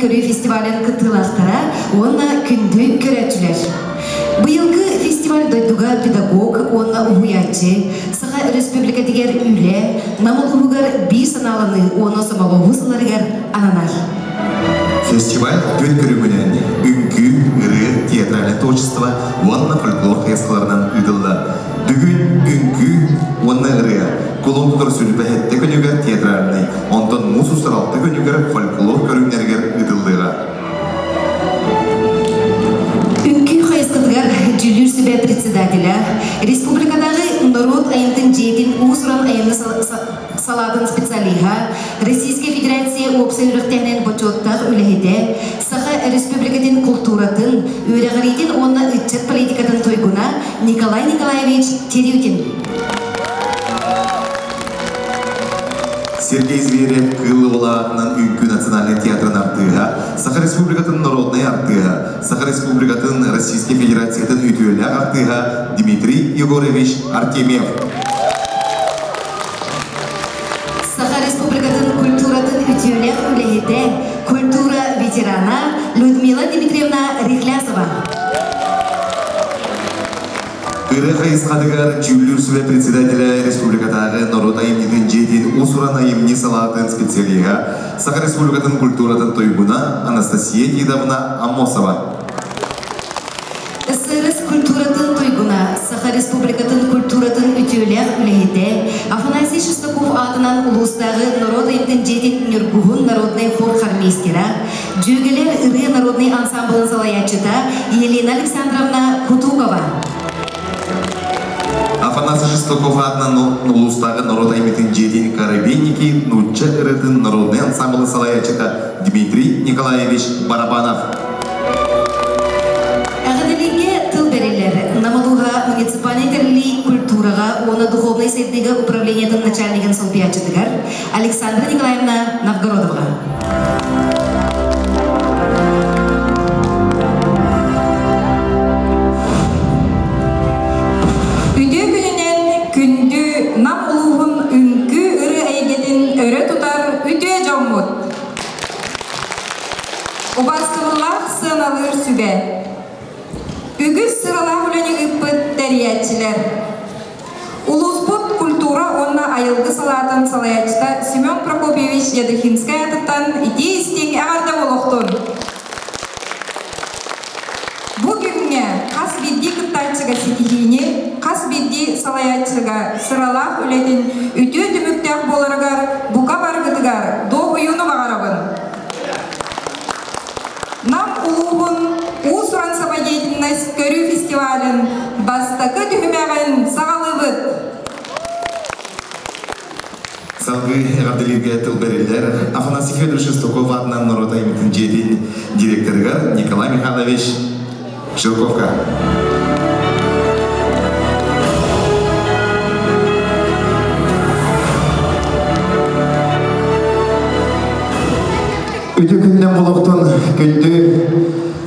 көрүү фестивалын кытылақтара, онна күнді көрәтілер. Быйылгы фестиваль дойдуга педагог, онна уятчы, саға республика дегер үле, намылғығығар бир саналаны, оны самалығы саларығар ананар. Фестиваль дөт көрігінен үңкі, ұры, театральный творчество, онна фольклор қайсқаларынан үділді. Дүгін үңкі, онна ұры, Колон тұтыр сүлбі әтті көнігер театральный, онтан мұз ұстаралты көнігер фольклор көрігінергер үділдіға. Үңкі қайсқыдығар жүлір сүбе председателя, республикадағы народ айымтын жетін ұсыран айымны саладын специалиға, Российская Федерация опсайырықтығынан бочоттақ үліхеде, саға республикатын культуратын, өріғаретін онна үтчет политикатын тойгуна Николай Николаевич Терютин. Сергей Зверев Кылывалағынан Үңкі национальный театрын артыға, Саха Республикатын народный артыға, Саха Республикатын Российской Федерациятын үтуелі артыға Дмитрий Егорович Артемьев. Саха Республикатын культуратын үтуелі үліхеде культура ветерана Людмила Дмитриевна Рихлясова. Ыры қайысқадығар жүлір сүбе председателя республикатағы народ айымнетін жетін ұсыран айымни салатын специалиға Саха Республикатын культуратын тойгуна Анастасия Дидовна Амосова. СРС культуратын тойгуна Саха Республикатын культуратын үтеулер үліхеде Афанасий Шестаков атынан ұлыстағы народ айымнетін жетін нергуғын народный хор хармейстера жүгелер ыры народный ансамблын салаячыта Елена Александровна Кутукова. Афанасий Шестаков атынан ұлыстағы народ айымнетін жетін карабейники Нуча ырытын народный ансамблы салаячыта Дмитрий Николаевич Барабанов. Намалуга муниципальный терли культураға, оны духовный сетдегі управлениятын начальнигін солпиячыдығар Александра Николаевна Новгородовға. Үді күнінен күнді нам ұлығын үңкі ұры әйгетін өрі тұтар үті жаумыд. Обастығылар сыналыр сүбе. Үгіз сыралақ үләне үппіт тәриятчілер. Улуспут культура онна айылғы салатын салаячта Семен Прокопьевич Ядыхинская атыттан ити істен әғарда болуқтын. Бүгінге қас бидді күттайчыға сетихине, қас бидді салаячыға сыралақ үләтін үті дүміктәк боларығар, бұқа барғытығар, до ұйыны бағарабын. Нам улуғын Усран самодеятельность көрүү фестивален бастакы түхімәғын сағалыбыд. Салгы ғабдылерге тылберелер Афанасий Федорович Шестаков атынан народ айымнетін жетін директорығар Николай Михайлович Шелковка. Үті күннен болуқтың күнді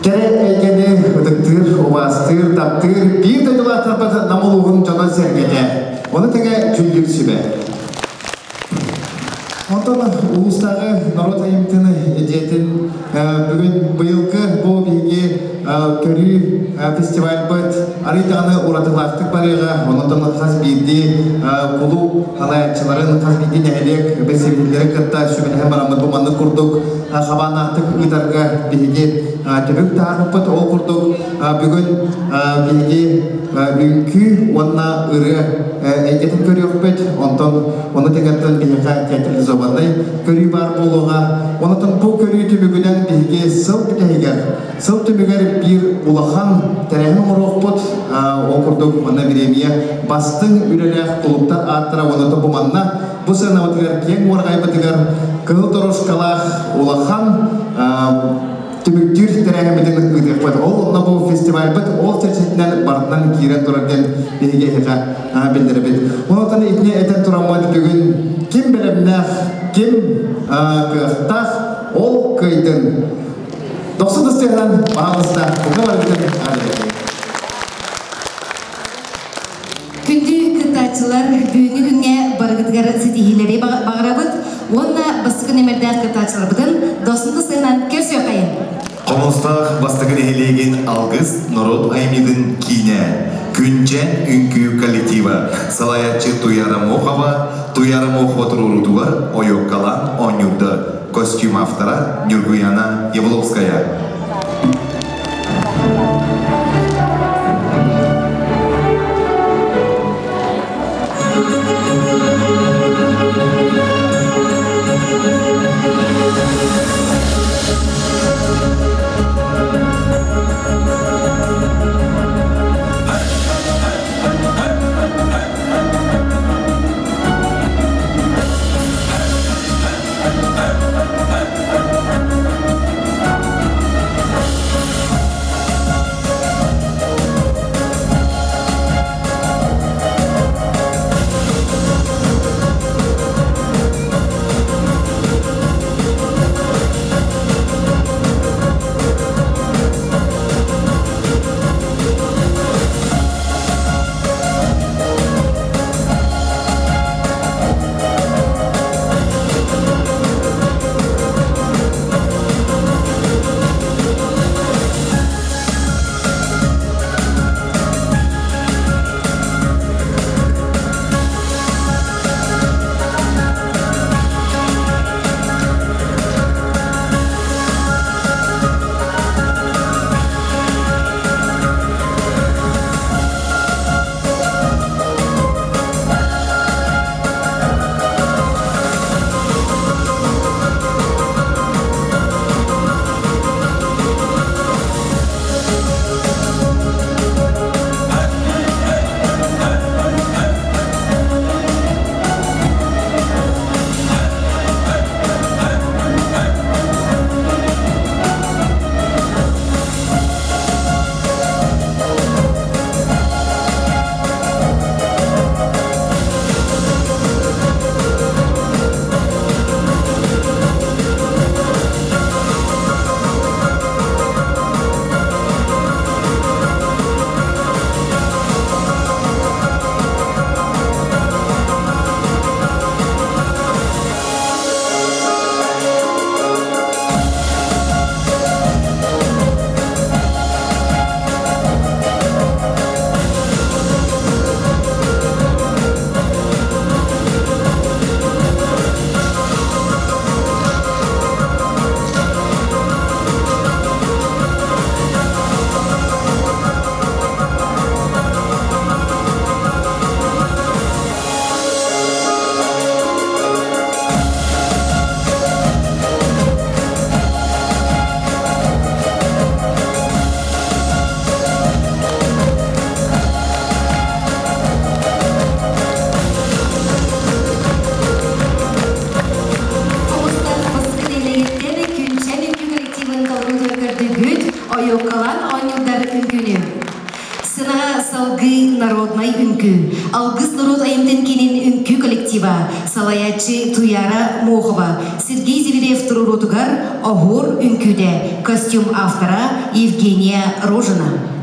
кәрі әйгені ұдықтыр, обастыр, таптыр, бір дөйділа тарпаты намылуғын жана сәргене. Оны тәге жүлдір сүбе. Онтан ұлыстағы народ айымтыны әдетін бүгін бұйылғы бұл бейге көрі фестиваль бұд аританы ұратылақтық барыға, онытын қаз бейді құлу қалайатшыларын қаз бейді нәлек бәсекелері қытта сүбінгі барамыз бұманды құрдық, қабан ақтық ұйтарға бейге түбік тағырпыт ол құрдық, бүгін бейге үңкі онына ұры әйгетін көрі өкпет, оны тегеттен бейге театрлы зобандай көрі бар болуға, онытын бұл көрі түбігінен бейге сыл бітәйгер, сыл түбігер bir улахан тәрәһін ұрықпыт оқырдық мұнна біремия бастың үлеләқ құлыптар аттыра онаты бұманна бұл сәна өтігер кең орғайбытығар қыл дұрышқалақ улахан түбіктір тәрәһіметін ұйдықпыт. Ол онна бұл фестиваль бұд, ол тәрсетінен бартынан кейрен тұрарген бейге еға білдірі біт. Онатыны итіне әтен тұрамады бүгін кем білімнәқ, кем қықтақ, ол көйдің. Доқсы дұстығынан бағалысында бұғы бар бітін әлі. Күнді кытачылар бүгінгі күнге барғытығар сетихилері бағырабыд, онна бастықын емердәқ кытачылар бұдын досынды сыгынан көрсө кайын. Комустах бастыгын эхелеген алгыс народ аймидын кине. Күнчен үнкү коллектива. Салаячы Туяра Мохова турурудуар ойоккалан онюрды. Костюм автора Нюргуяна Явловская. Народный үнкү. Алгыс народ айымтен кенен үнкү коллектива. Салаячы Туяра Мохова. Сергей Зверев турурутугар Огур үнкүде. Костюм автора Евгения Рожина.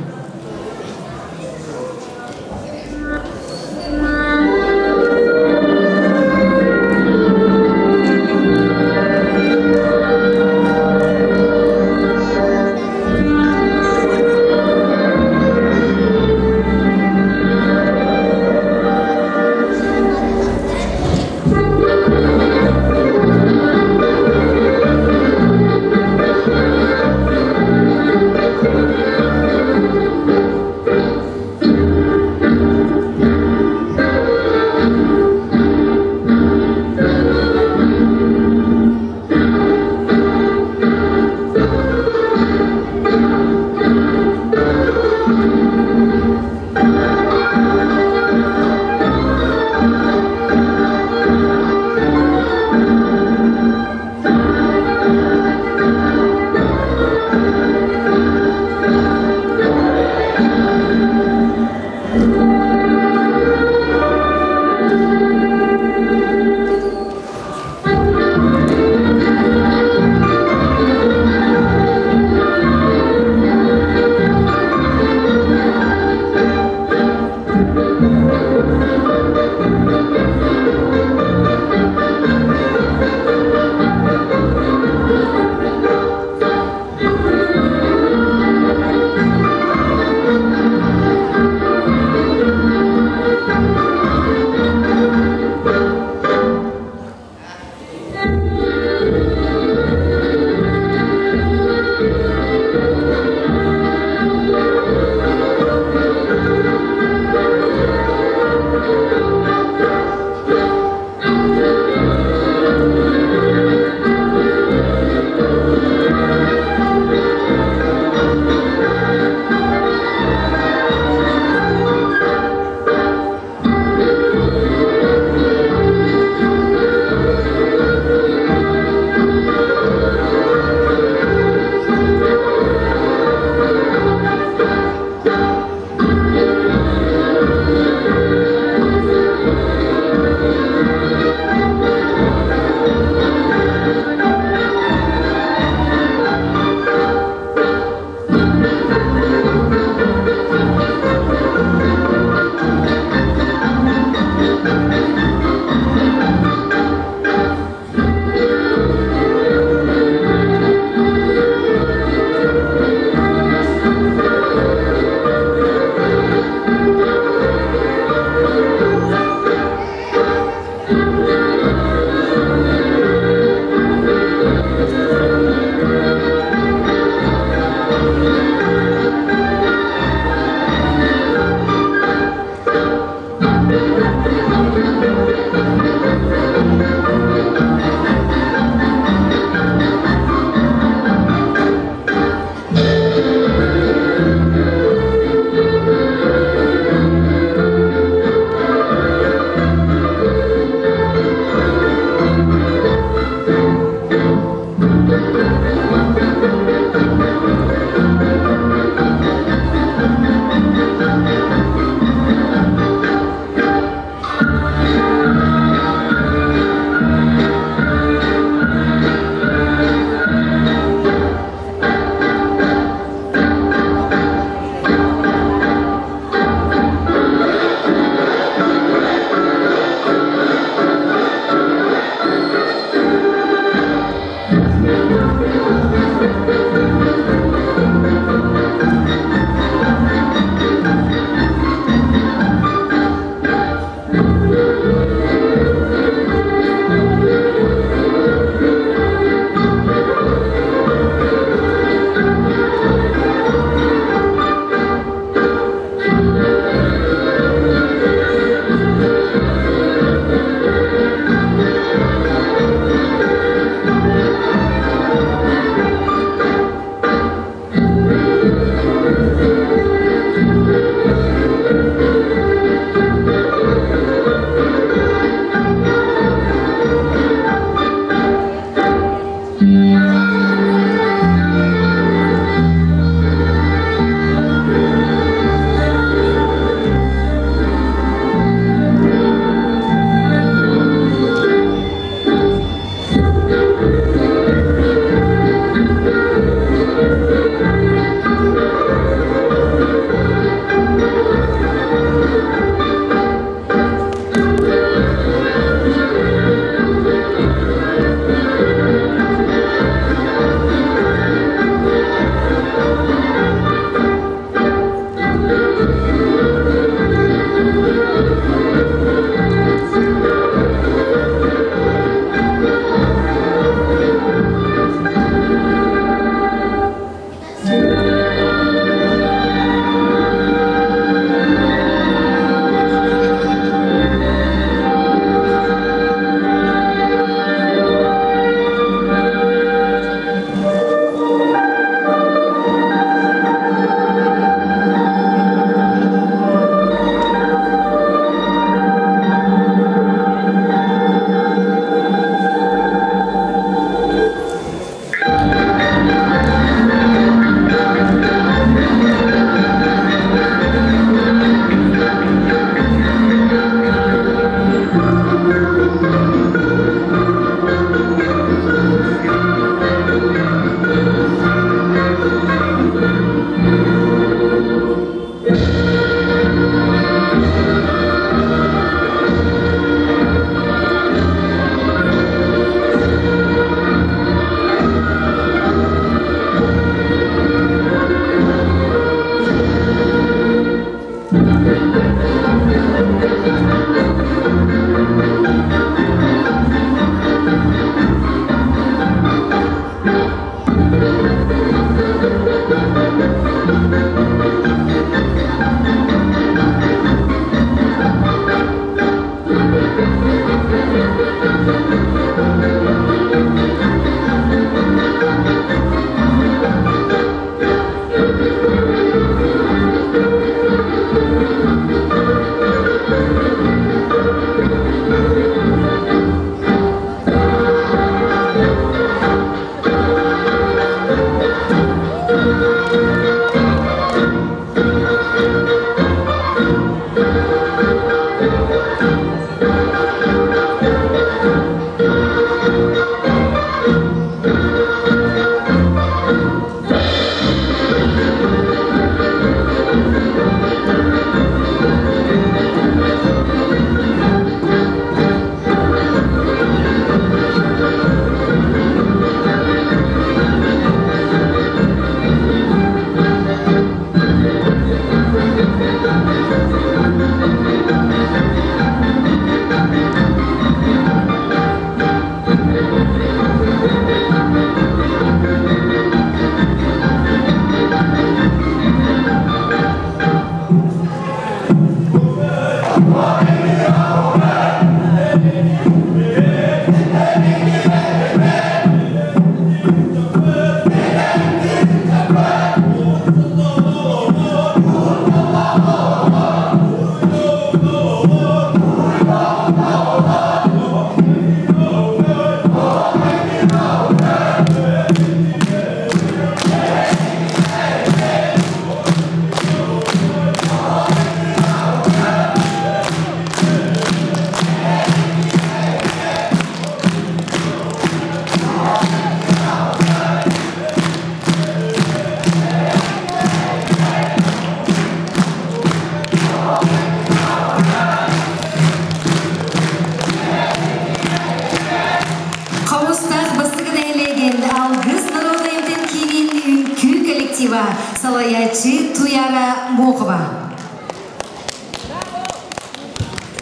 коллектива салаячы Туяра Мохова.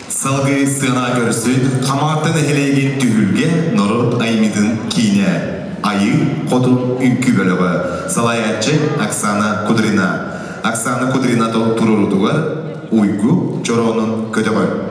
Салгы сына көрсүн каматын хелеген түгүлге Норот Аймидин кине айы котун үнкү бөлөгө салаячы Оксана Кудрина. Оксана Кудрина турурутуга уйгу жоронун көтөгөн.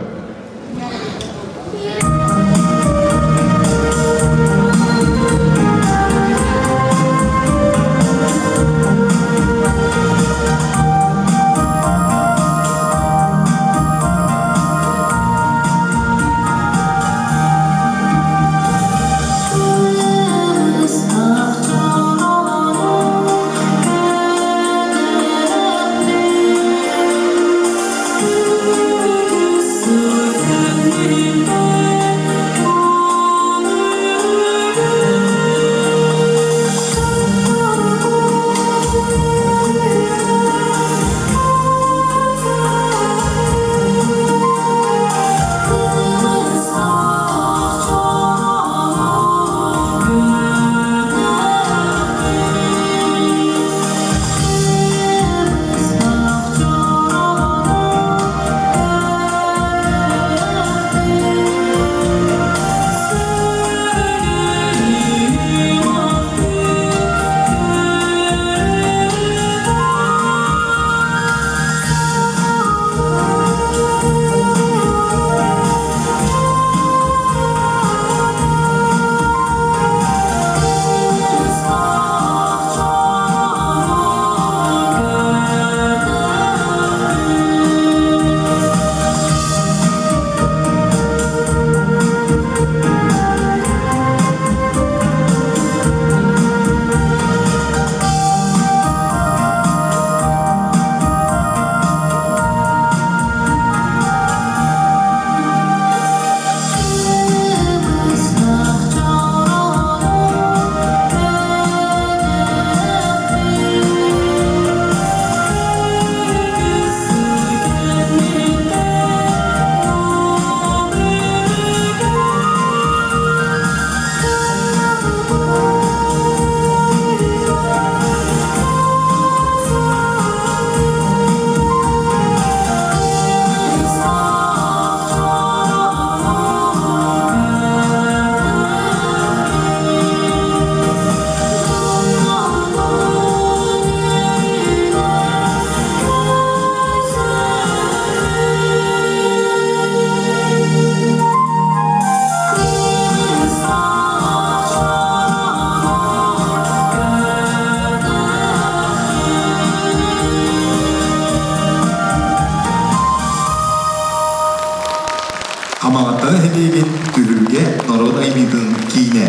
Камагаттан хелеген түгүлге Норот Аймидин кине.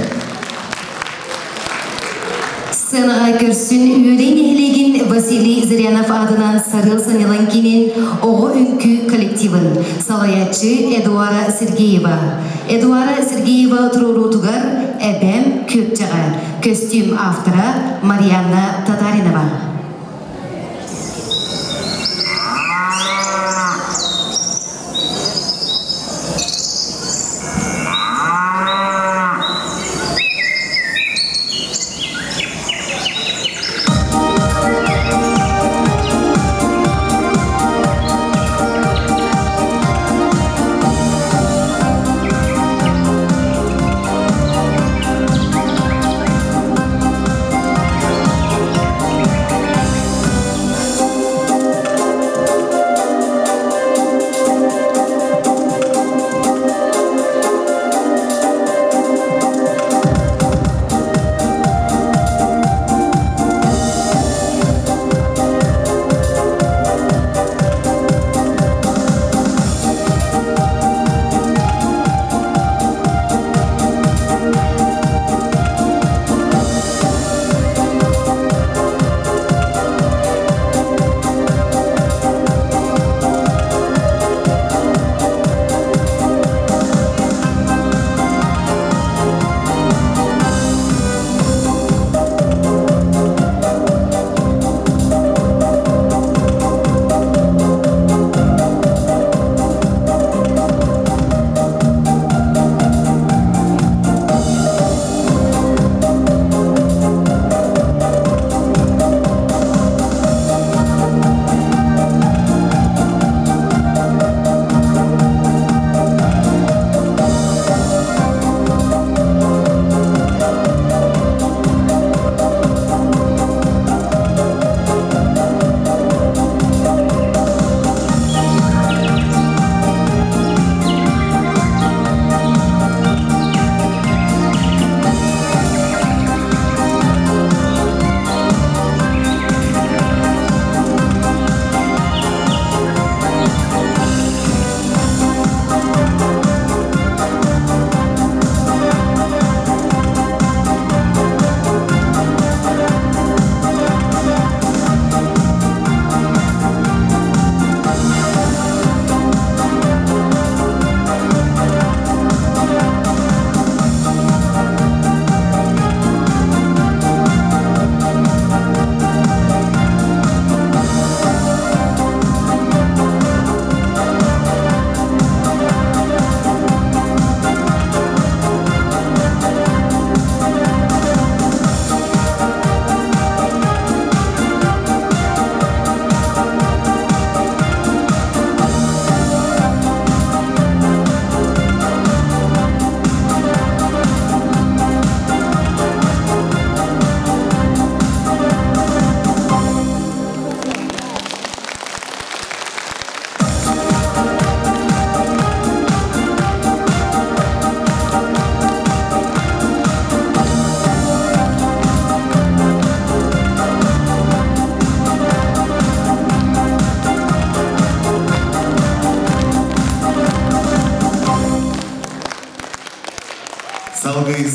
Сценаға көрсін үйден елеген Василий Зырянов адынан Сарыл Санилан кинен оғы үнкі коллективын салаячы Эдуара Сергеева. Эдуара Сергеева тұрурутугар әбәм көпчаға. Костюм автора Марьяна Татаринова.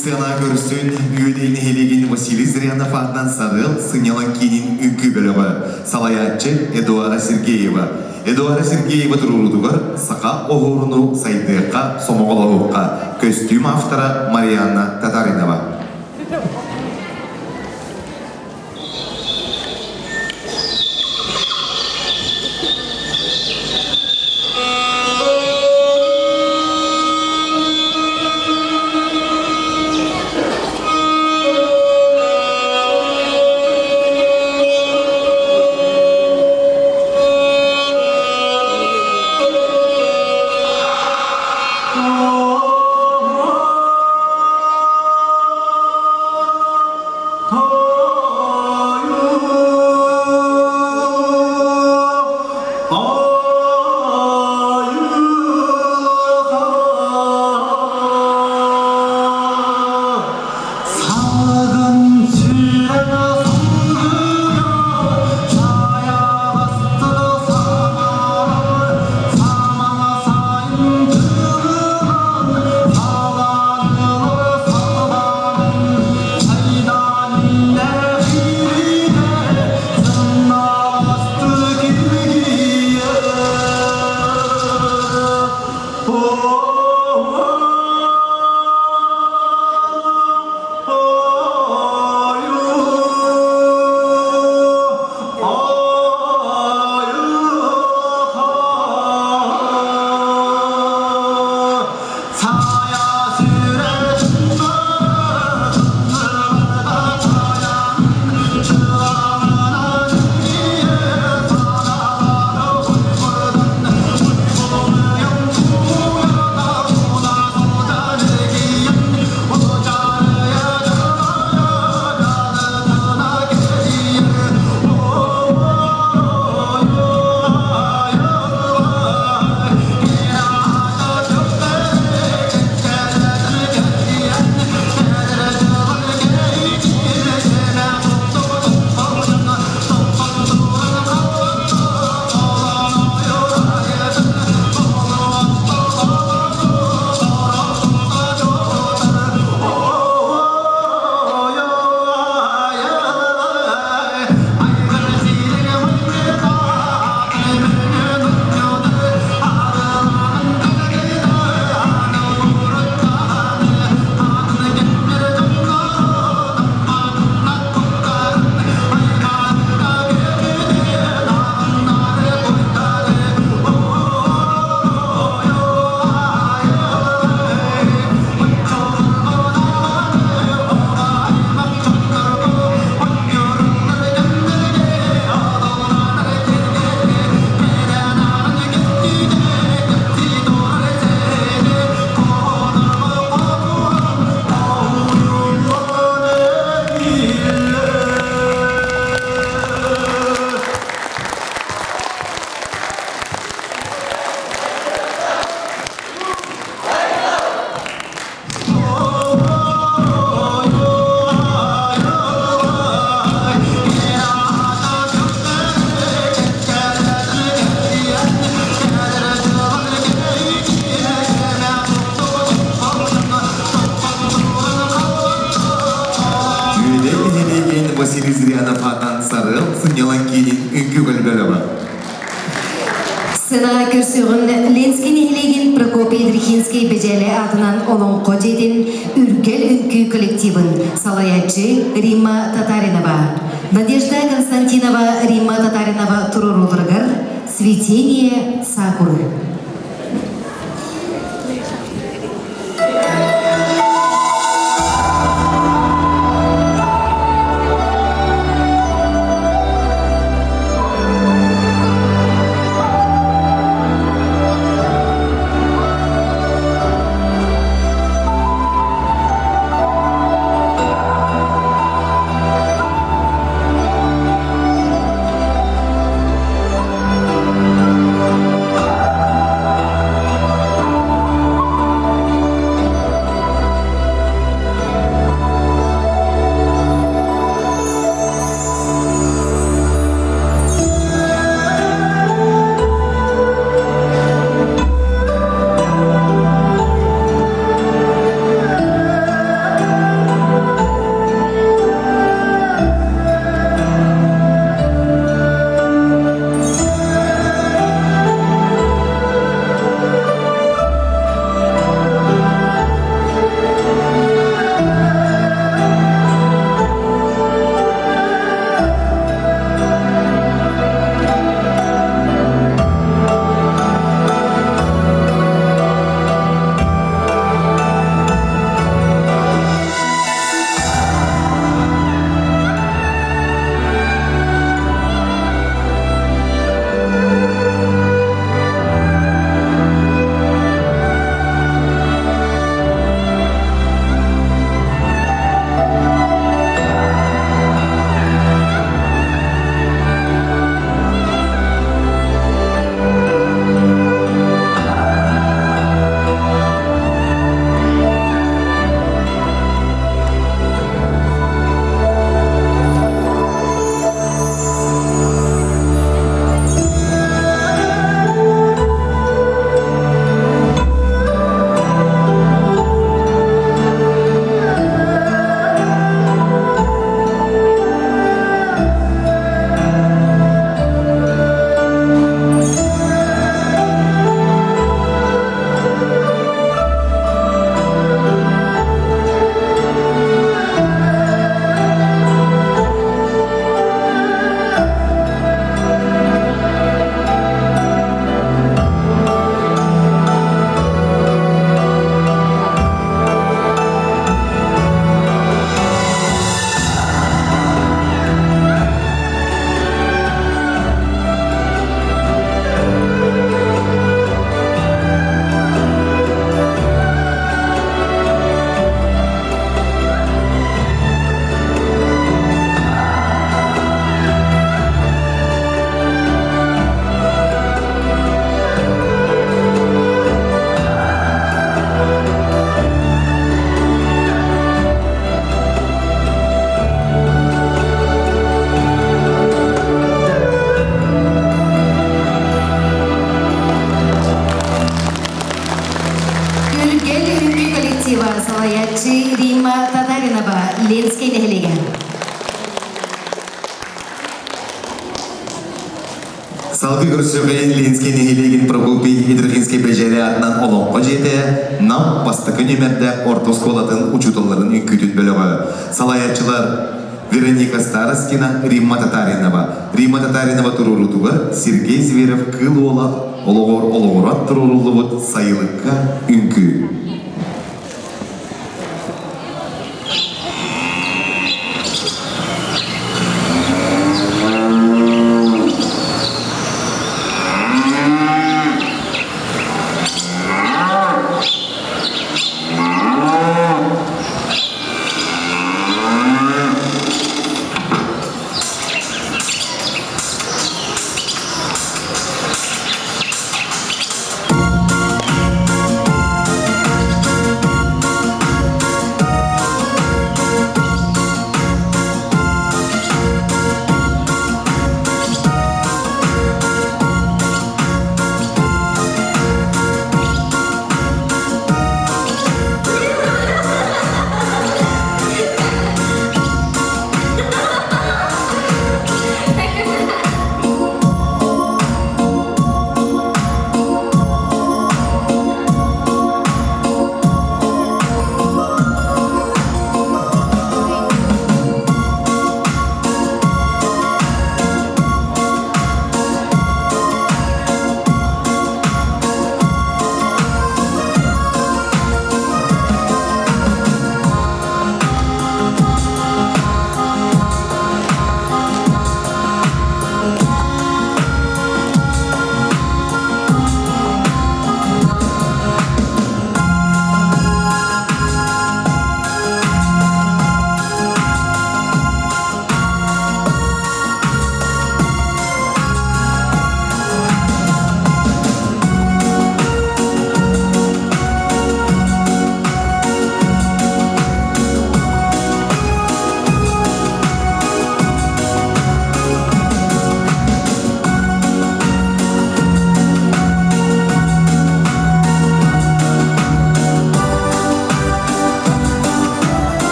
сцена көрсін үйдейін хелеген Василий Зырянов атынан сарыл сынялан кейінен үнкі бөлігі салаятчы Эдуара Сергеева. Эдуара Сергеева тұрурудығыр сақа оғырыну сайдыққа сомоғылығыққа костюм автора Марианна Татаринова. Василий Зырянов атынан сарыл сынялан кейінен үнкі бөлбөлі. Сценаға көрсөғін Ленскин елеген Прокопий Дрихинский бежелі атынан олон қожетін үргел үнкі коллективін салаятчы Римма Татаринова. Надежда Константинова, Римма Татаринова тұрырулырғыр «Цветение сакуры». Салгы көрсөген Ленинский нехилеген Прокопий Идрихинский бежере атынан олонға жете, нам бастықы немерде орта сколатын учутыларын үккүтін бөлігі. Салаятчылар Вероника Старостина, Римма Татаринова. Римма Татаринова турурутугар Сергей Зверев кылуола олоғырат турурулы сайылыққа үнкі.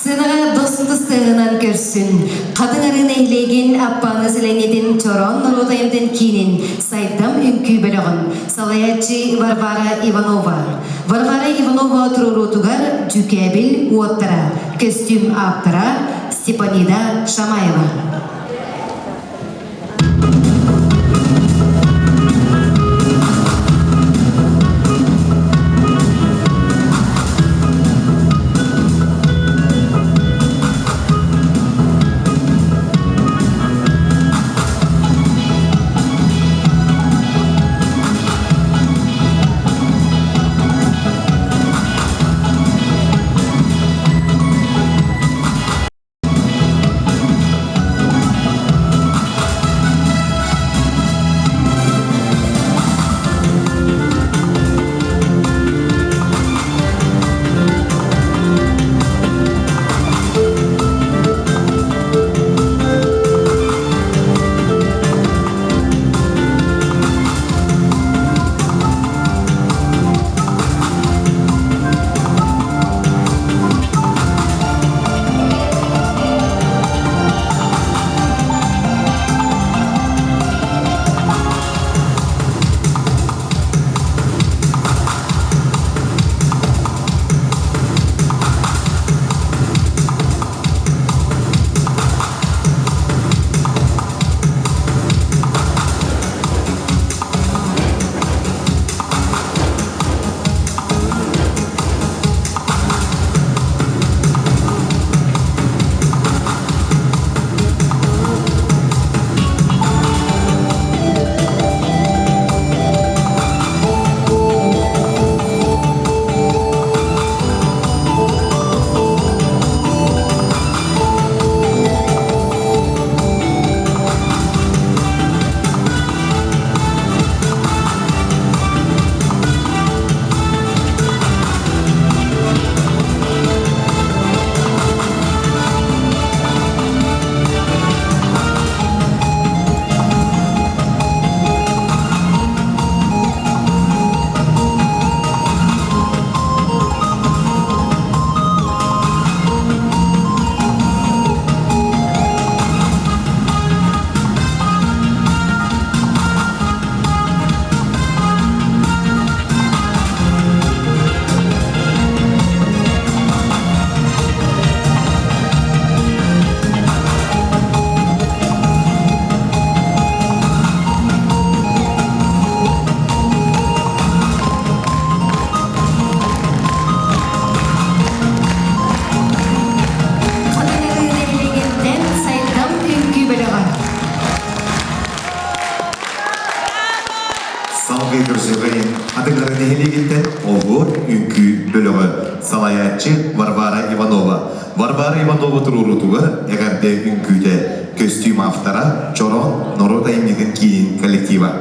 Сынаға досты сығынан көрсін. Қатыңарын әйлеген аппаны зіленеден чорон народайымден кейінен сайдам үнкі бөлігін. Салаятчы Варвара Иванова. Варвара Иванова тұрурутугар жүкәбіл уаттара. Костюм аптара Степанида Шамаева. бөлігі салаятчы Варвара Иванова. Варвара Иванова тұрурутуға әгәрде үнкүйді костюм автора Чорон Народа емнеген кейін коллектива.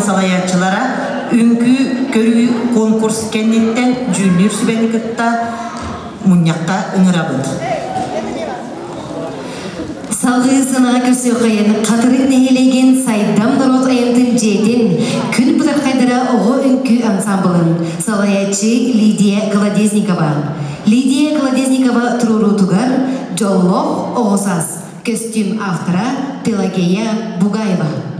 Салаятчылара үнкү көрүү конкурс кеннеттен жүлүр сүбеникытта муньякка ыңырабыт. Салғы сынаға көрсе қайын қатырын нехелеген сайдам народ айымтын жетін күн бұдар қайдыра оғы үнкі ансамблын салаятчы Лидия Колодезникова. Лидия Колодезникова тұрурутугар жоллох оғысас. Костюм автора Пелагея Бугаева.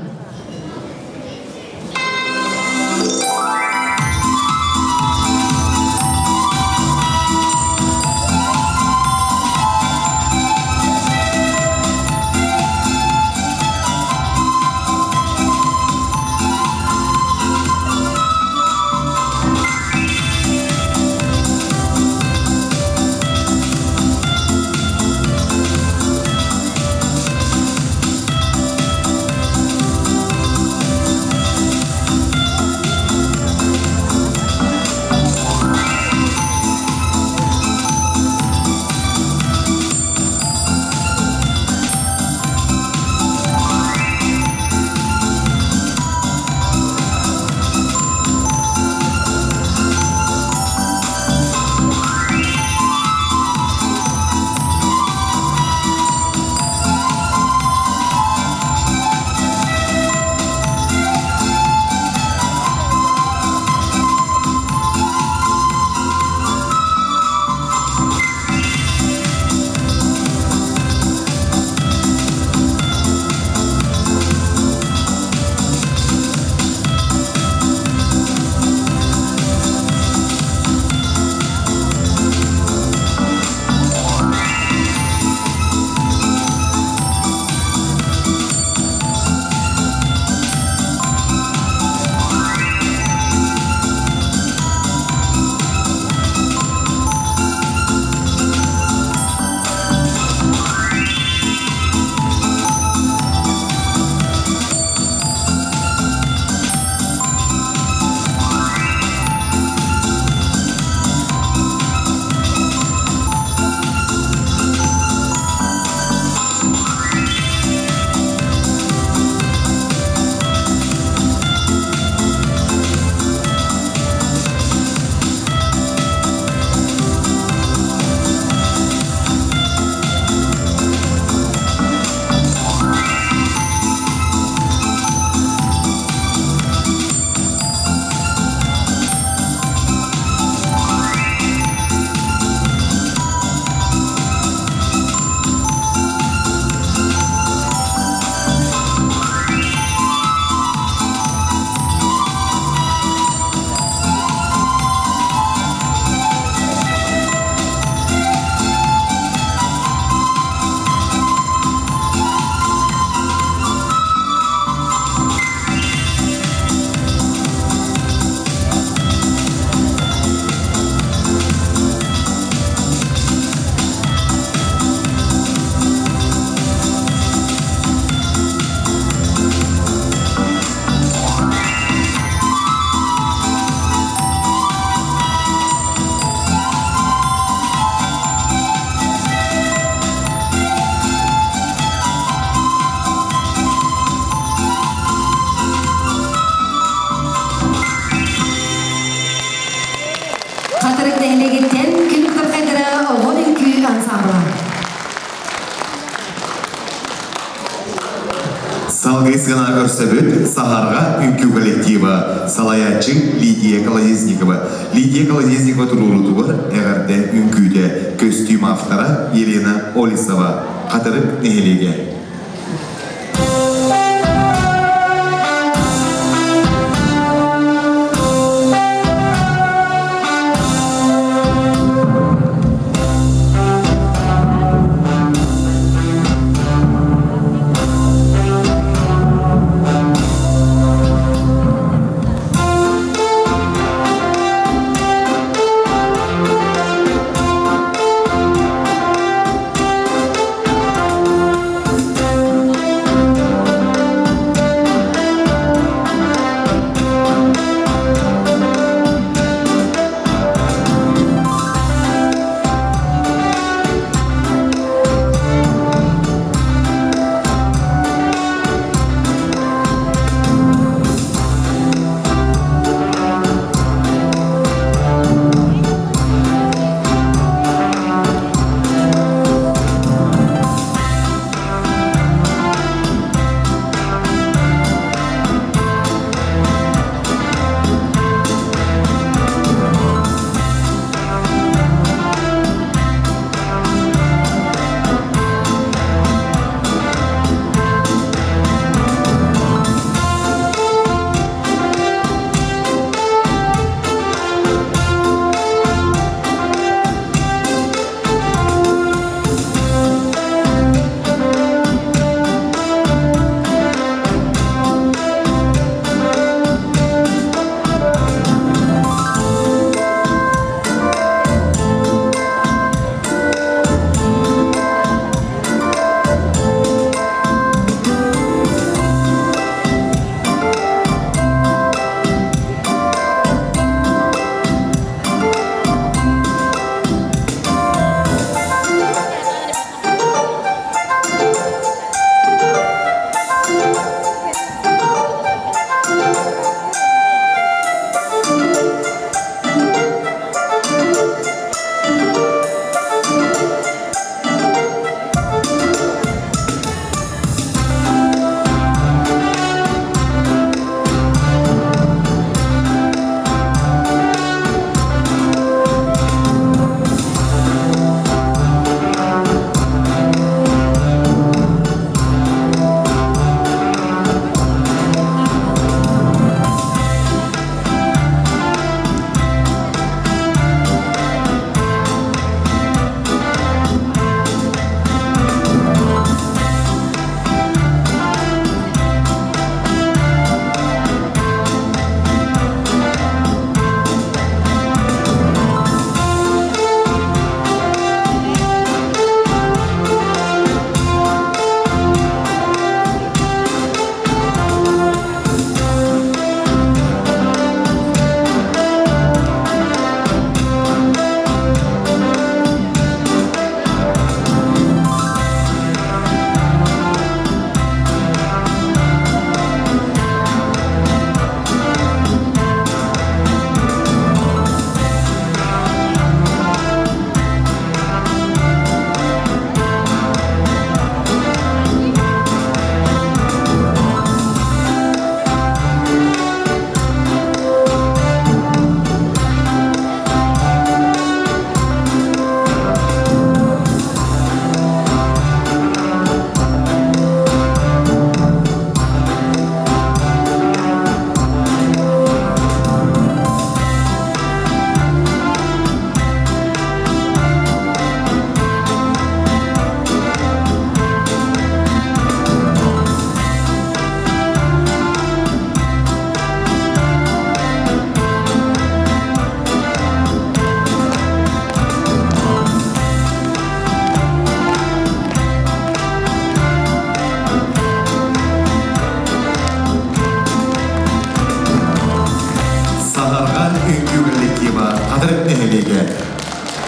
Салгы сгана көрсөбүт Сахарга үнкү коллектива Салаячы Лидия Колодезникова. Лидия Колодезникова туруруту бар, эгерде үнкүдө костюм автора Елена Олисова катырып нехелеге.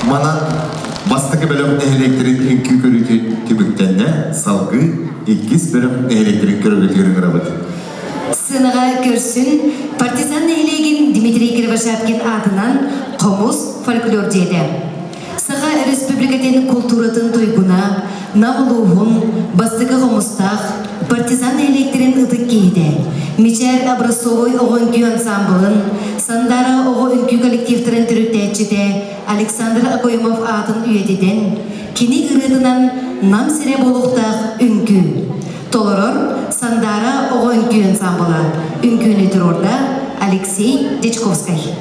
Манан бастыкы бөлөм электрик үнкү көрүтү түбүктенне салгы 2 бөлөм электрик көрүтүрүн рабыт. Сыныға көрсін партизан нәйлеген Дмитрий Кривошапкин атынан Қомус фольклор деді. Сыға республикатын культуратын тойгуна, навылуғын, бастығы ғомыстақ, партизан электрин ұтық кейді. Мичер образцовой оғынкүй ансамблын, Сандара оғы үнкүй коллективтерін түріттәтчіде Александр Акоймов атын үйедеден, кені ұрыдынан нам сире болуқтақ үнкүй. Толорор Сандара оғы үнкүй ансамблы. Үнкүйні тұрорда Алексей Дечковскай.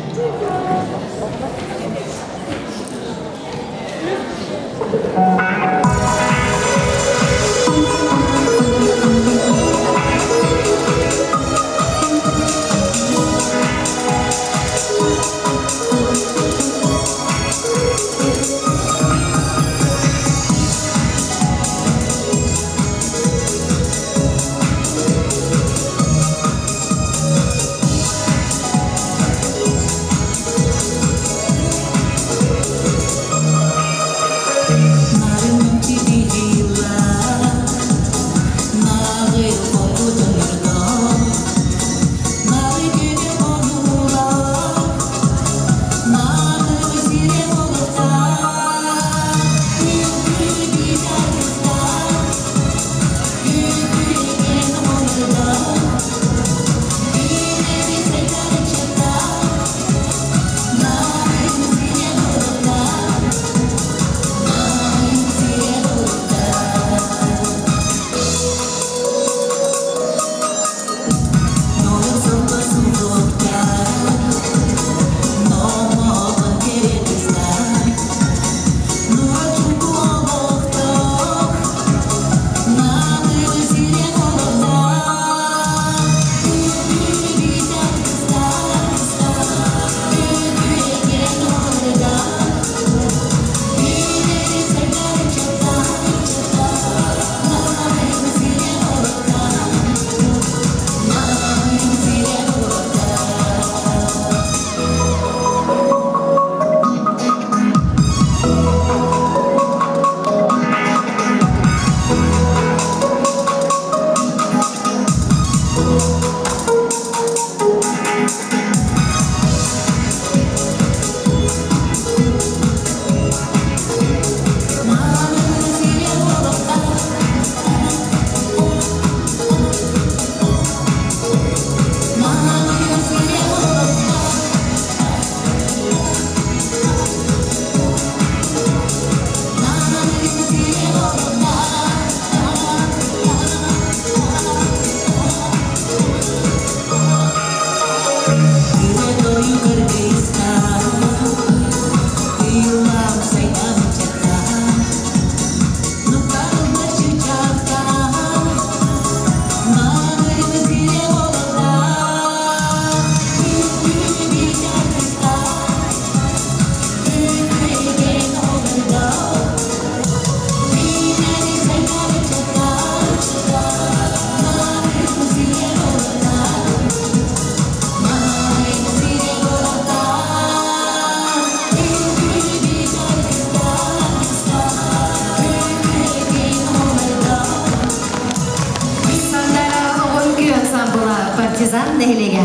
Партизан нехилеге.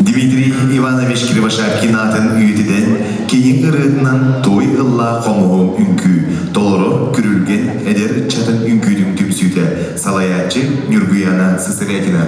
Дмитрий Иванович Кривошапкин атын үйетіден кейін ырыдынан той ылла қомуғым үнкі, толыры күрілген әдер чатын үнкүйдің түмсүйді салаятчы Нюргуяна Сысырятина.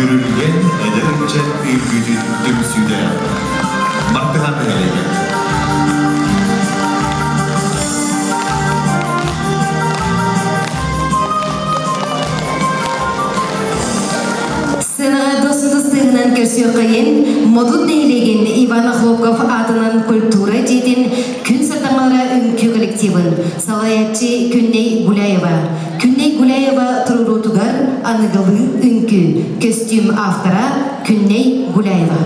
көрілген әдерінше үйгүйдің түмсүйді. Мақтыған әлеген. Сценаға досындыстығынан көрсеу қайын, модут нейлеген Иван Хлопков атынан культура дейтін күн сатамалары үнкі коллективін салаятчы Күнней Гуляева. Күнней Гуляева тұрурутугар анығылы үнкі костюм автора Күнней Гуляева.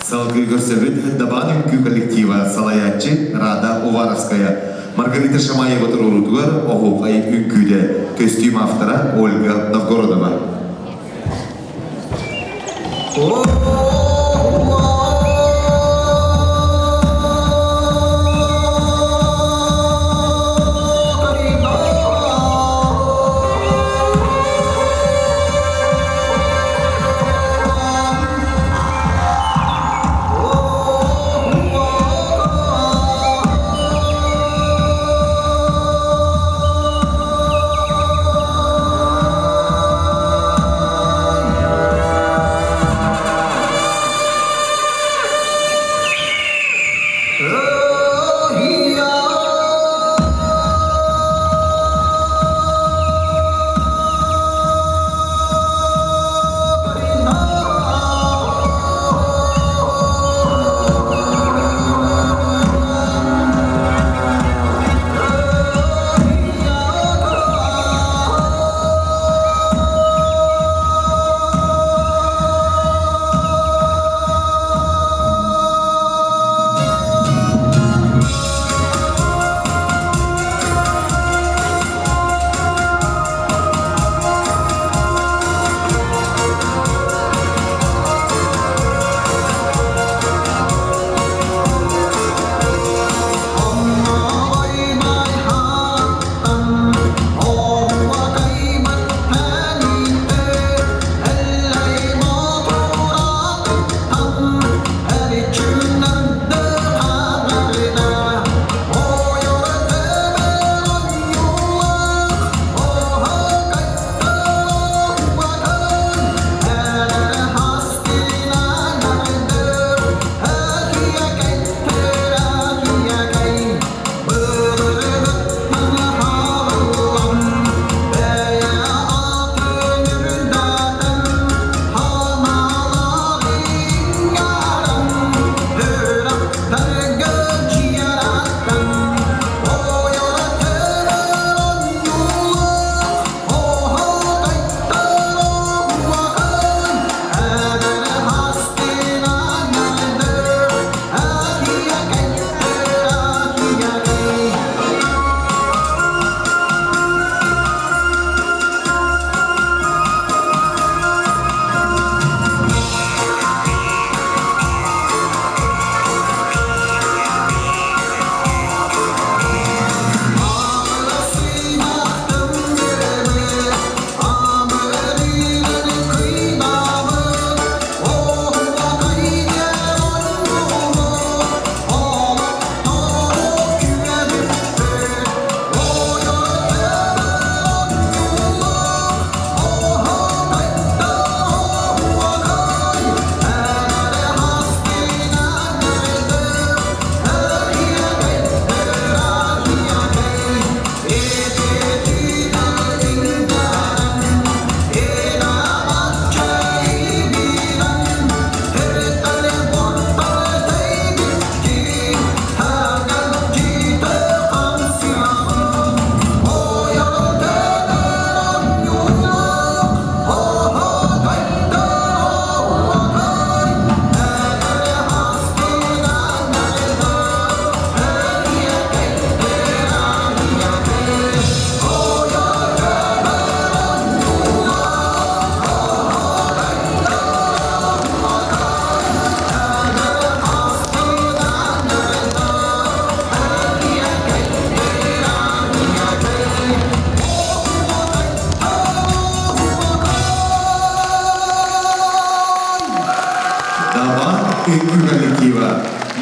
Салгы көрсөбүт Дабан үнкі коллектива салаятчы Рада Уваровская. Маргарита Шамаева турурутугар оғуқай үнкүйде костюм автора Ольга Новгородова.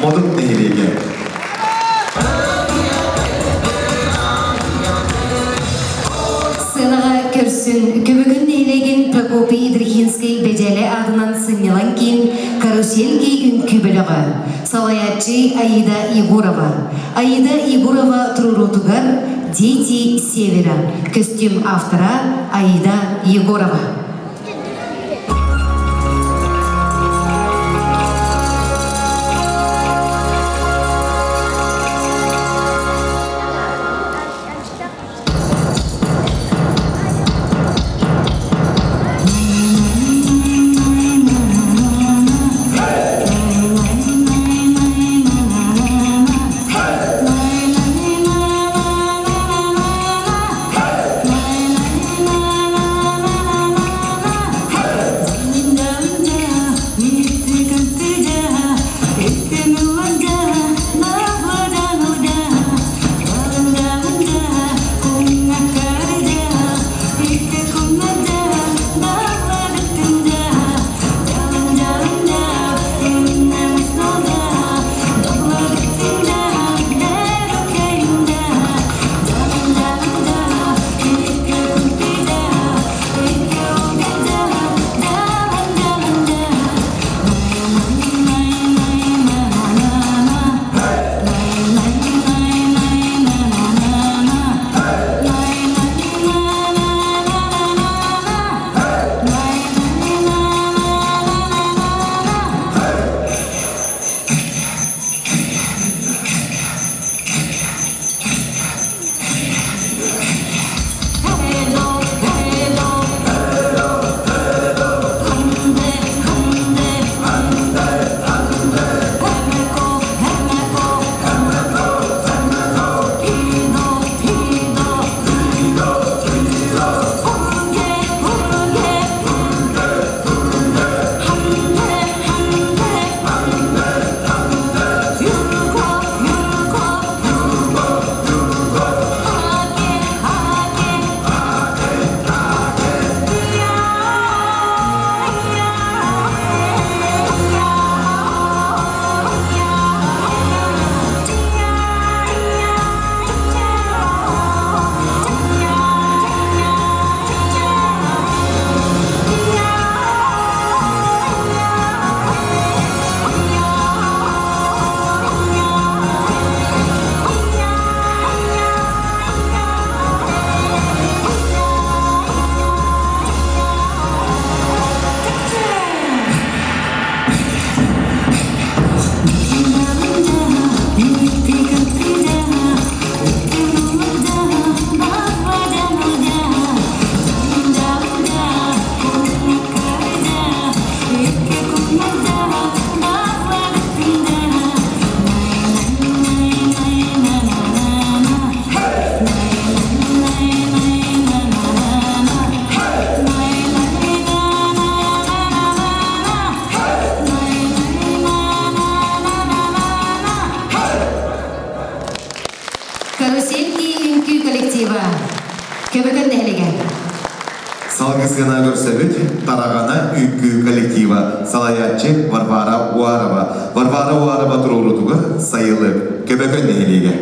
модут нехилеге. Сынаға көрсін көбігін нейлеген Прокопий Идрихинский беделі адынан сыннелан кейін каруселький үнкі білігі. Салаятчы Аида Егорова. Аида Егорова Трурутугар «Дети Севера». Костюм автора Аида Егорова. Карусельки үнкі коллектива. Көбігін нәліген. Салгысына көрсөбүт тарагана үкү коллектива салаятчы Варвара Уарова. Варвара Уарова турурутугар сайылып көбөгөн нехилеге.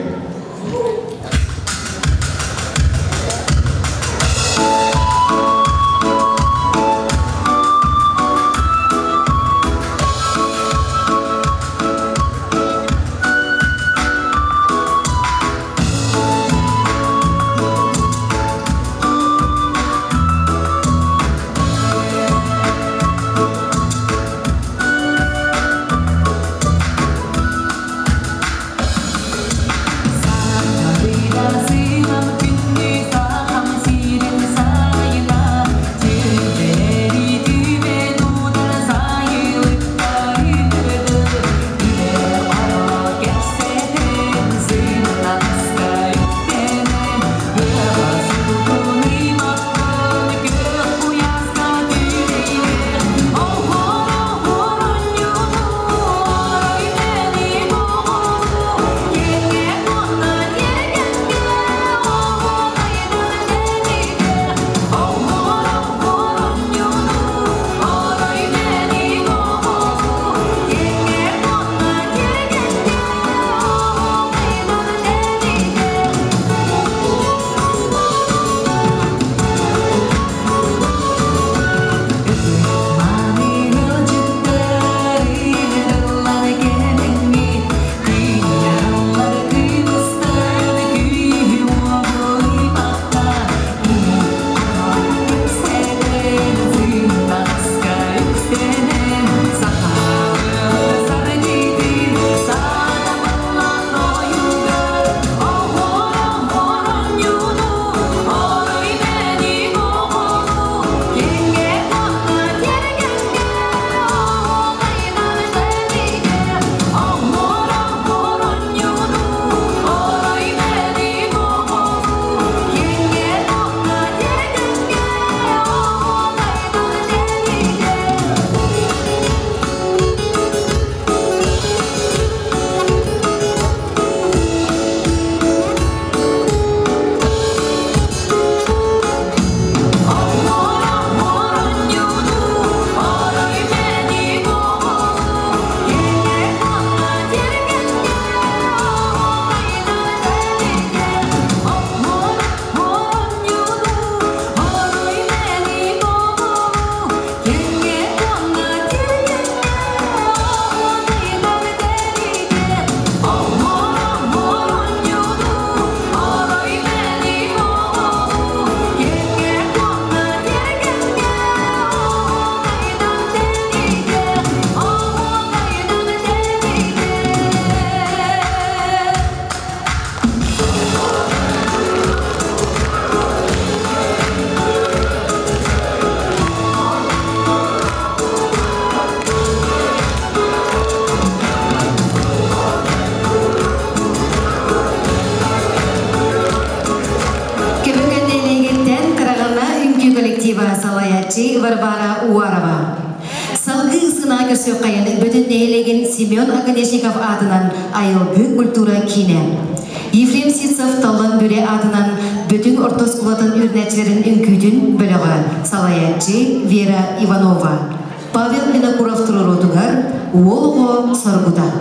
Салаятчы Варвара Уарова. Салгы сына көрсө кайын бүтүн нээлеген Семен Акадешников атынан айылгы культура кине. Ефрем Сицов таллан бүре атынан бүтүн ортос кулатын үрнәчлерин үңкүдүн бөлөгө Салаятчы Вера Иванова. Павел Винокуров турурутугар Уолго Саргута.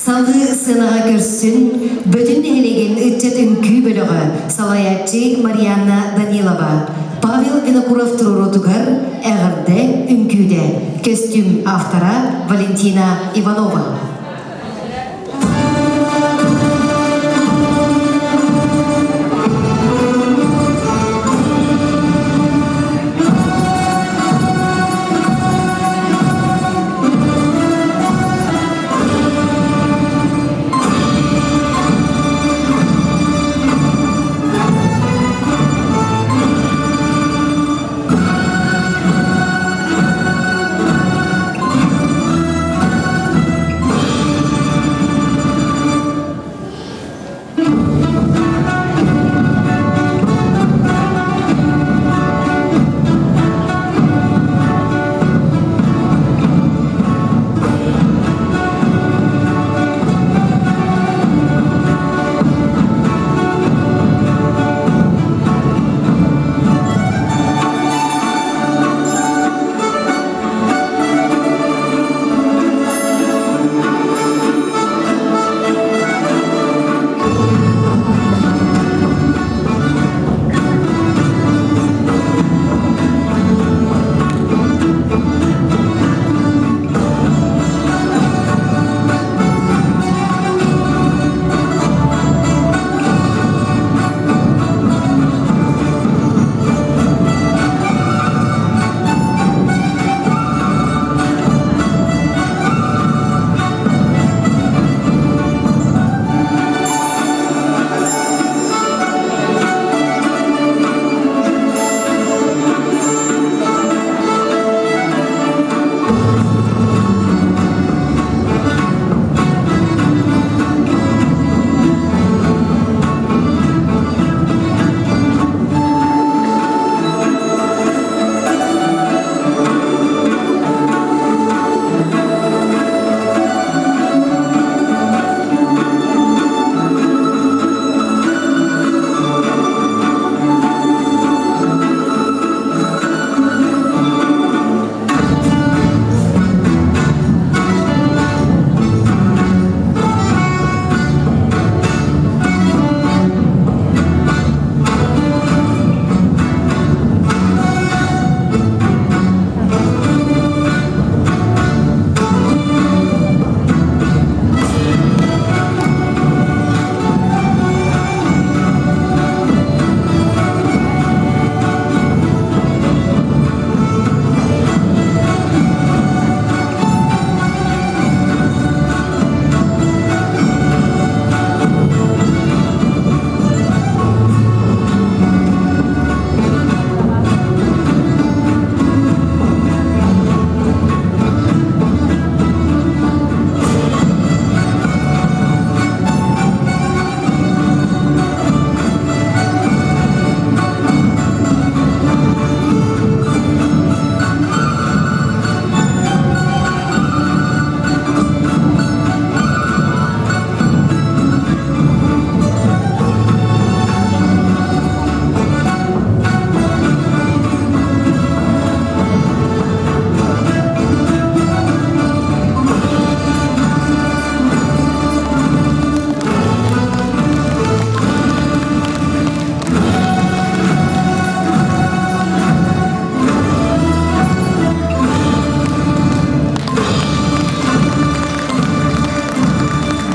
Салгы сынага көрсүн, бүтүн элеген ытчет үңкү бөлөгө Салаятчы Марьяна Данилова. Павел Винокуров турурутугар эгерде үңкүдө. Костюм автора Валентина Иванова.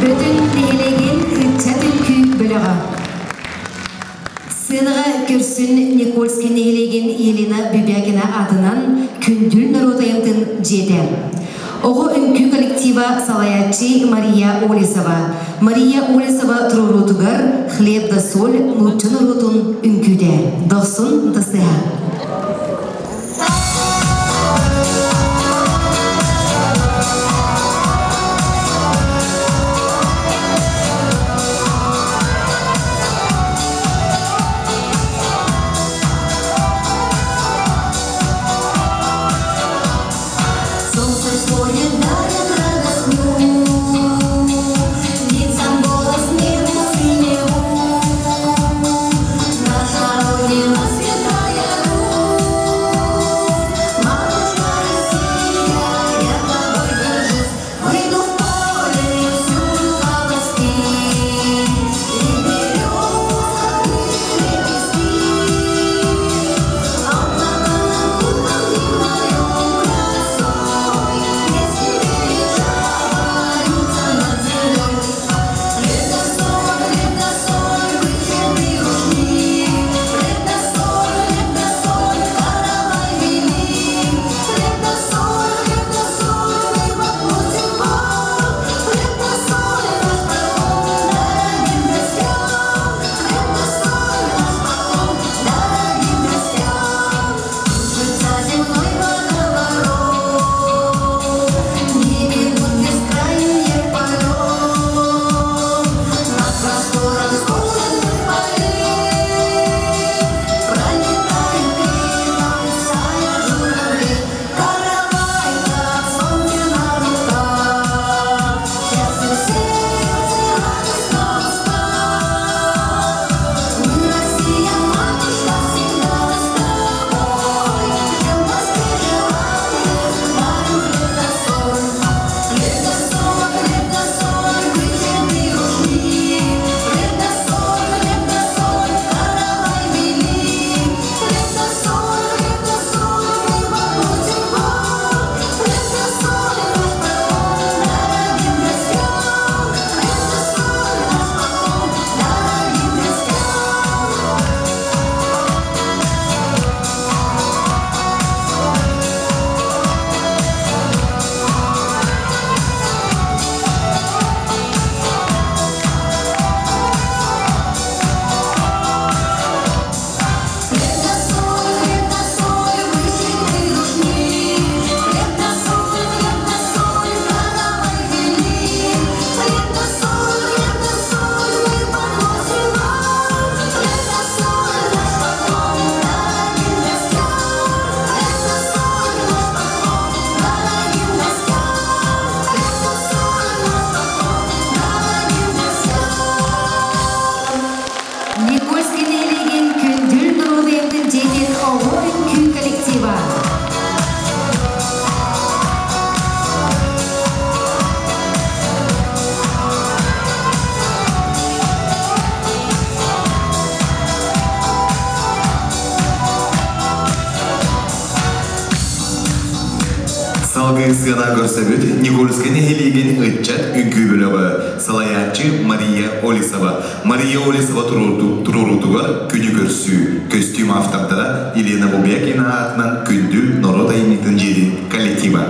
Бөтін нехелеген үтчат үнкі бөліға. Сценаға көрсін Никольский нехелеген Елена Бюбякина адынан күндүл народайымтын жеді. Оғы үнкі коллектива салаятчы Мария Олесова. Мария Олесова тұрурутугар «Хлеб да соль» нучын урутун үнкүде. Дохсун тастыға. Сцена көрсөбүт Никольский нехелеген ытчат үнкүү бөлөгө салаятчы Мария Олесова. Мария Олесова турурутугар күнү көрсүү костюм автордара Елена Бюбякина атынан күндүл народа эмитин жери коллектива.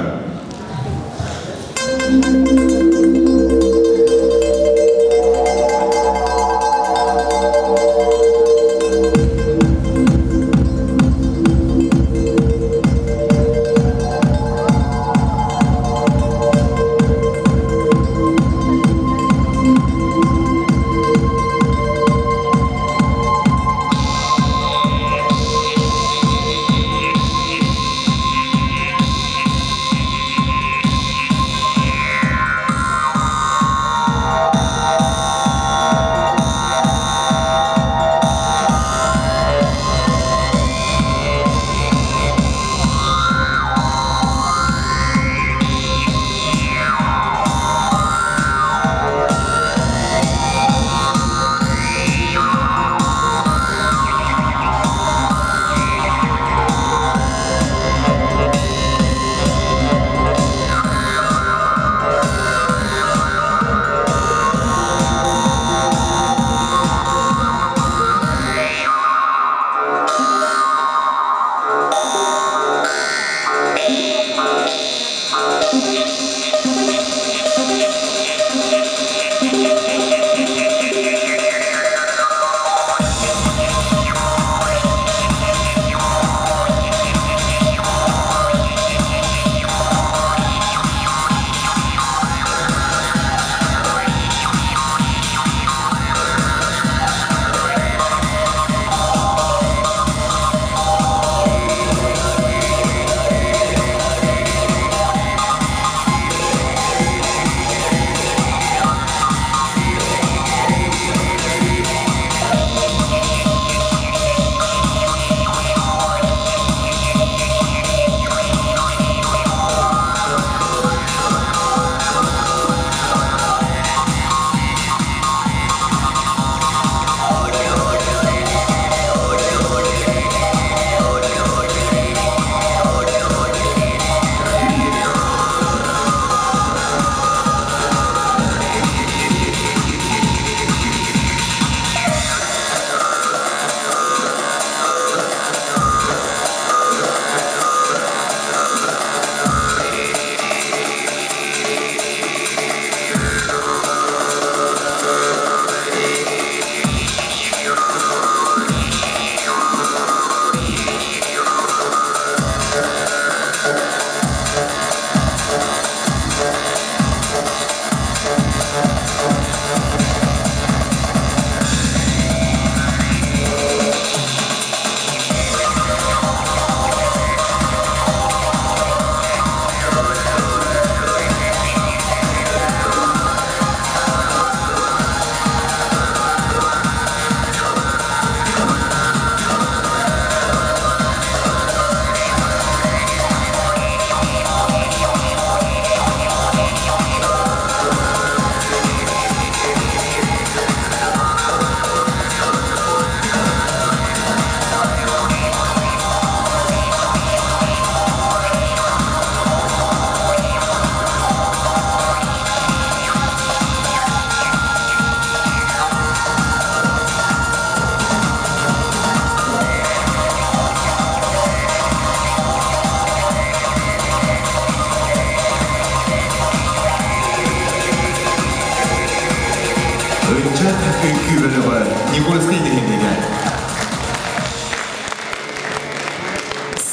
Önce öykü bölümü Nikolskaya degендеге.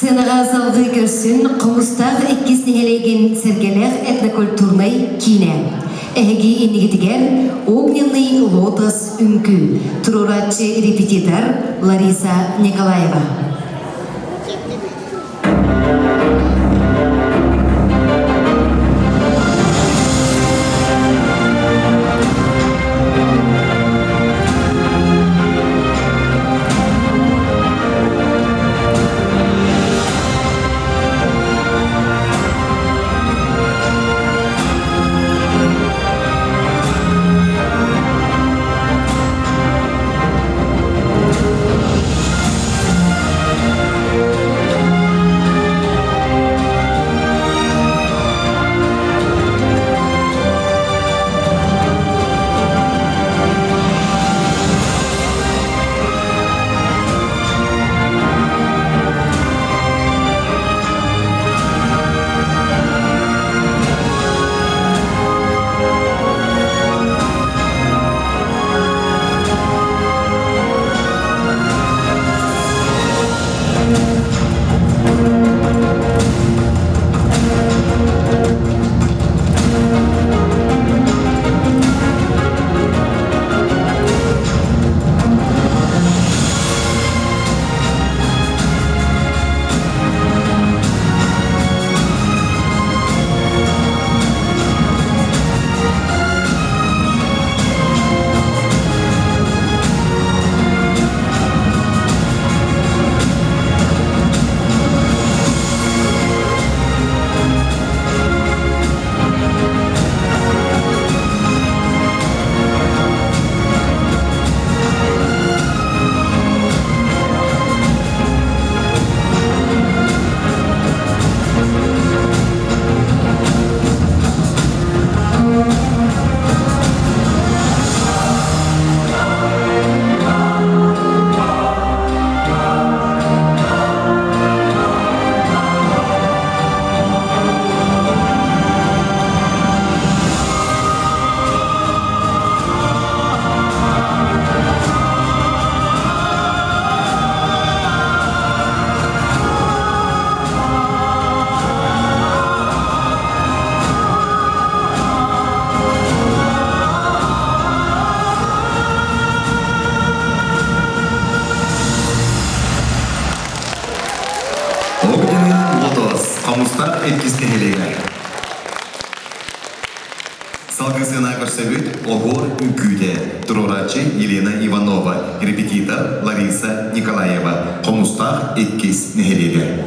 Сценаға залғы көрсін қомыстағы иккес нехелеген сергелер этнокультурный кине. Эги иннигитигер огненный лотос үңкі. Туруратчы репетитор Лариса Николаева. Қамыстар эткистенелеге. Салгысына көрсөбүт Огор үкүйде. Туруратчы Елена Иванова, репетитор Лариса Николаева. Қамыстар эткистенелеге.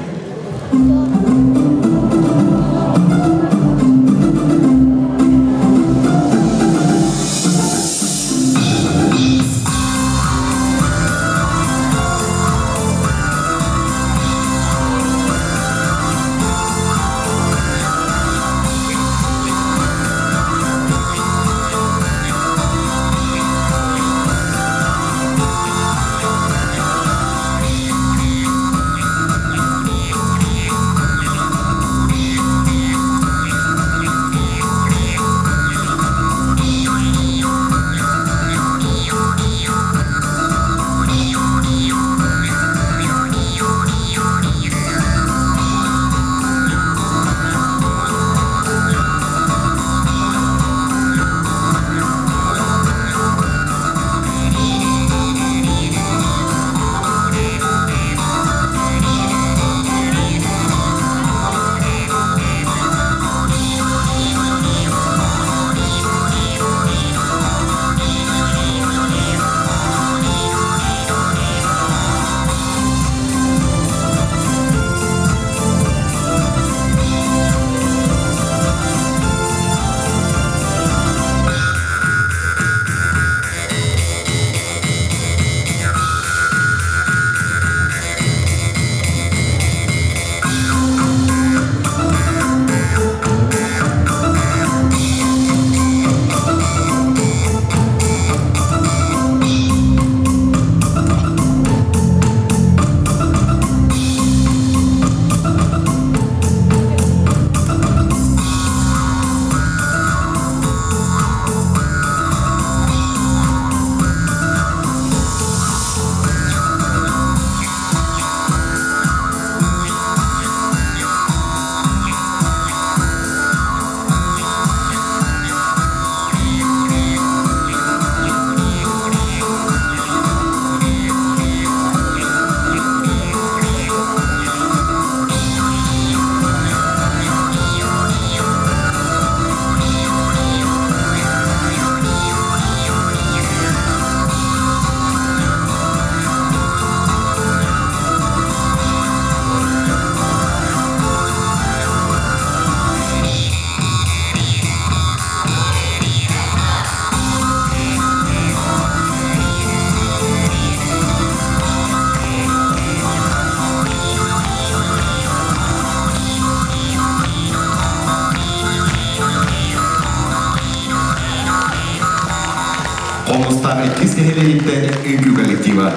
Omustami Kiskeheleyitte Ünkü Kollektiva.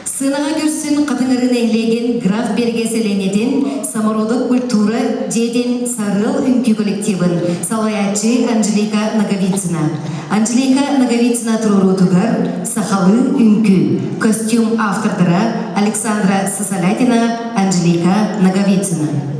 Сынаға көрсін қатыңырын әйлеген граф бергеселенетін самородок культура деден сарыл үнкі коллективын салаячы Анжелика Наговицына. Анжелика Наговицына тұрурутугар сахалы үнкі. Костюм автордыра Александра Сысалятина, Анжелика Наговицына.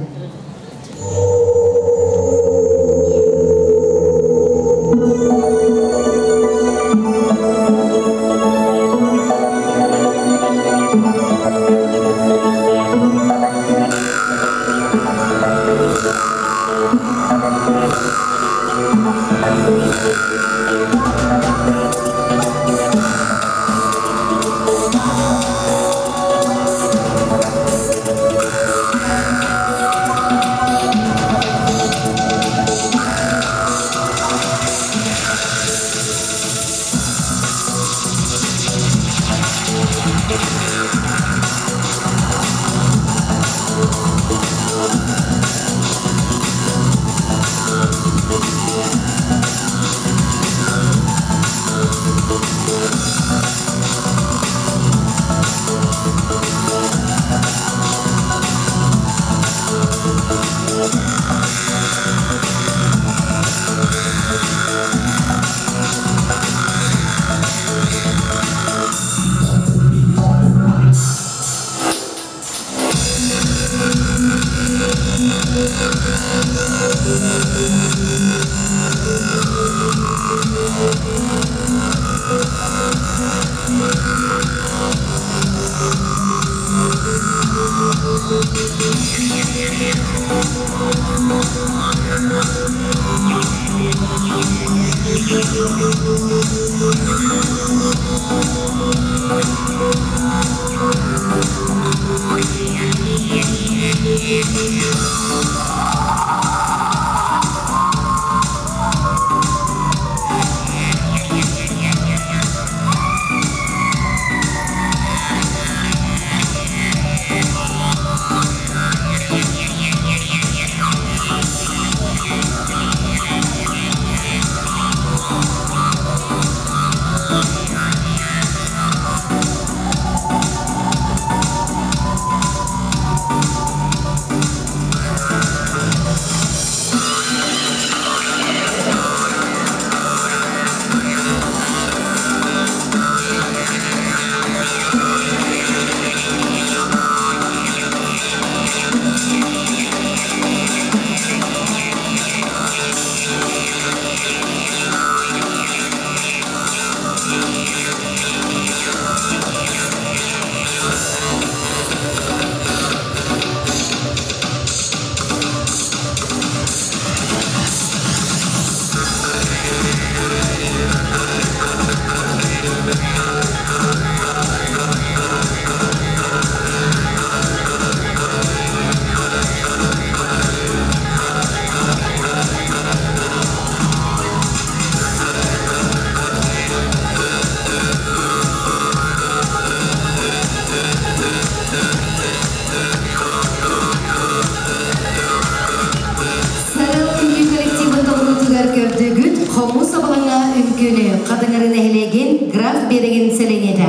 Граф береген селенеде.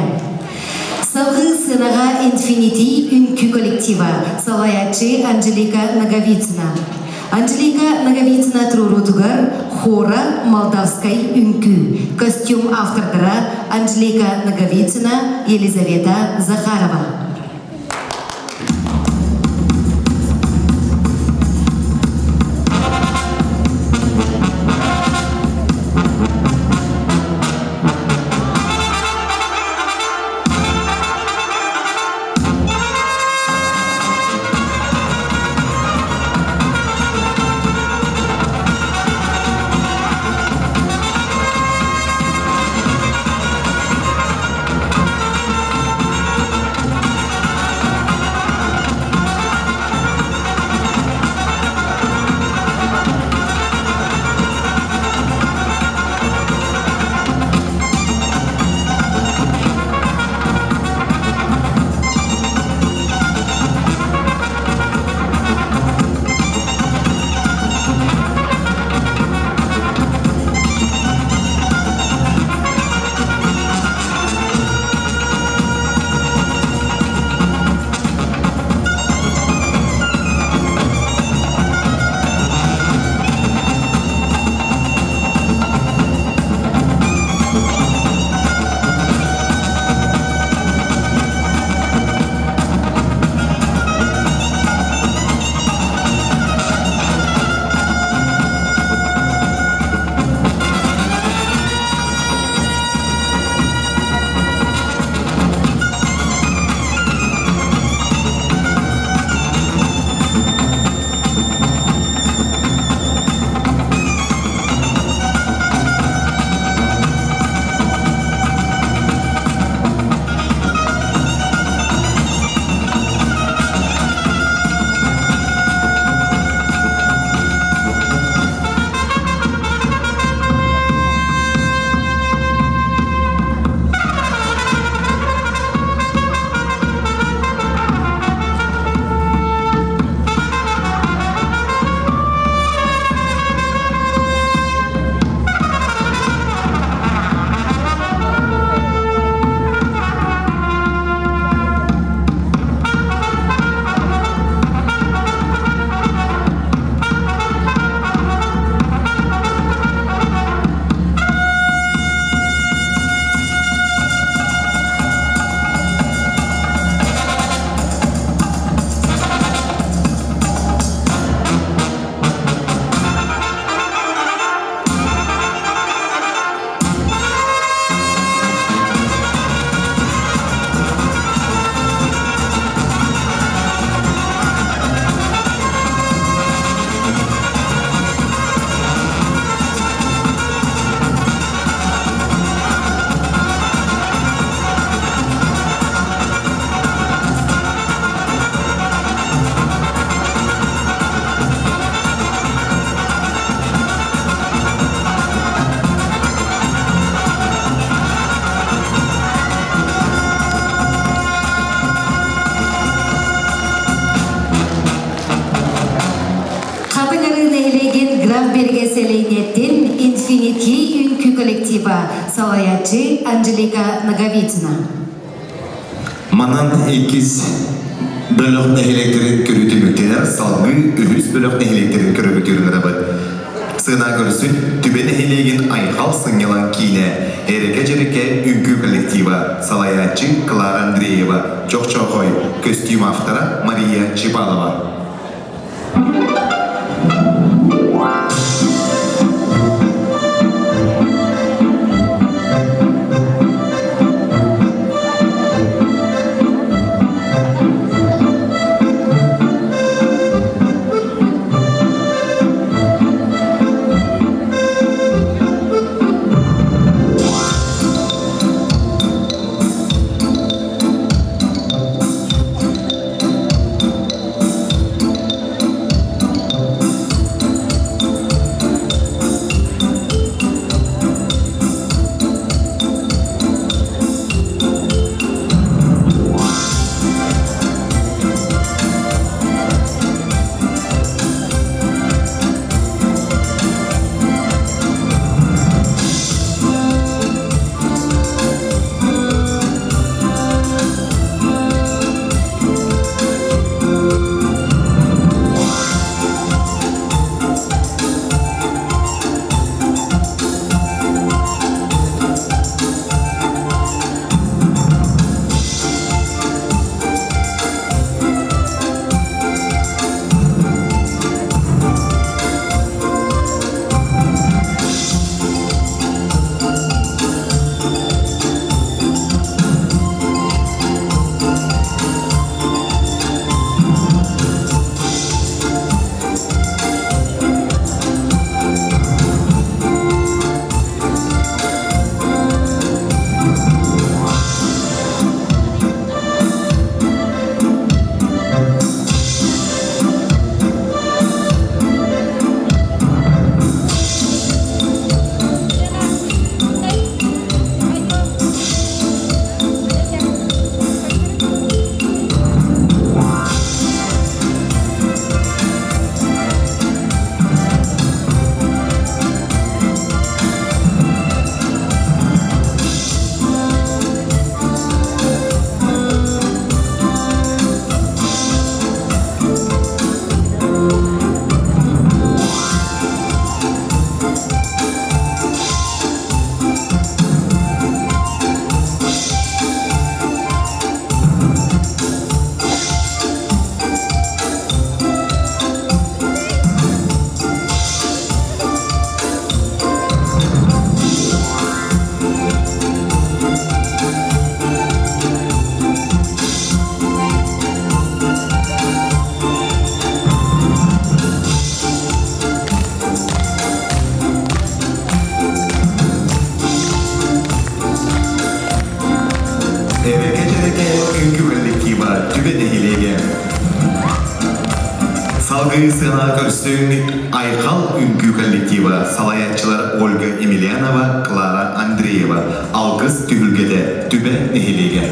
Савгы сынаға Infinity үнкі коллектива салаячы Анжелика Наговицына. Анжелика Наговицына турурутугар хора молдавской үнкі. Костюм автордыра Анжелика Наговицына, Елизавета Захарова. Зенитхи Үнкү коллектива Салаячы Анжелика Наговицина. Манан экиз бөлөк нехилектерин көрүтүмүктелер салгы үһүс бөлөк нехилектерин көрүбүтүрүнөр абыт. Сына көрсүн түбе нехилеген айхал сыңгелан кийне эреке жереке Үнкү коллектива Салаячы Клара Андреева Чокчокой костюм автора Мария Чипалова. Салгы сына көрсөң айхал Үнкү коллектива Салаячылар Ольга Емельянова, Клара Андреева алгыс түбүлгеде түбе нехилеге.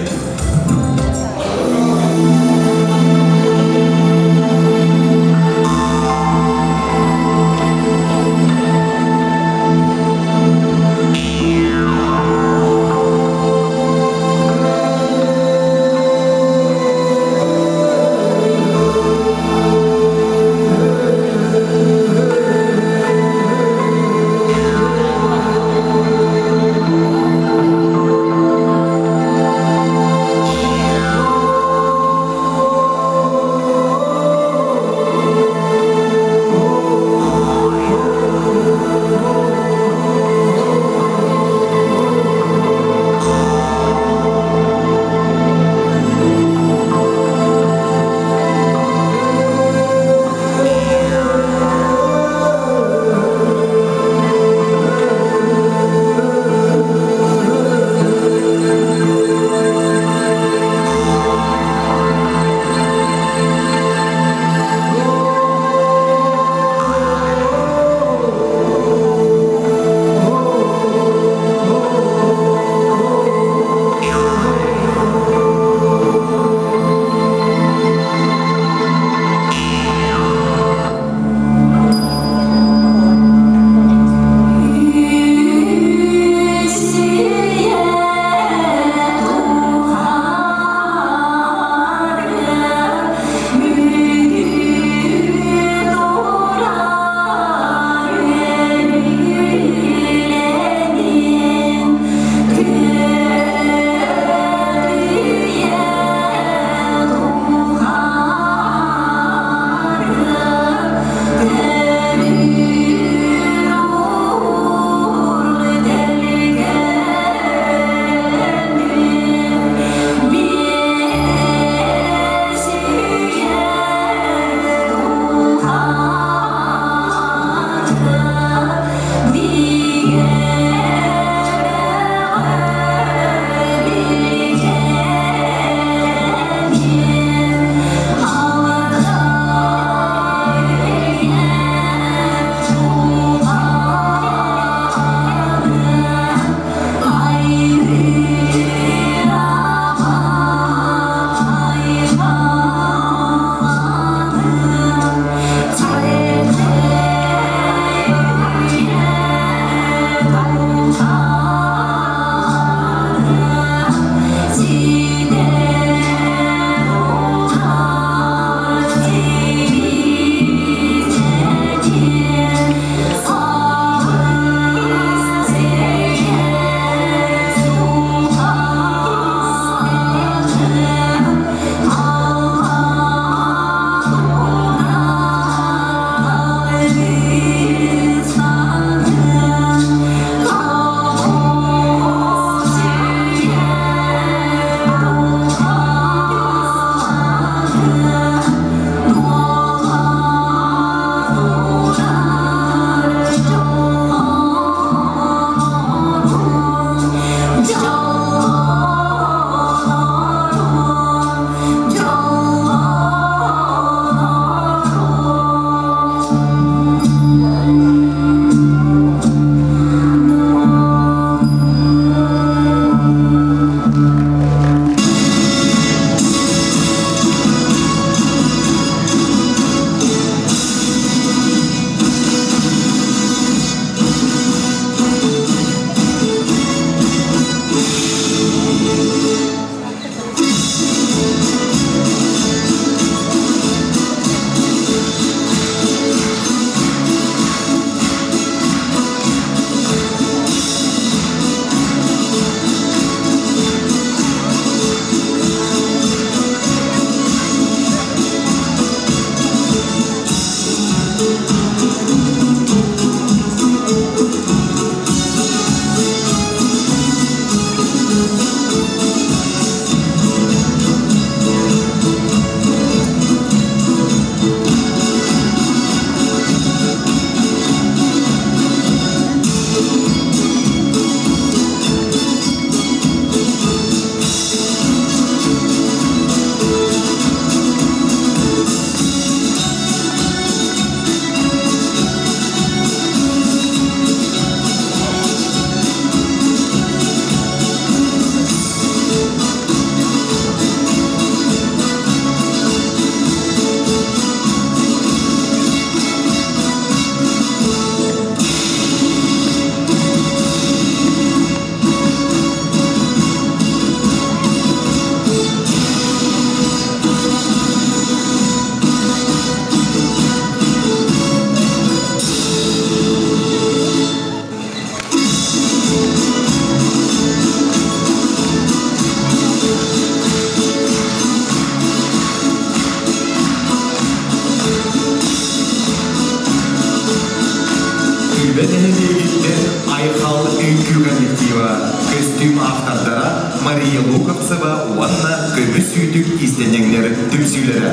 үңкү коллектива костюм автордары Мария Луковцева уанна көмүс үйтүк изденеңлер түпсүйлері.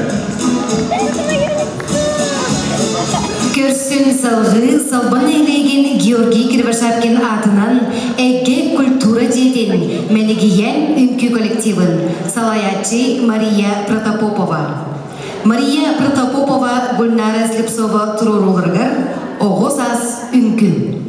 Көрсүн салгы салбан эйлеген Георгий Кривошапкин атынан Эге культура жетен менегиен үңкү коллективын салаячы Мария Протопопова. Мария Протопопова Гульнара Слепцова туруруларгар оғыз аз үңкү.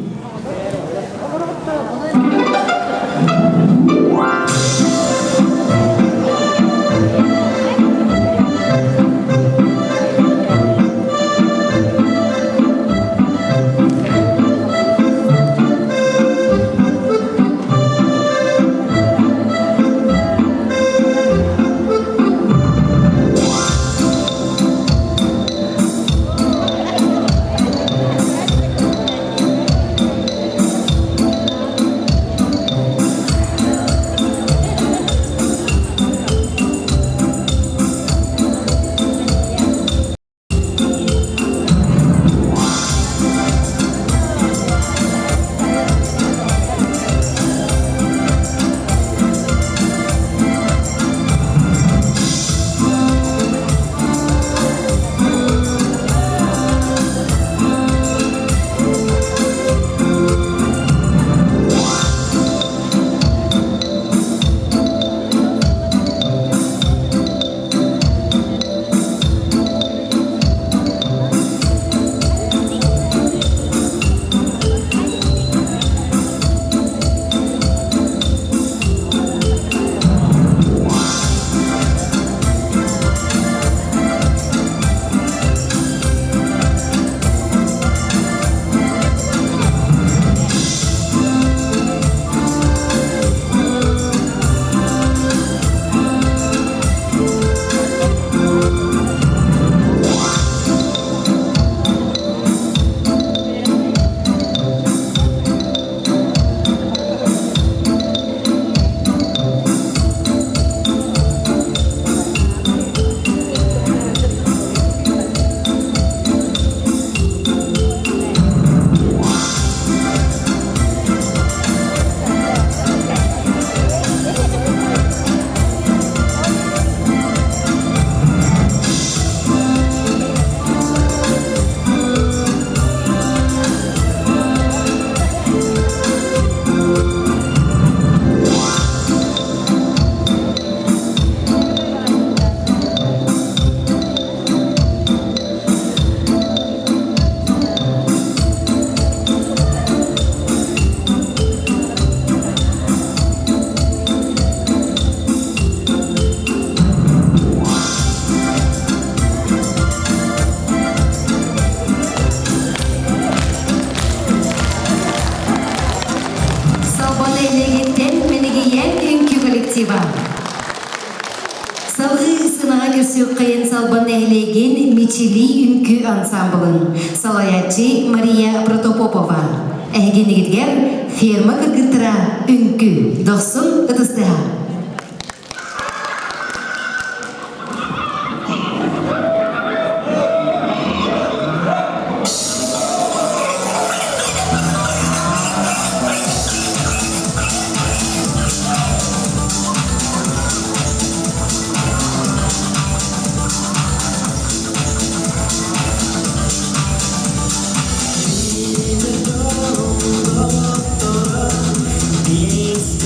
Салгы сынаға көрсөк қайын салбан әйлеген Мичили үңкі ансамблын салаячы Мария Протопопова. Әйгенігідгер ферма кіргіттіра үңкі доқсын ұтыстыға. It's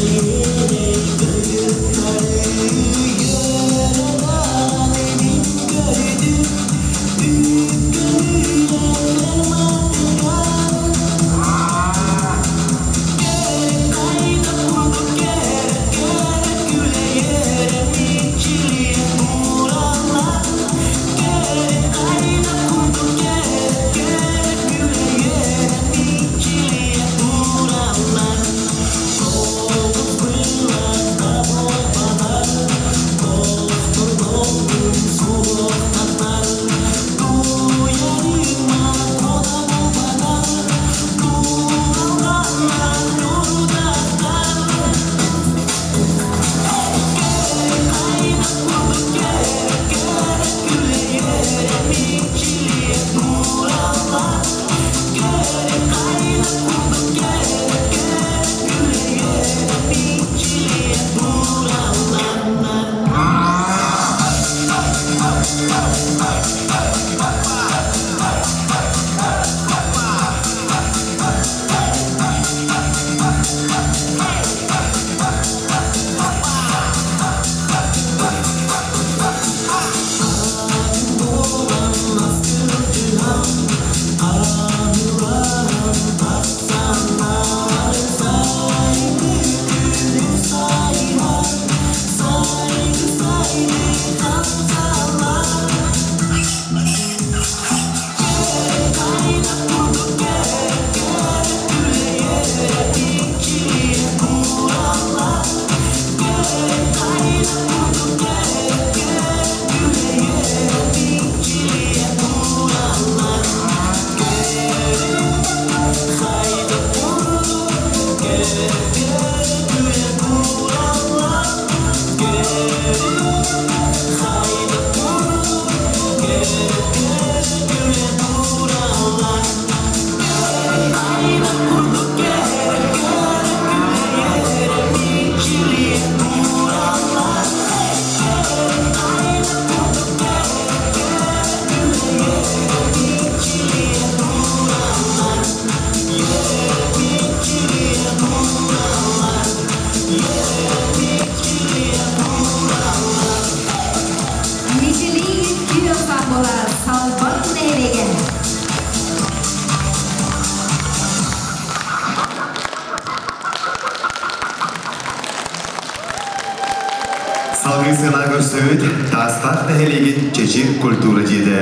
Салгысына көрсөт тастақ тәхелеген чечен культура деді.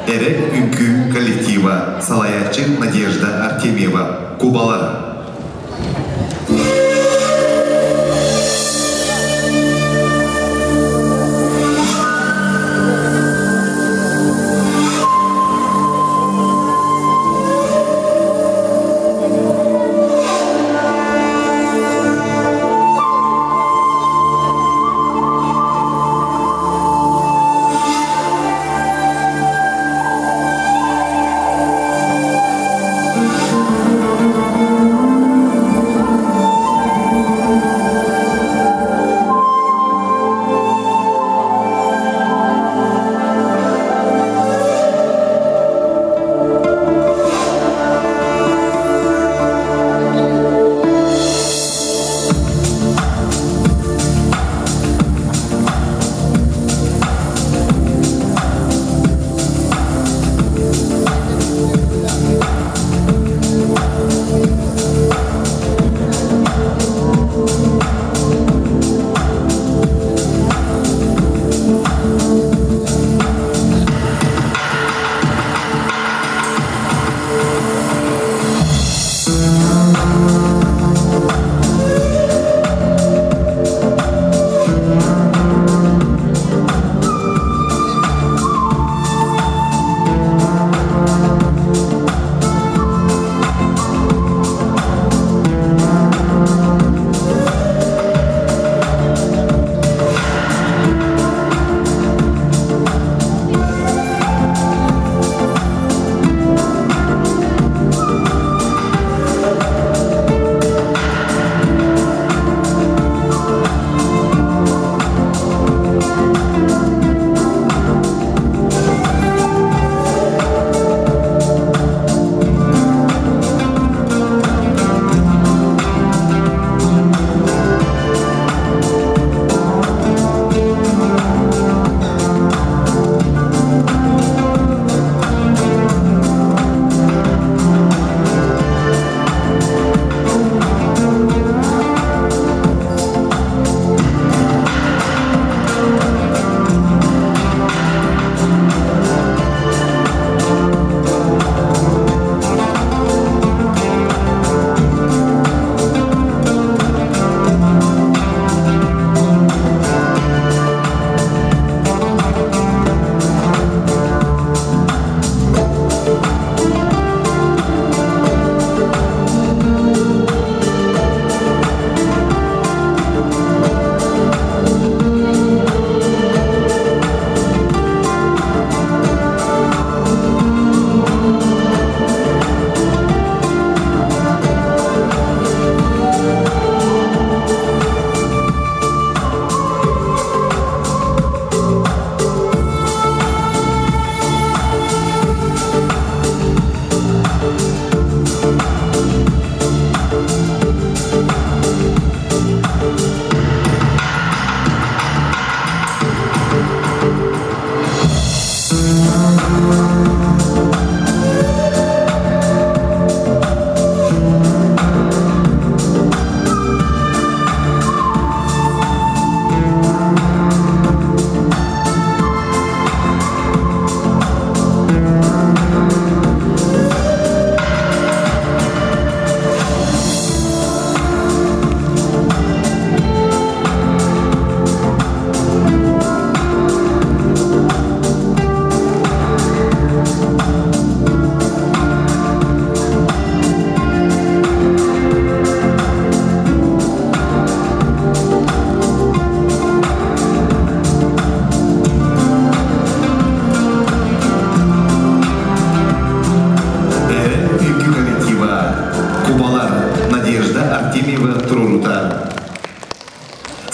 Әрі үнкі коллектива Салаятчы Надежда Артемьева. Кубалар.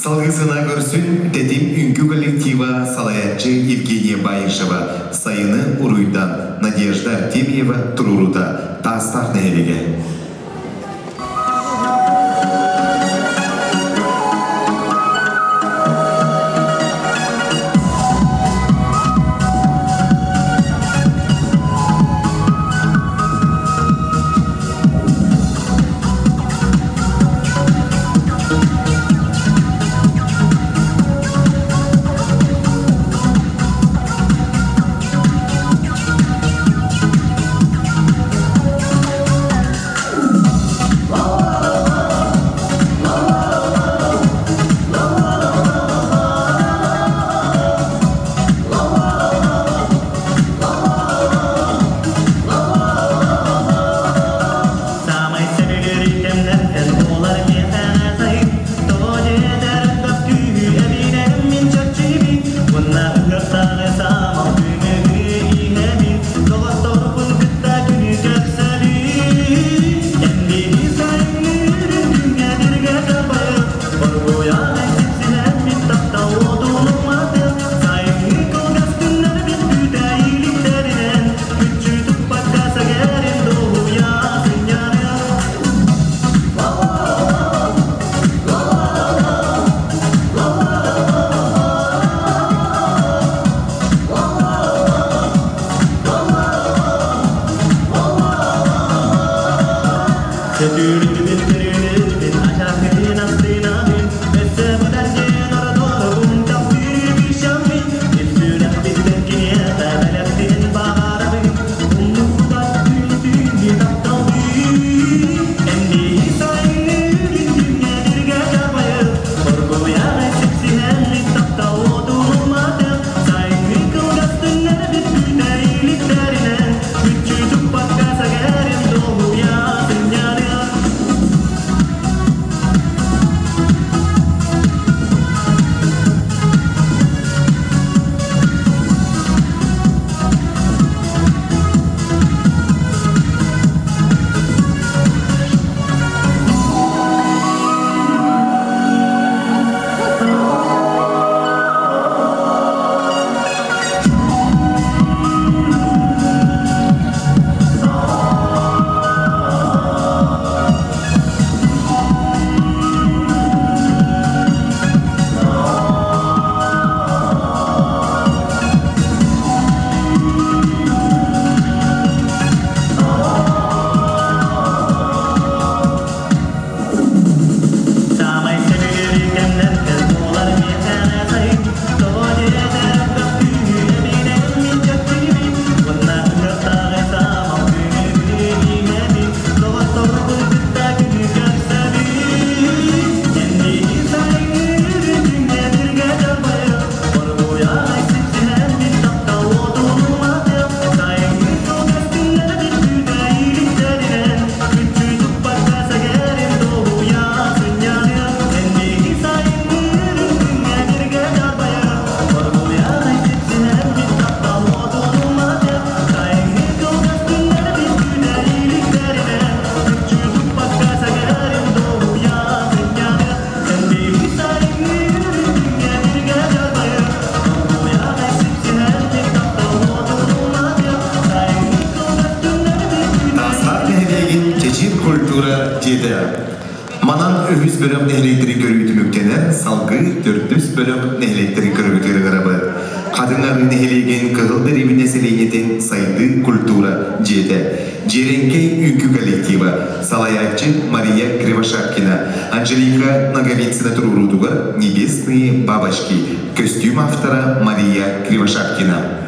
Салгысына көрсүн тетим үнкү коллектива Салаятчы Евгения Баишева, Сайыны Уруйдан, Надежда Артемьева Туруруда, Тастар Нелеге. жете. Манан өбүс бөлөк нехилектери көрүйтүмүктенер, салгы төртүс бөлөк нехилектери көрүйтүгөрү гарабы. Кадыңар нехилеген кыгылды ребине селенетен сайды культура жете. Жеренкей үңкү коллектива, салаячы Мария Кривошапкина, Анжелика Наговицына Трурудугар, Небесные бабочки, костюм автора Мария Кривошапкина.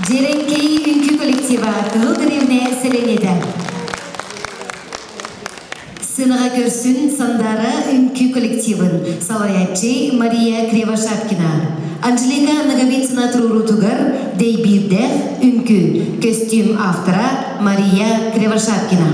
Жеренкей үңкү коллектива тыл деревне селенеде. Сыныға көрсүн сандары үңкү коллективын салаячы Мария Кривошапкина. Анжелика Наговицына Трурудугар дейбирдех үңкү костюм автора Мария Кривошапкина.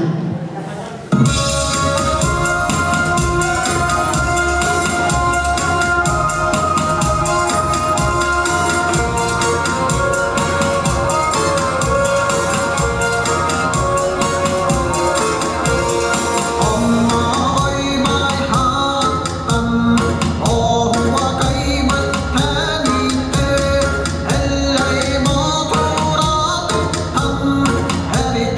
Hari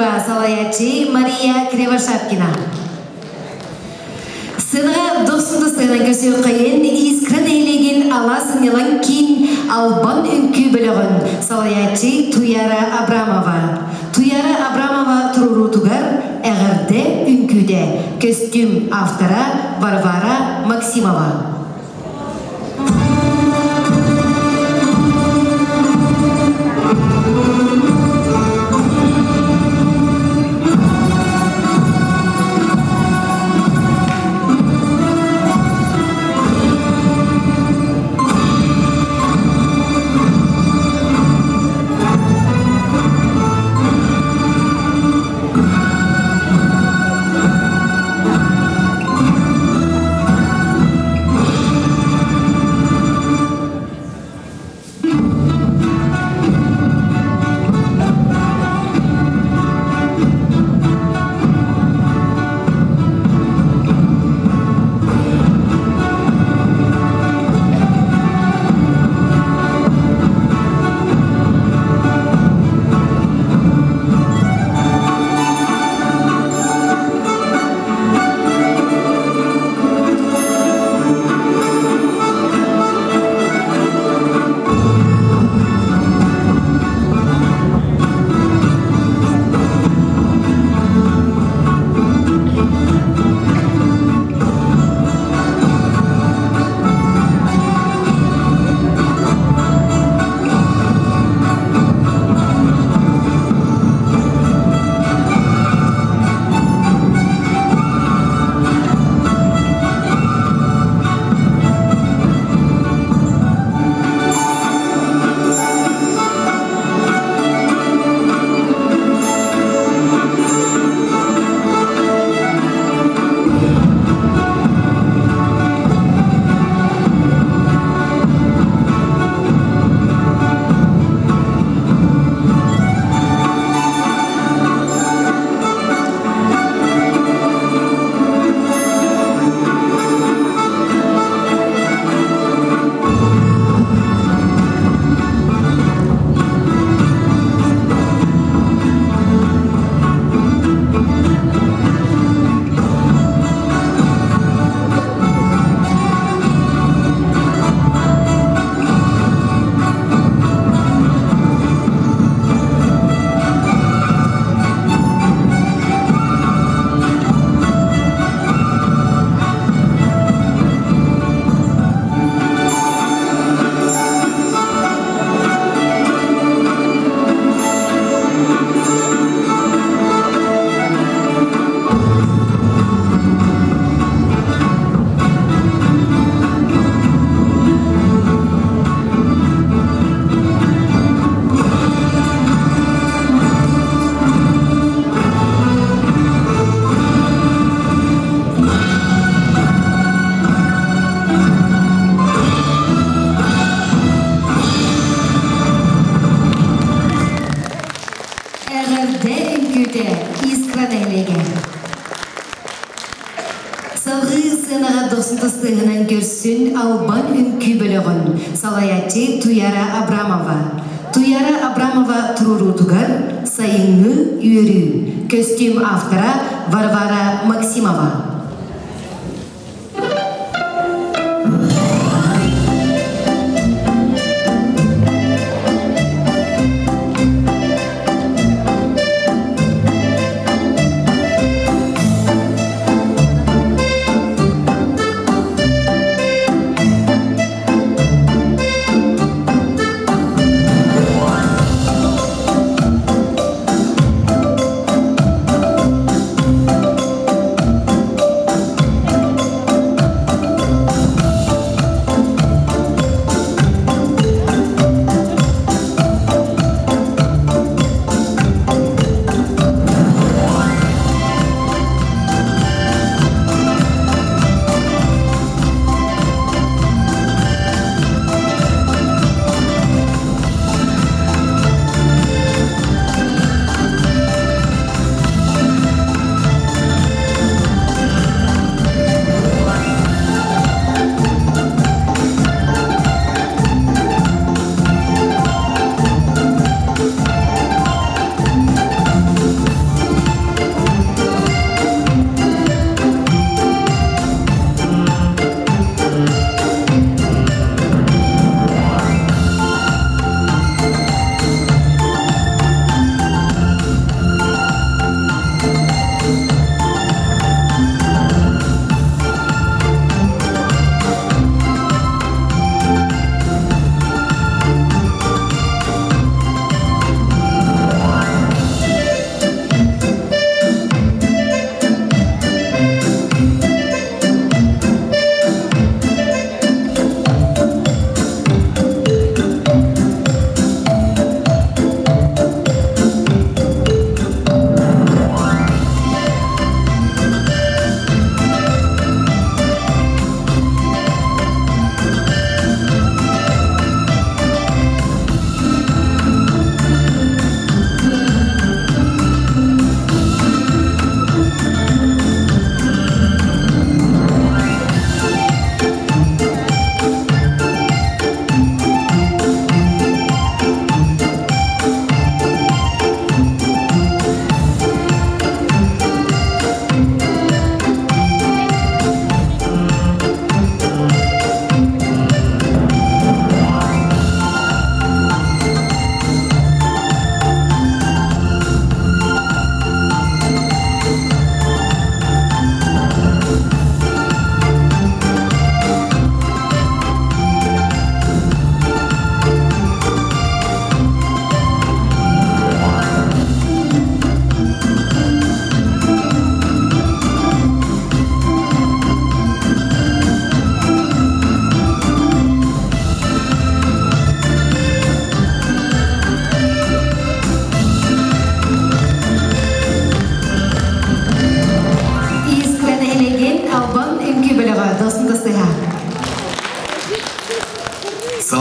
тура салаячы Мария Кривошапкина. Сынаға досты сыйнан көсі қайын искрен ейлеген ала сынелан кин албан үнкі білігін салаячы Туяра Абрамова. Туяра Абрамова туруру тугар әғірді үнкüde костюм автора Варвара Максимова. Албан үнкі білігін салаячы Туяра Абрамова. Туяра Абрамова туруру тугар сайыңы үйірі. Костюм автора Варвара Максимова.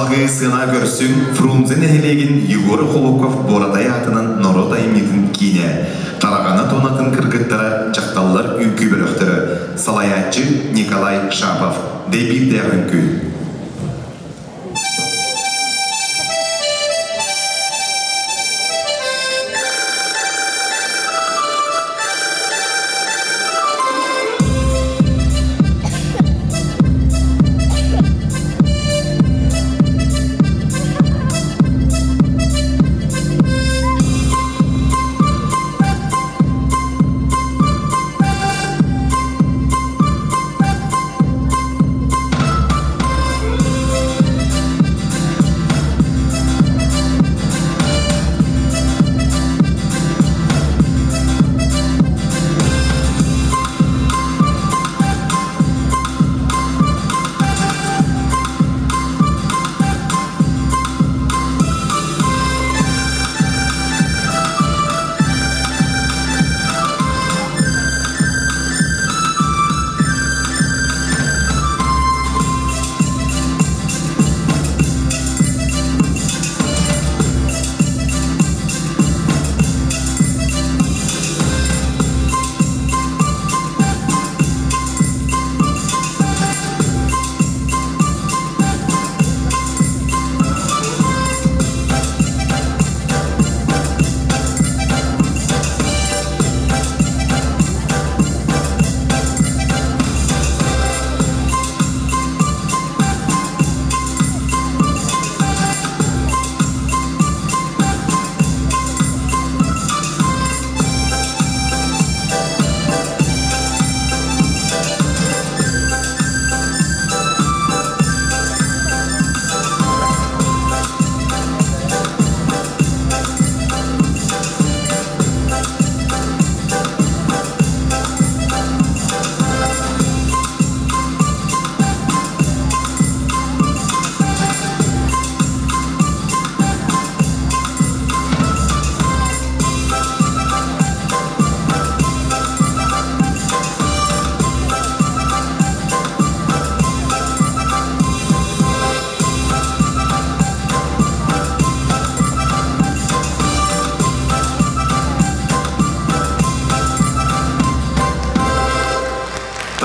Салгы сына көрсүн Фрунзе нехелеген Егор Холоков Борадай атынан Норода имидин кине. Тарағаны тонатын кыргыттара жақталлар үнкі бөліқтірі. Салаятчы Николай Шапов. Дебит дәр үнкі.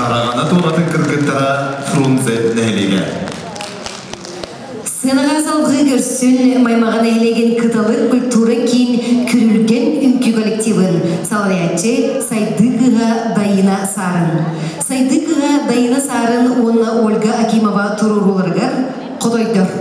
Тарағаны тонатын кыргыттара Фрунзе нехелеген. Сынаға салғы көрсін маймаған әйлеген кыталық культура кейін күрілген үнкі коллективін салаятчы Сайдыкыға Дайына Сарын. Сайдыкыға Дайына Сарын онна Ольга Акимова тұруруларғар құдойдыр.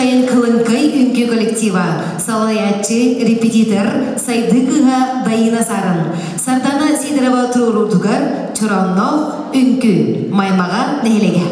сайын кылынкай үнкі коллектива, салаятчы, репетитор, сайдыкыға дайына сарын. Сардана Сидорова тұрурудығар, чоронно үнкі, маймаға нәйлеге.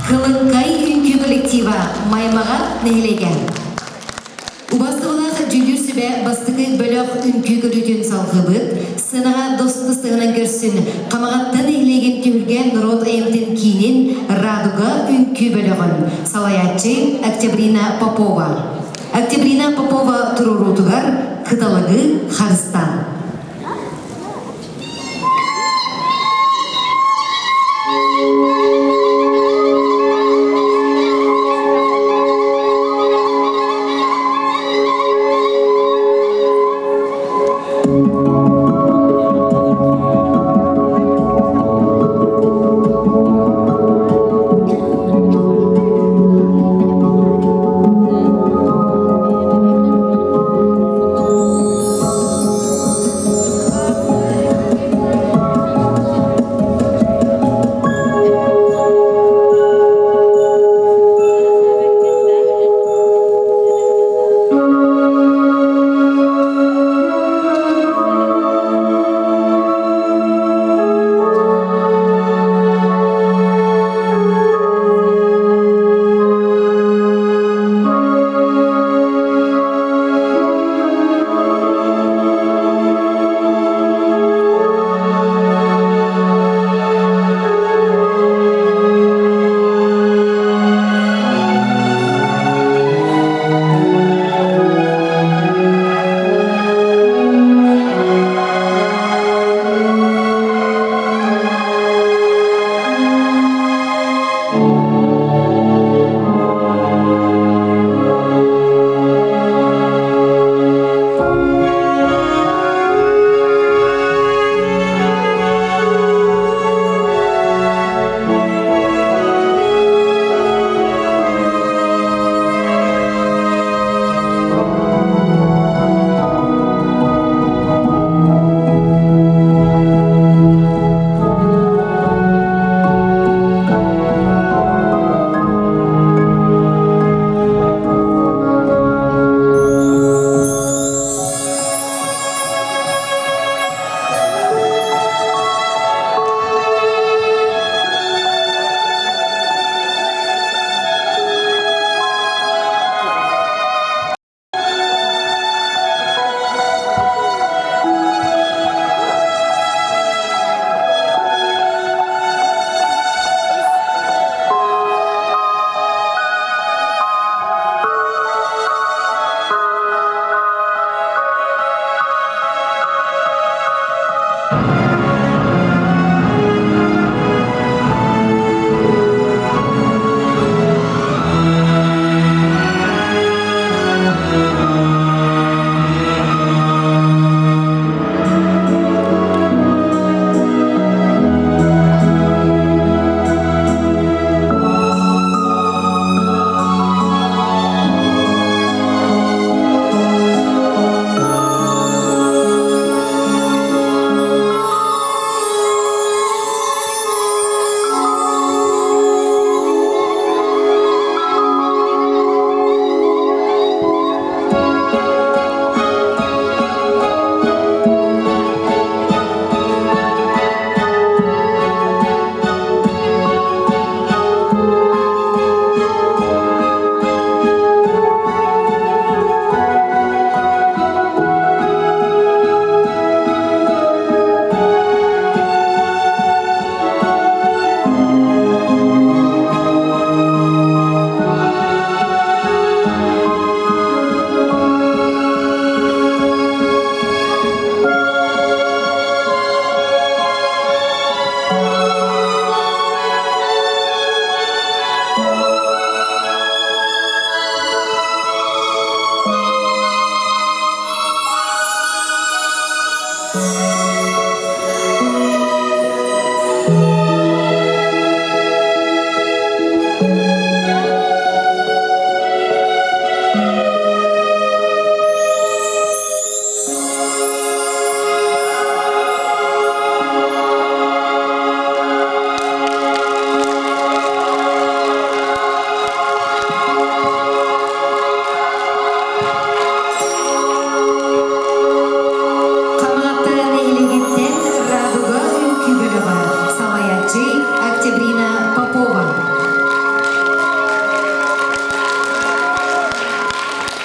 Кылынкай үнкі коллектива маймаға нәйлеген. Убастығылақ жүлдер сүбә бастықы бөліқ үнкі көруден салғы бұд, сынаға досты сығынан көрсін, қамағаттан нәйлеген түйілген Нұрот әйімден кейінен Радуга үнкі бөліғын. Салаятчы Октябрина Попова. Октябрина Попова тұрурутығар қыталығы Харыстан.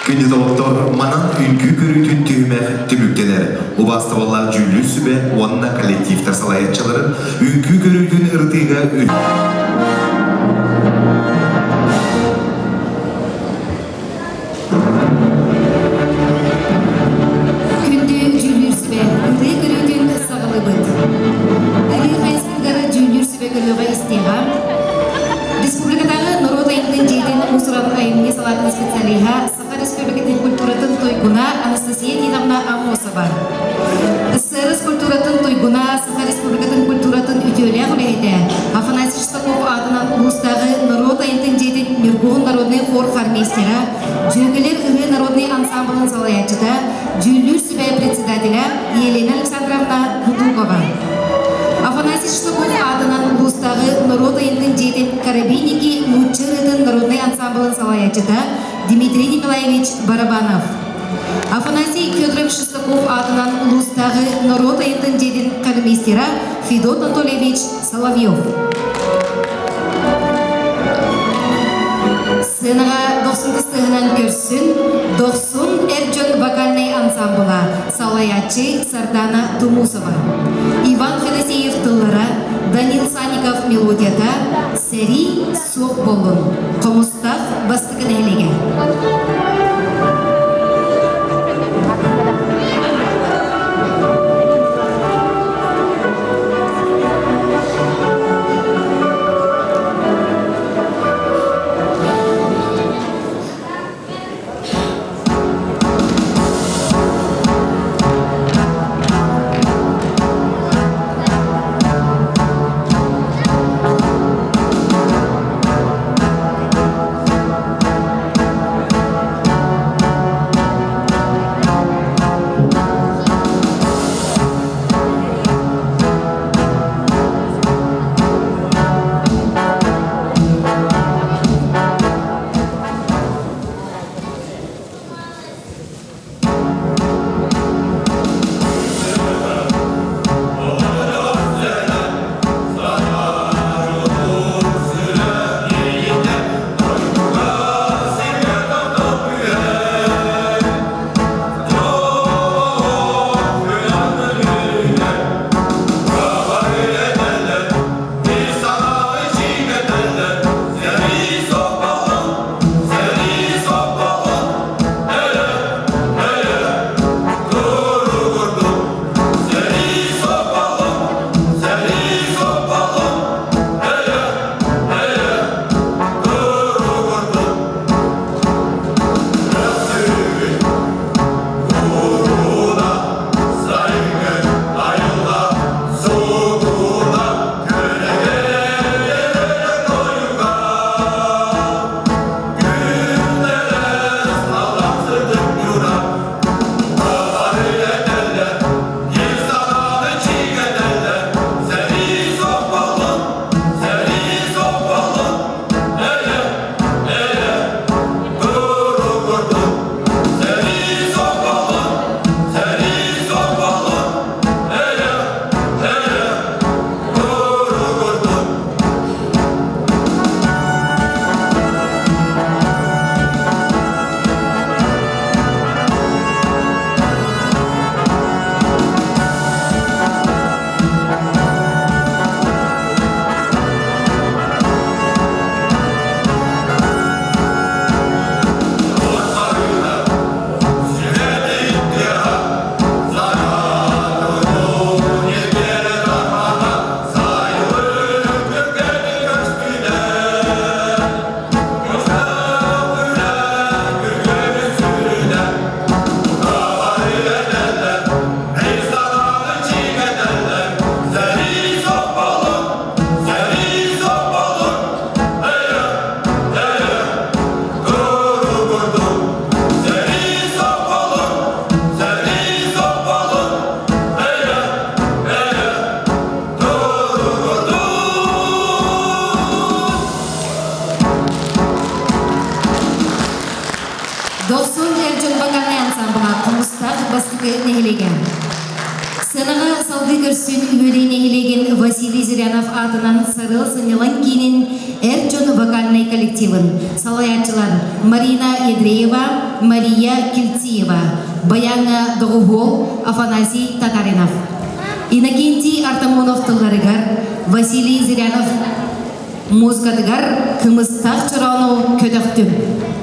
Күнді доктор манан үнкі көрүтін түймек түміктелер. Убасты болла жүлі сүбе, онына коллективтер салаятчыларын үнкі көрүтін ыртыға Күнді жүлір сүбе, ыры көрүтін сағылы бұд. Ыры қайсылдары жүлір сүбе көріға істеға. Республикадағы Народа Интен Жейден Мусуран айымне салатын специалиха Саха Республикатын культуратын тойгуна Анастасия Тиновна Амосова. СССР культуратын тойгуна Саха Республикатын культуратын үтеулі құлейді. Афанасий Штаков атынан ұлыстағы Народа Интен Жейден Миргуғын народный хор хармейстері, жөгілер ұры народный ансамблын салаятчыда, жүллүр сүбе председателя Елена Александровна Гудукова. Афанасий Штаков атынан ұлыстағы Народа Интен Жейден Карабиники Мучырытын народный ансамблын салаятчыда Дмитрий Николаевич Барабанов. Афанасий Федорович Шестаков атынан ұлыстағы Народа Интен Жейден калмейстері Федот Анатольевич Соловьев. Сценаға 90-тыстығынан көрсін 90 Эрджон вокальный ансамбыла салаятчы Сардана Тумусова. Иван Федосеев тыллара, Данил Саников мелодията, Сери соқ болын. Қомыстақ бастықын әлеге. Сынаға салғы көрсін үйелейне елеген Василий Зырянов атынан сарыл сынылан кейінен әрчон вокальный коллективін. Салаятчылар Марина Едреева, Мария Кильциева, Баяна Догугол, Афанасий Татаринов. Иннокентий Артамонов тылларыгар, Василий Зырянов музыкадыгар кымыстақ чырауну көдөктүм.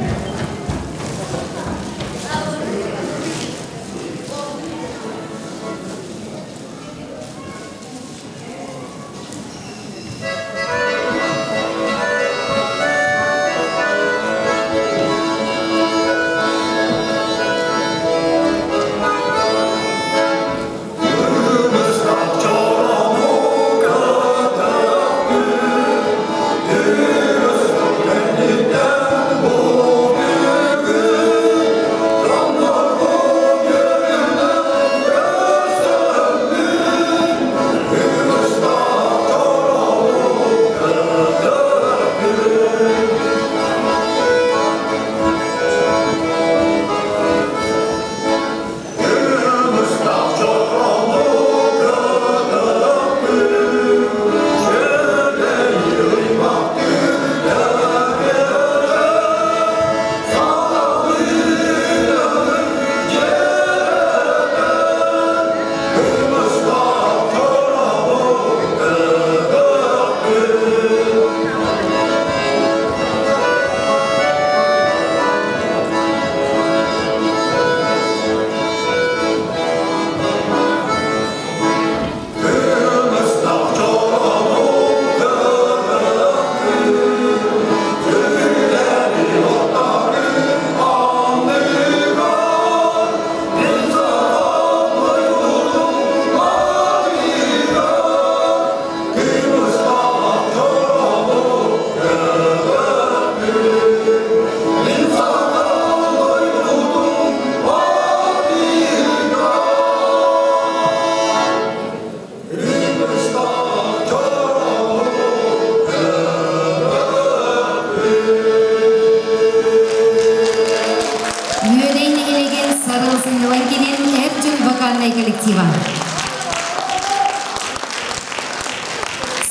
коллектива.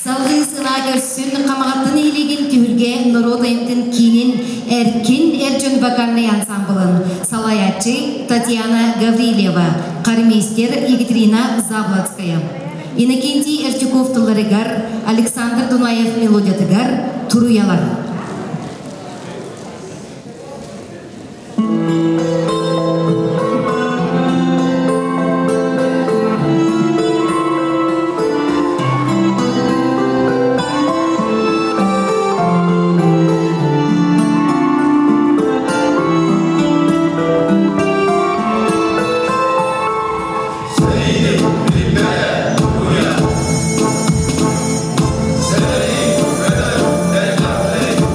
Салғы сына көрсін қамағаттын елеген түйілге Нұродайымтын кейінен әркен әржін вокальный ансамблын салаятчы Татьяна Гаврилева, қармейстер Екатерина Завладская. Иннокентий Эрчуков тыларыгар, Александр Дунаев мелодиятыгар, Туруялар. Hey!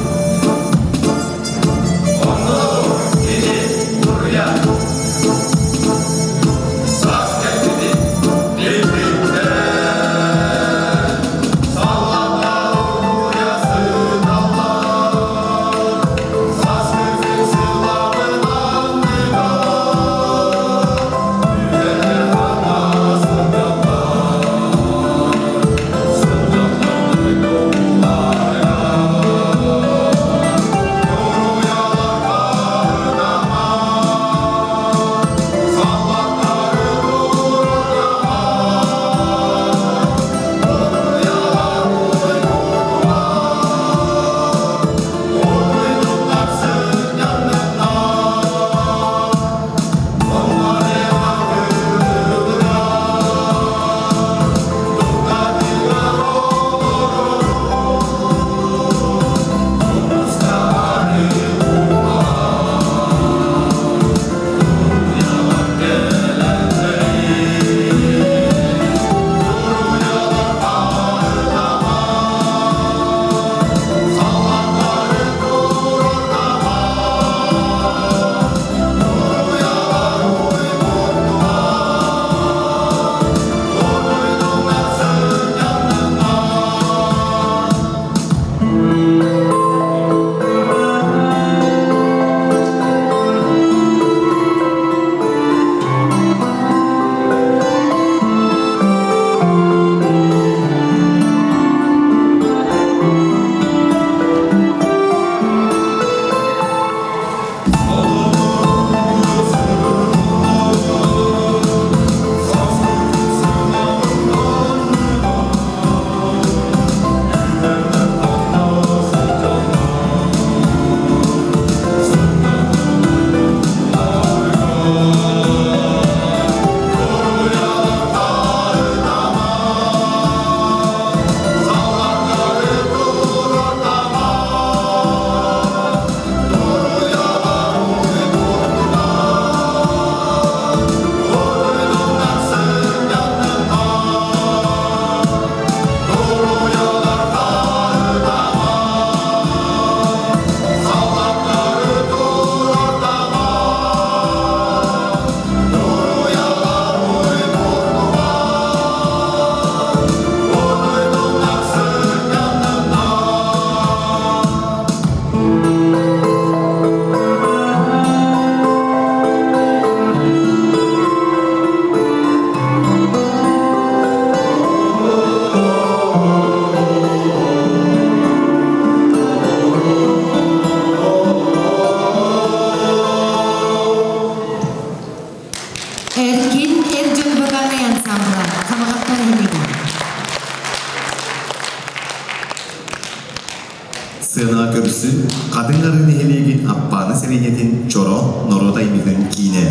нехилегин аппаны серенетін чоро норота имигін киіне.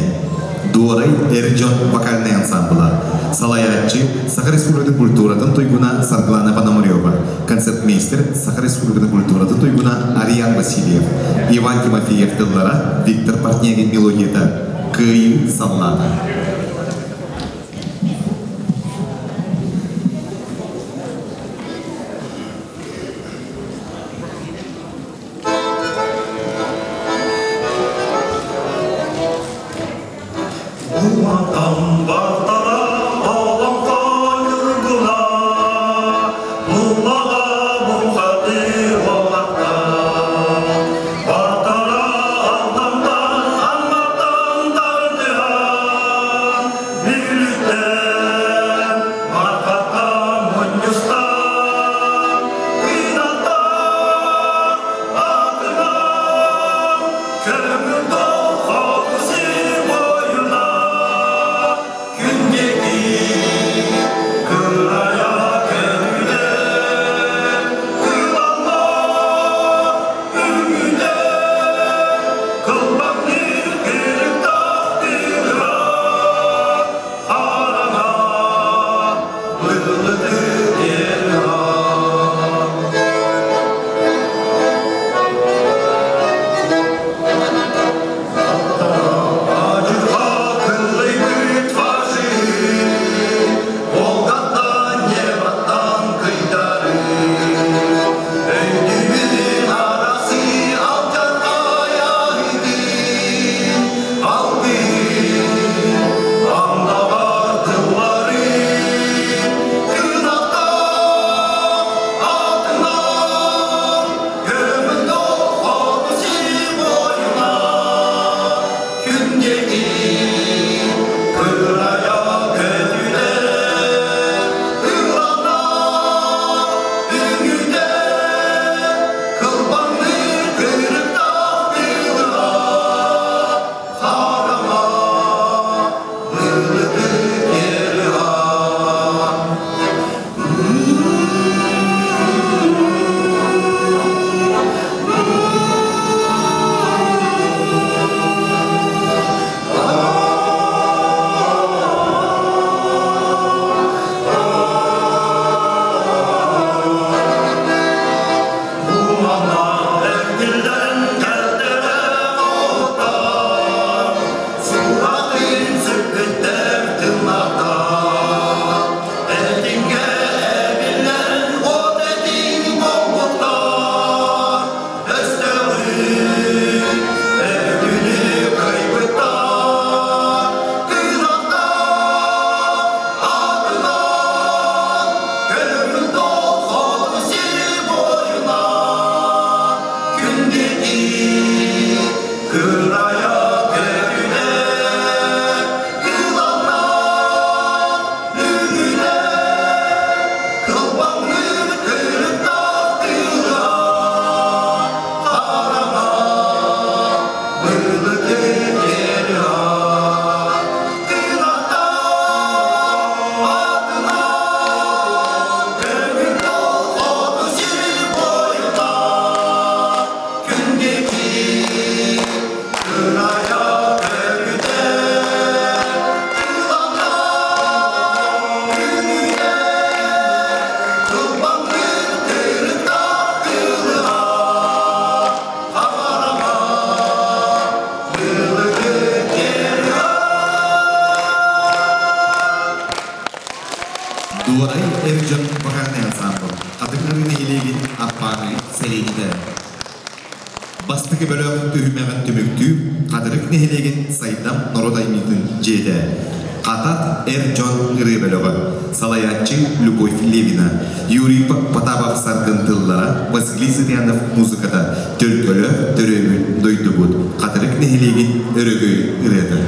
Дуорай Эрджон вокальный ансамбла. Салаятчы Саха Республикатын культуратын туйгуна Сарглана Пономарева. Концертмейстер Саха Республикатын культуратын туйгуна Ариан Васильев. Иван Тимофеев тыллара Виктор Портнягин мелодията Кыйы Саллана. Дуорай Эрджон вокальный ансамбл. Атыкнын нехилегин аппаны серенити. Бастыгы бөлөк түймөгөн түмүктүү, кадырык нехилегин сайдам нородаймитин жеде. Катат Эрджон гребелөгө, салаятчы Любовь Левина, Юрий Потапов саргын тыллара, Василий Зырянов музыкада, төлкөлө төрөмүн дойдубут, кадырык нехилегин өрөгөй ыреди.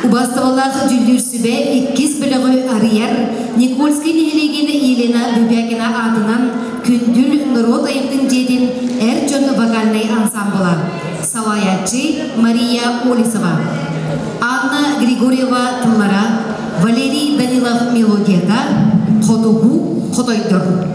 Убастывалах жүлдүрсүбе 2 бөлөгү арыяр Никольский нехилегени Елена Дубякина атынан күндүл народ айымдын жедин Эрджон вокальный ансамбла. Салаятчы Мария Олисова. Анна Григорьева тыллара, Валерий Данилов мелодияда, Хотугу Хотойдор.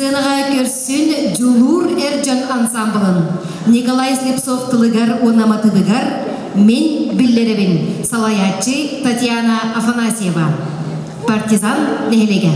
Сценаға көрсін Джулур Эрджан ансамблын. Николай Слепцов тылыгар онаматыбыгар, мен биллеребин. Салаятчы Татьяна Афанасьева. Партизан нехелеге.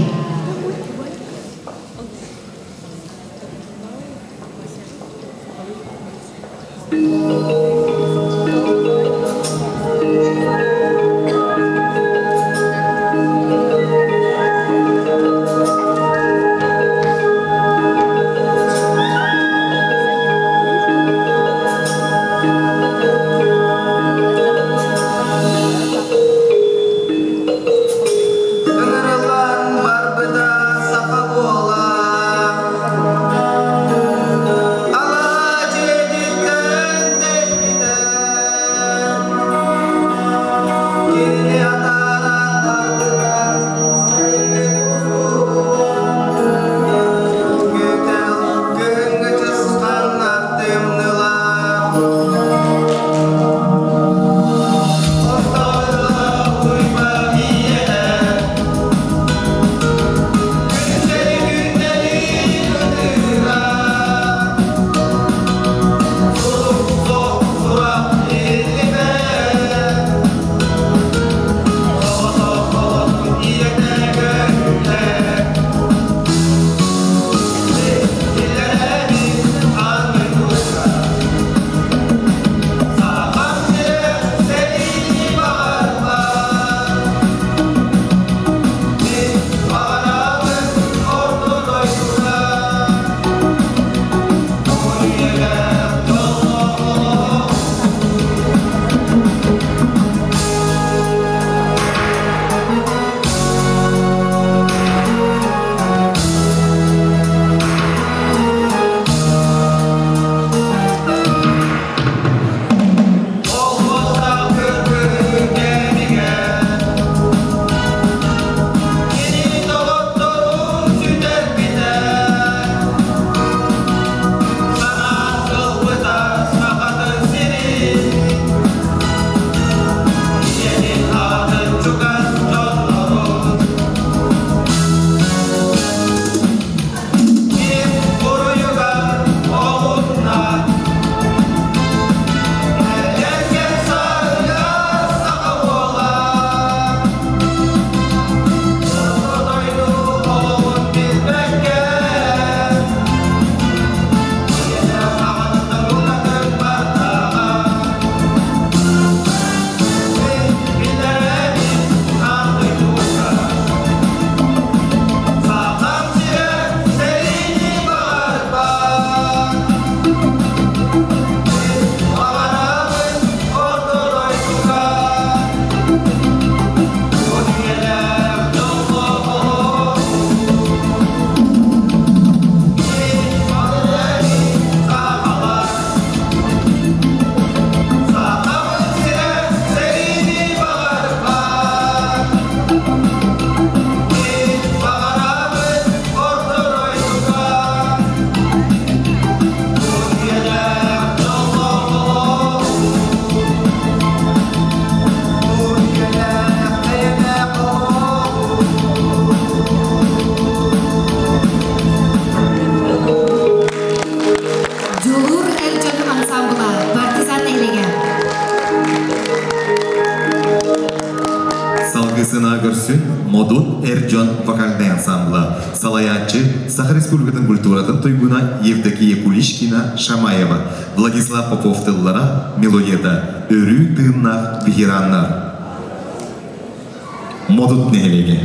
сына көрсүн Модут Эрджон вокальный ансамблы, салаятчы Саха Республикатын культуратын туйгуна Евдокия Кулишкина Шамаева, Владислав Попов тыллара мелодияда өрү тыыннах бихираннар. Модут нехелеге.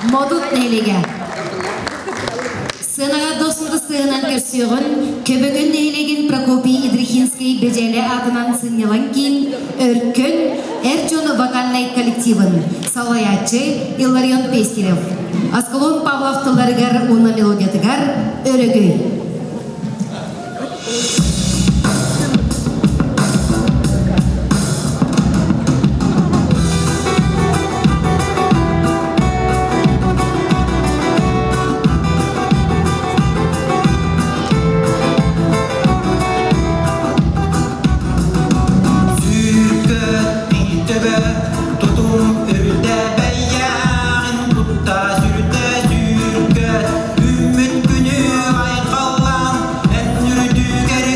Модут нейлеге. Сынаға досынды сыгынан көрсөғін, көбөгін нейлеген Прокопий Идрихинский бежелі адынан сынелан кейін өркін Эрджон вокальный коллективын, салаятчы Илларион Пестелев. Аскалон Павловтыларыгар уна мелодиятыгар өрөгөй. Ümmet günü ay kallan en yürüdü geri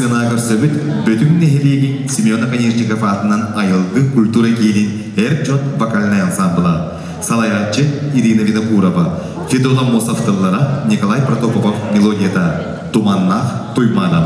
сына көрсөбүт бөтүн нехилиги Семена Конечников атынан айылды культура киелин Эрджот вокальный ансамбла, салаятчы Ирина Винокурова, Федола Мосовтыллара Николай Протопопов мелодията Туманнах Туйманам.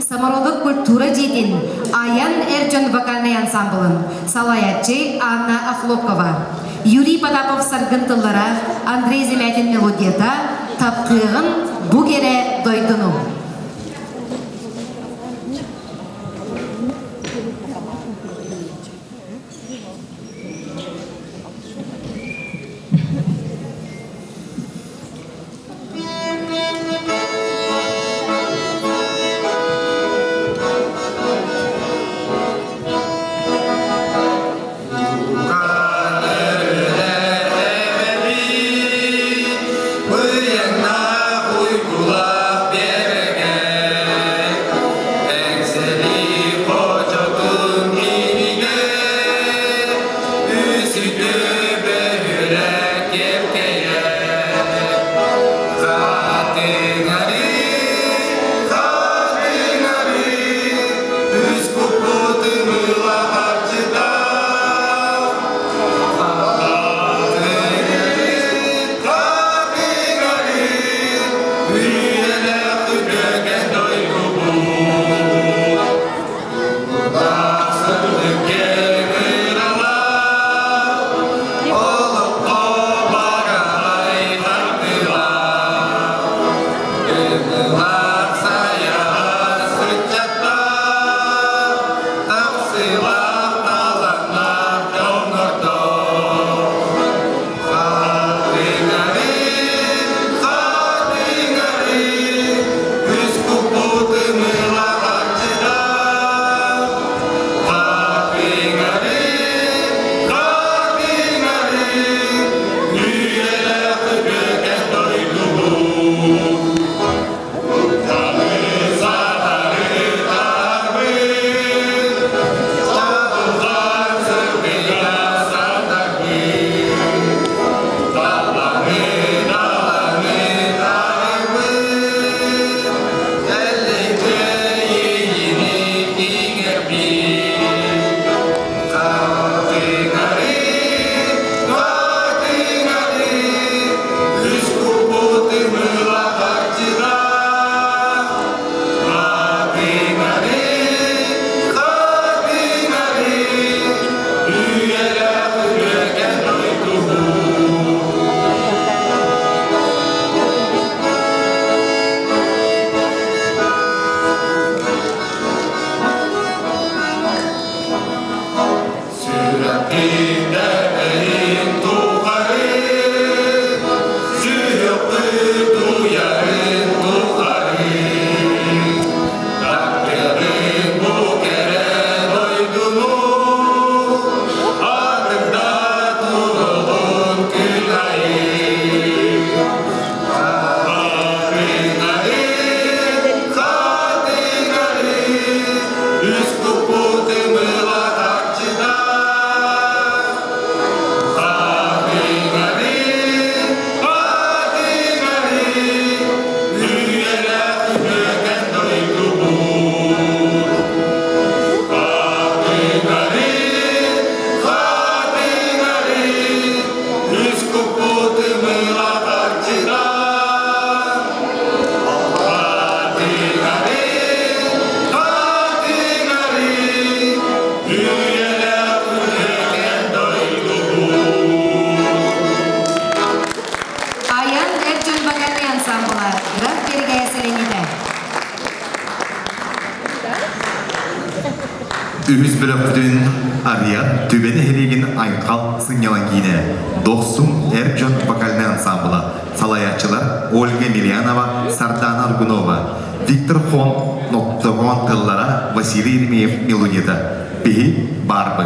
Самородок культура жетин Аян Эрджон вокальный ансамблын, салаятчы Анна Ахлопкова, Юрий Потапов саргынтыллара, Андрей Земятин мелодията, тапқығын бугере дойдыну. Uyana uykulak berek Ühüz bölöktün arıya tübeni herigin aykal sınyalan giyine. Doksun Ercan vokalny ansamblı. Salayatçılar Olga Milyanova, Sardana Argunova, Viktor Хон, Noktogon tıllara Vasiliy Eremeyev melodiyada. Bihi Barbı.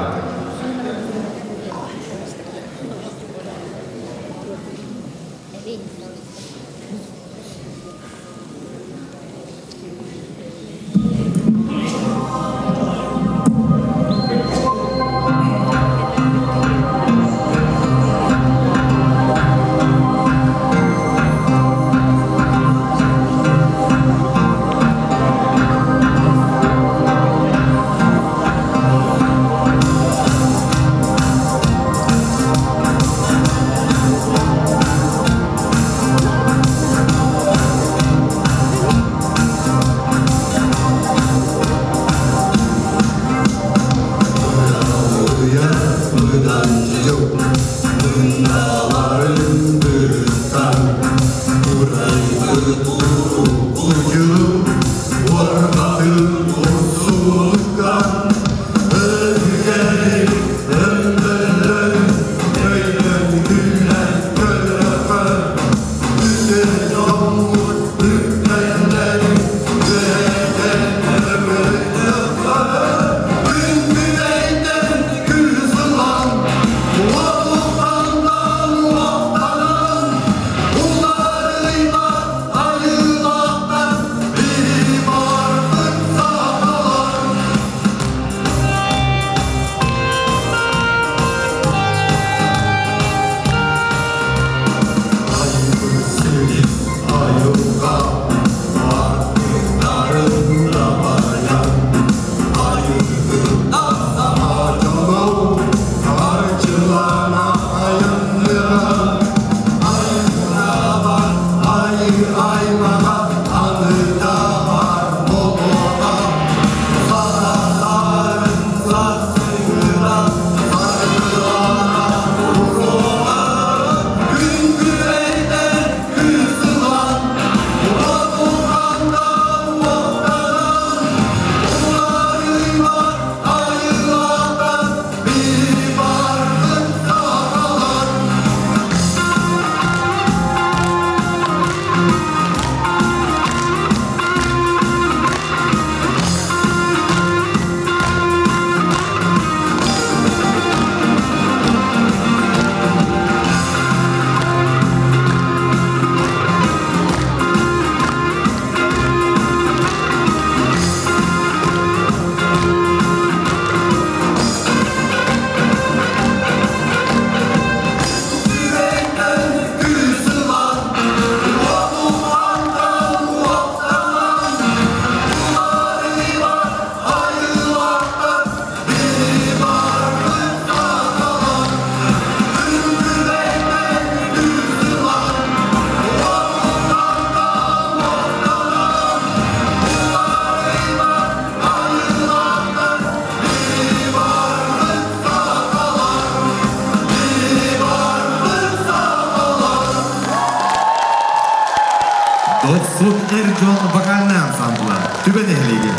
Doksun Ercan vokalny ansamblı. Tübeni herigi.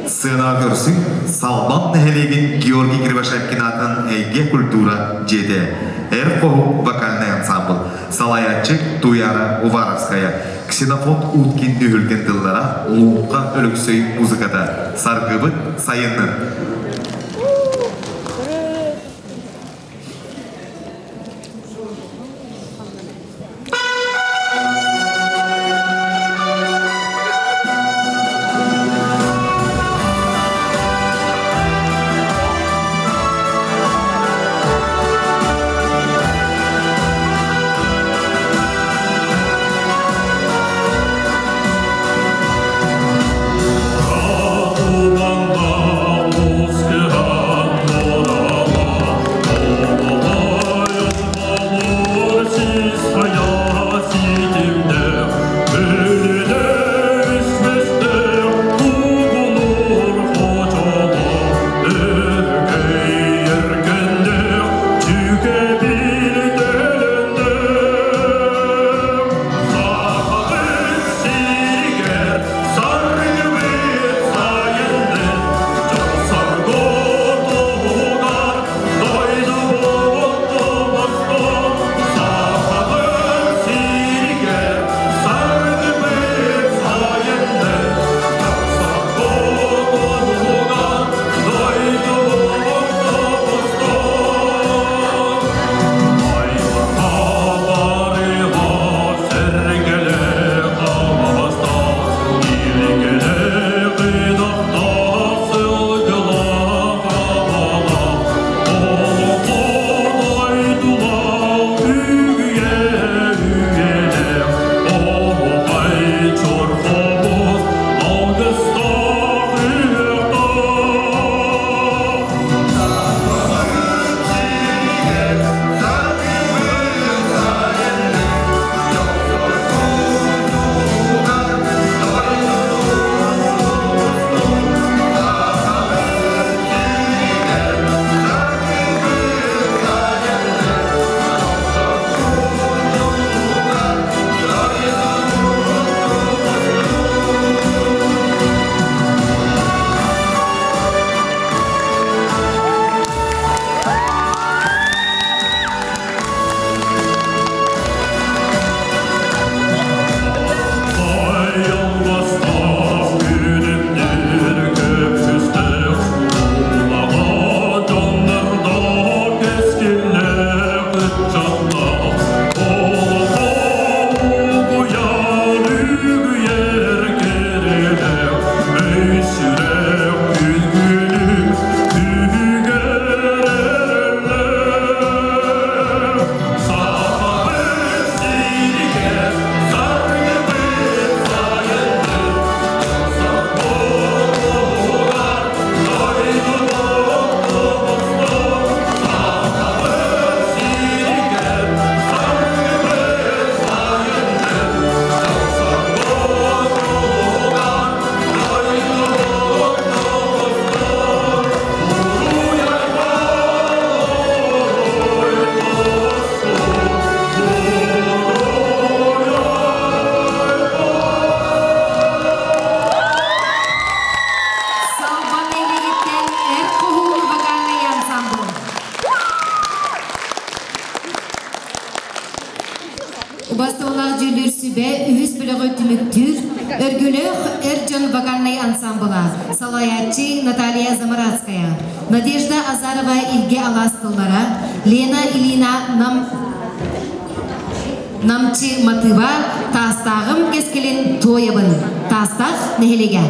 Sığınağa görsün, Salman Nehelegin Georgi Gribashevkin атын Ege Kultura Jede. Erkohu vokalny ansambl. Salayatçı Tuyara Uvarovskaya. Ksenofont Utkин nühülgen dıllara Luğqa ölüksöy muzikada. Sargıbıt Sayınның. Banda, Moskva. Үссүбе үһүс билеги түмүктүр өргүлөх Эрджон вокальный ансамбла салаятчы Наталья Замарадская, Надежда Азарова Илге Аластыллара, Лена Илина Намчы Матыва тастағым кескелен тойыбын тастақ нехелеге.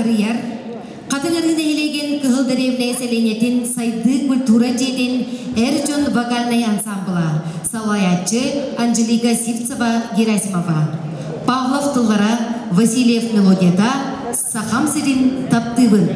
арыяр, қатыларын әйлеген кығыл дәревне селенетін сайды культура жеден Эрджон вокальный ансамбла, салаятчы Анжелика Сивцева Герасимова, Павлов Тылғара, Васильев мелодията, Сахам Сирин Таптыбын.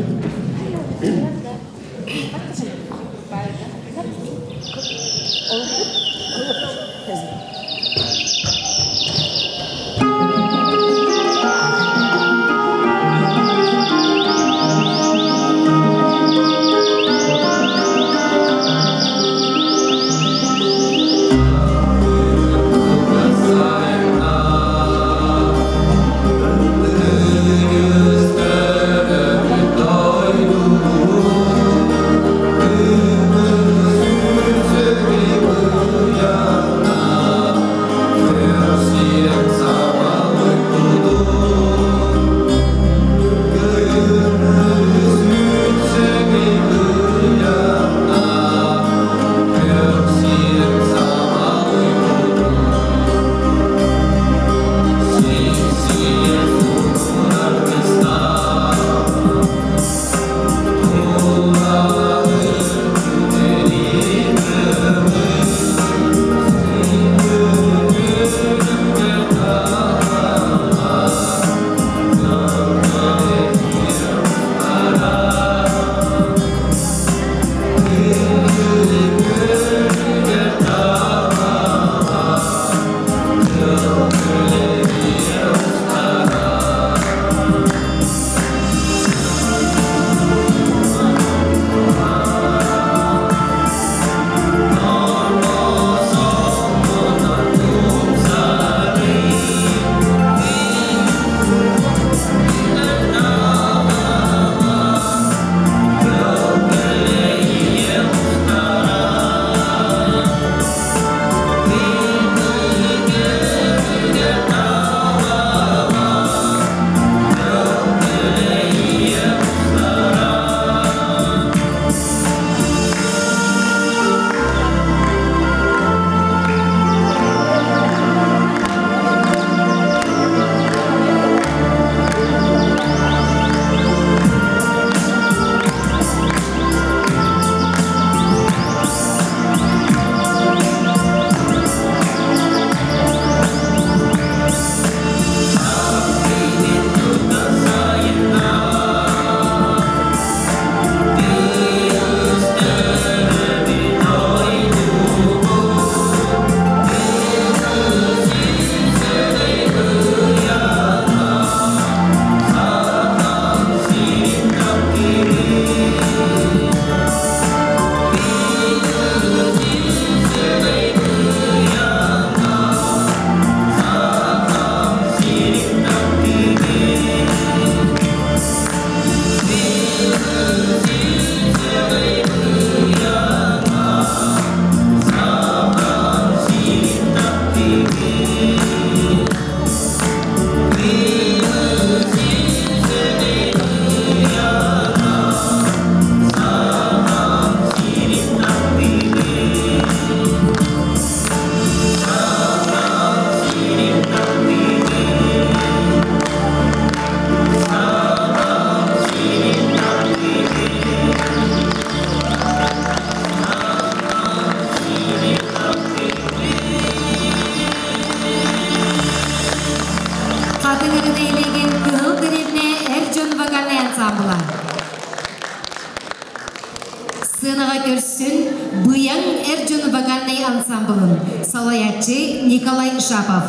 вокальный ансамблын салаятчы Николай Шапов,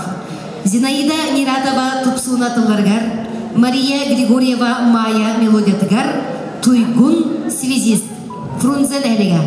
Зинаида Ниратова тупсуна тылларгар, Мария Григорьева Майя мелодиятыгар, Туйгун связист Фрунзен әлігі.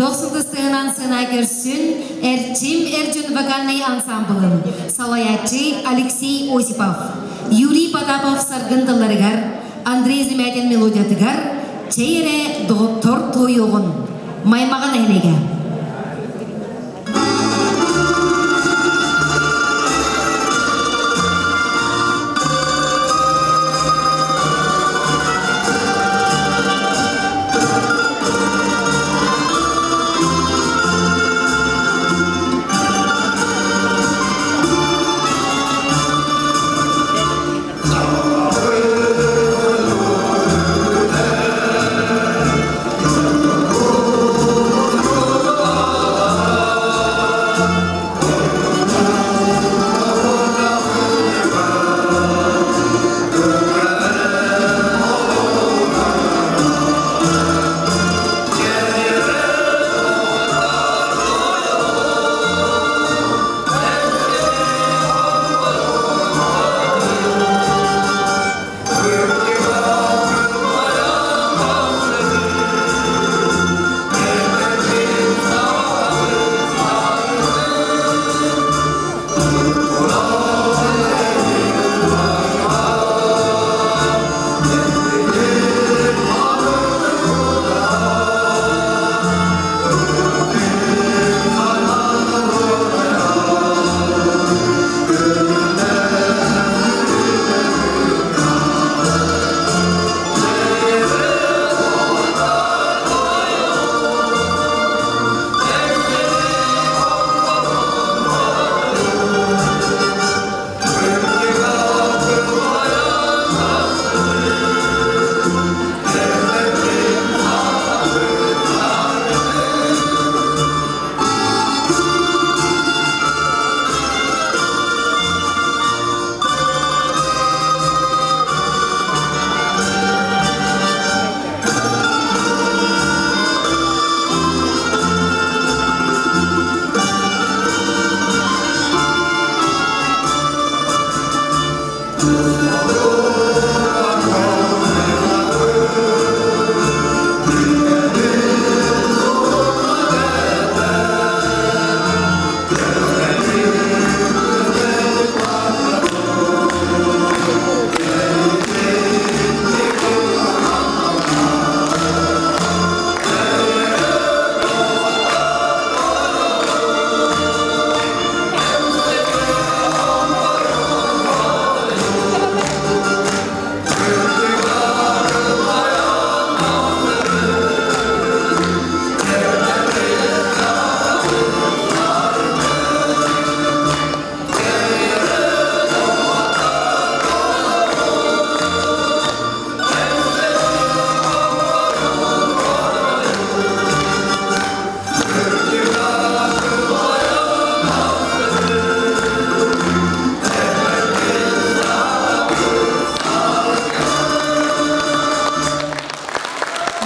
Досудыстығынан сына көрсін әрчим әржін вокальный ансамблын салаятчы Алексей Осипов, Юрий Потапов саргындыларыгар, Андрей Зимятин мелодиятыгар, чейре доғыттор тойуғын маймаған әлеге. Oh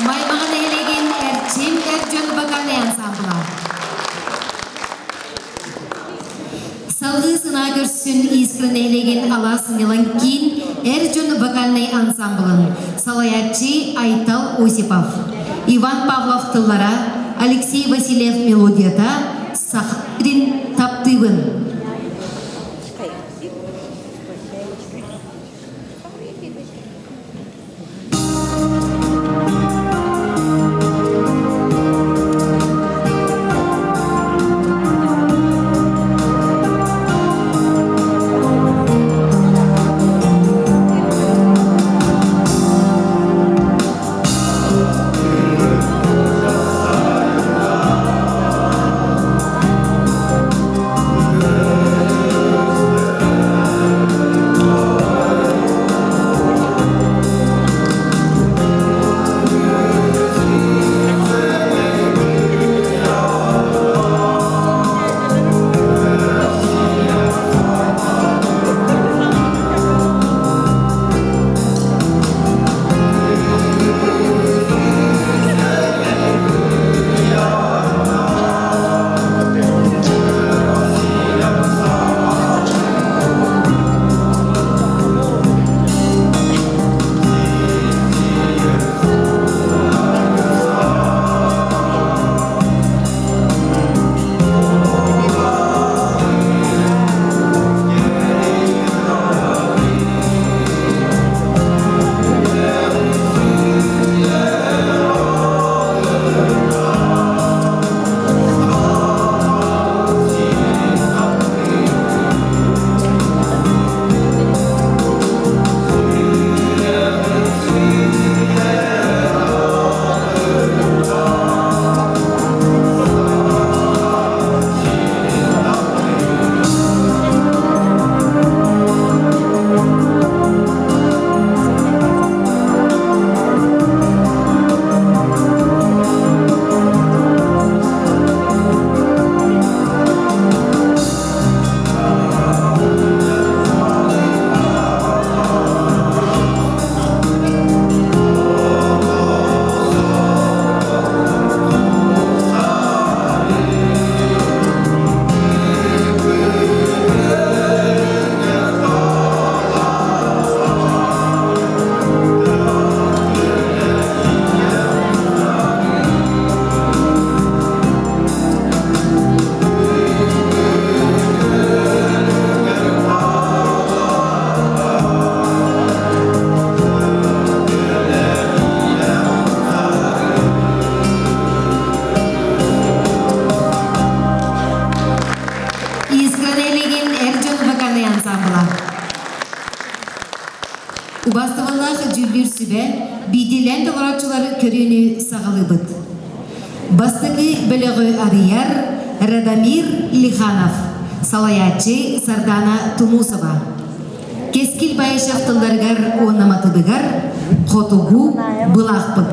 Маймаған елеген әрчен әржөн бақаны ансамбла. Салғы сына көрсін искрен елеген аласын елін кейін әржөн вокальный ансамблын салаятчы Айтал Осипов, Иван Павлов тыллара, Алексей Васильев мелодията, Сахрин Таптывын. Убастываллах жүлбір сүбе, бидилен тоғырачылары көріні сағалыбыд. Бастығы білігі Арияр, Радамир Лиханов, салаятчы Сардана Тумусова. Кескіл байшақтылдарғар онаматыдығар, қотугу бұлақпыд.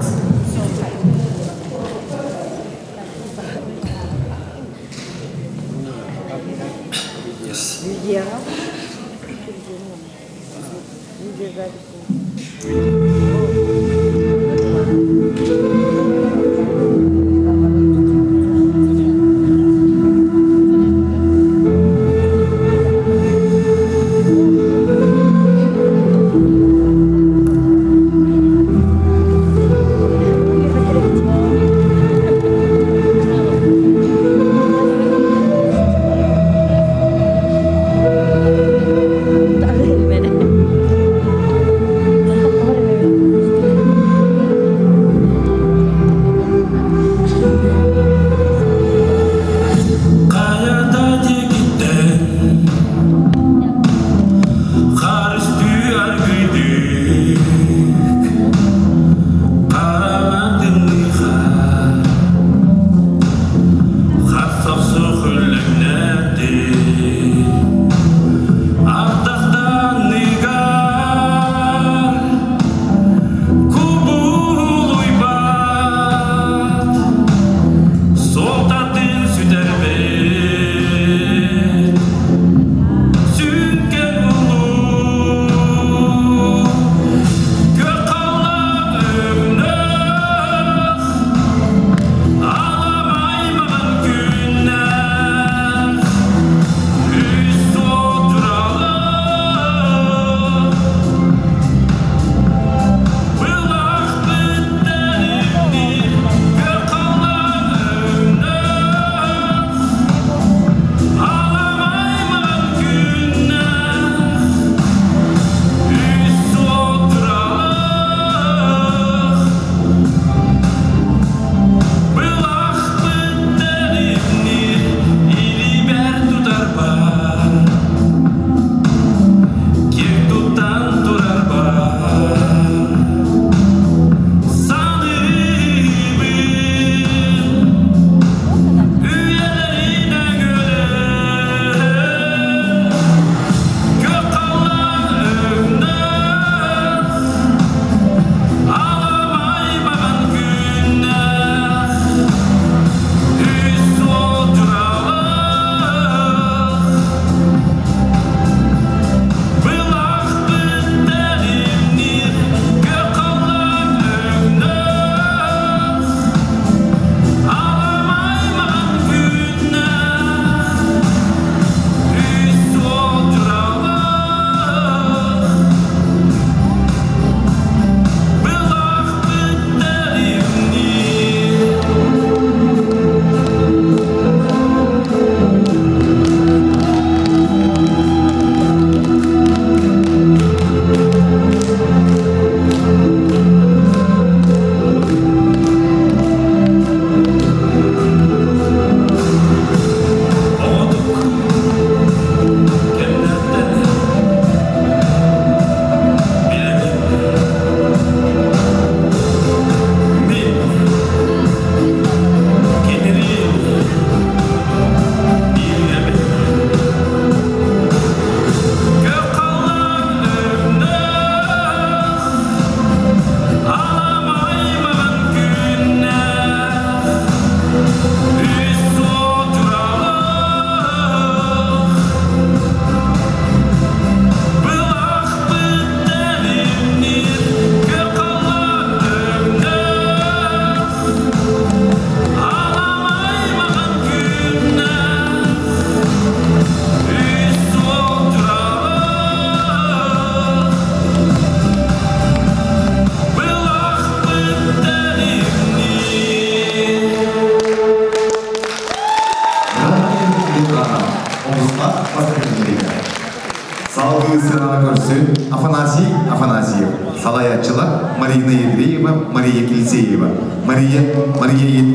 Сын Афанасий Афанасьев. Салаятчылар Марина Андреева, Мария Кильцеева, Мария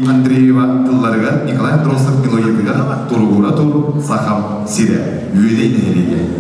Андреева, Тылларыгар, Николай Андросов, Милоедыгар, Тургура Тур, Сахам Сирия. Юрий Нереге.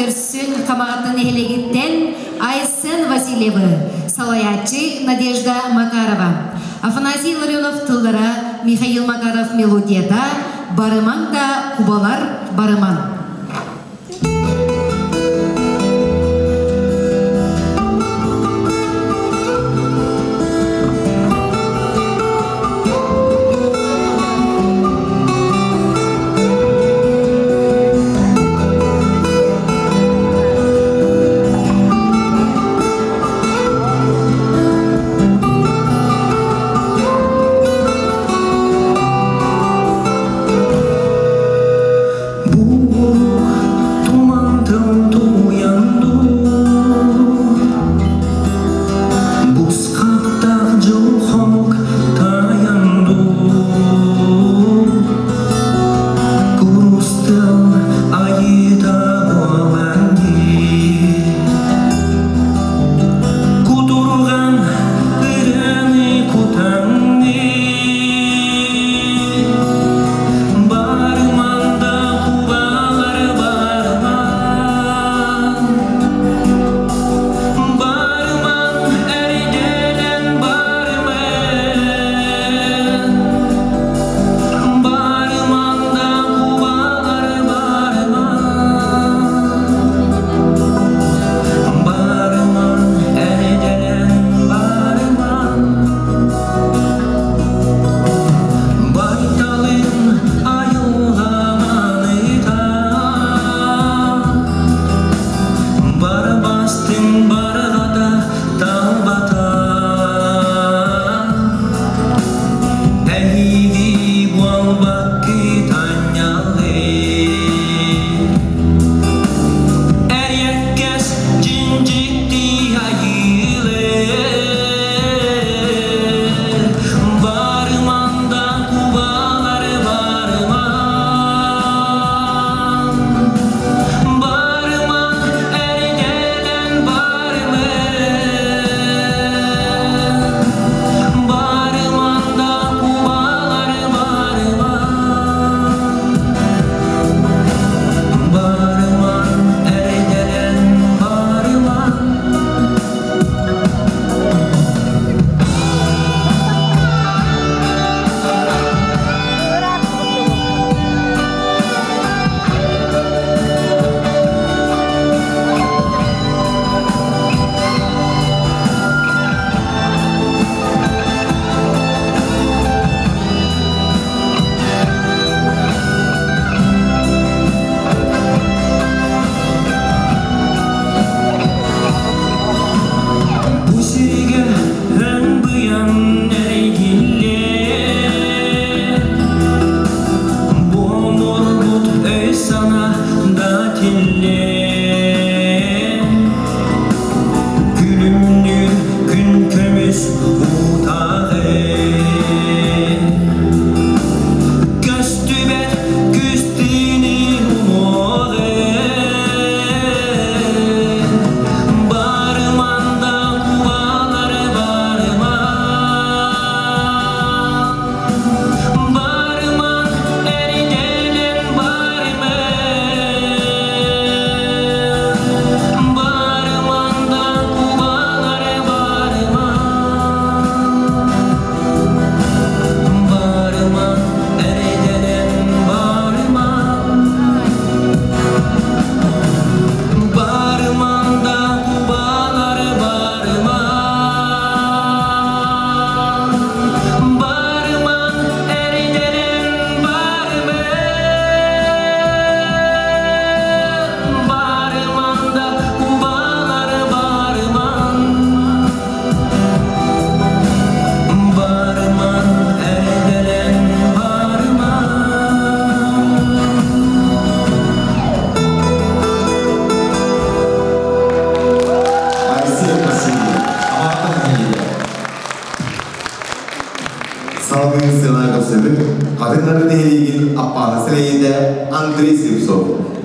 көрсін қамағатын эхлегеттен Айсын Васильева, Салаячы Надежда Макарова, Афанасий Ларионов тылдара, Михаил Макаров мелодияда, Барыман да Кубалар Барыман.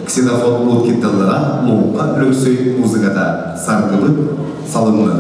ксенофон болып кеттіліға лоңқа үлөксөй музыкада саргыбыт салымны.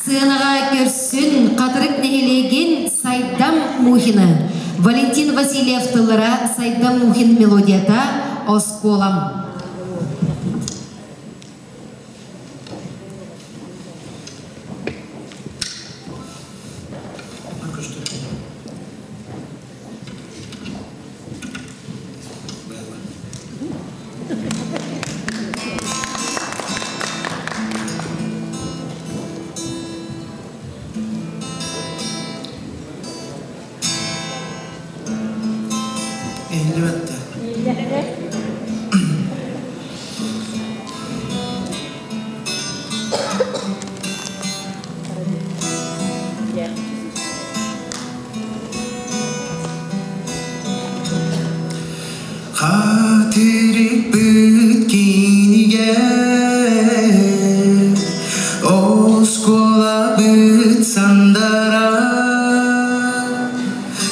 Сынаға көрсін қатырып нехелеген Сайдам Мухина. Валентин Васильев тылыра Сайдам Мухин мелодията «Осколам». Hatırıp bütkiniye Oskola büt sandara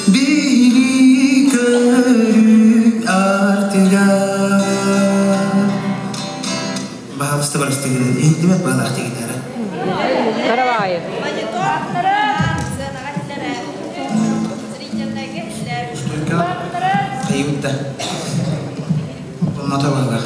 Biri körü artıra Bağımızda var işte gidelim. İntimet bağlakta gidelim. Караваев. Kayıp да. Мотор бар.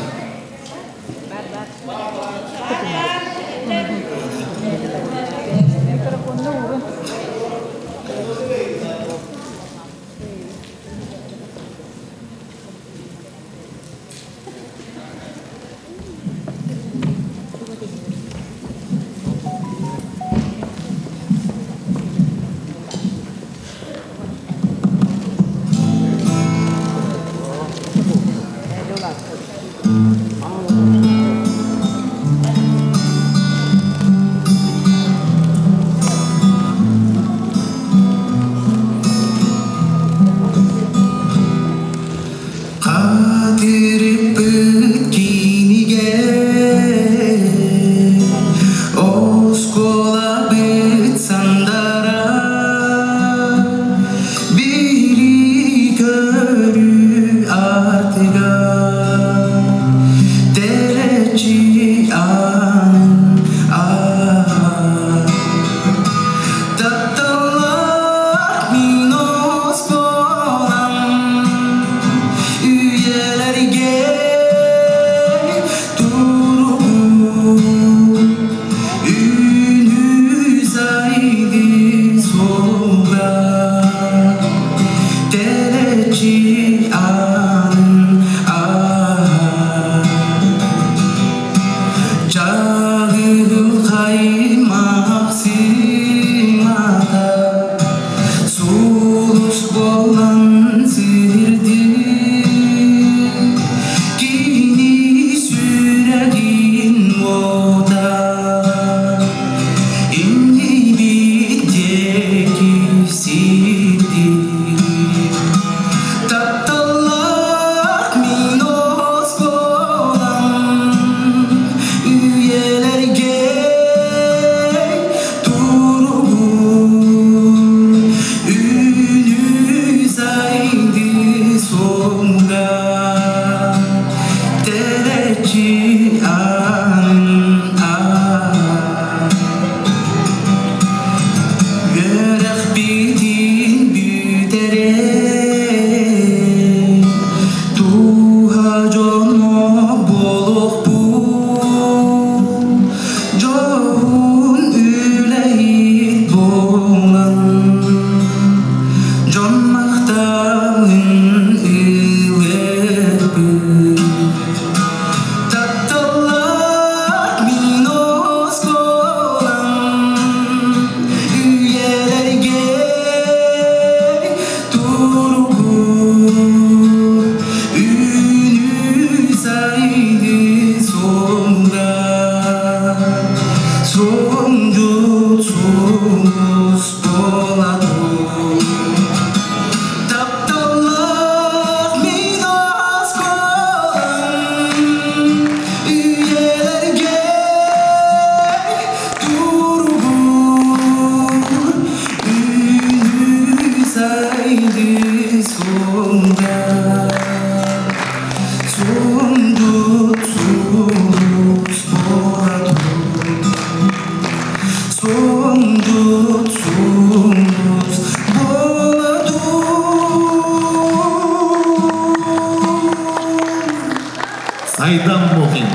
Сайдан Мохин.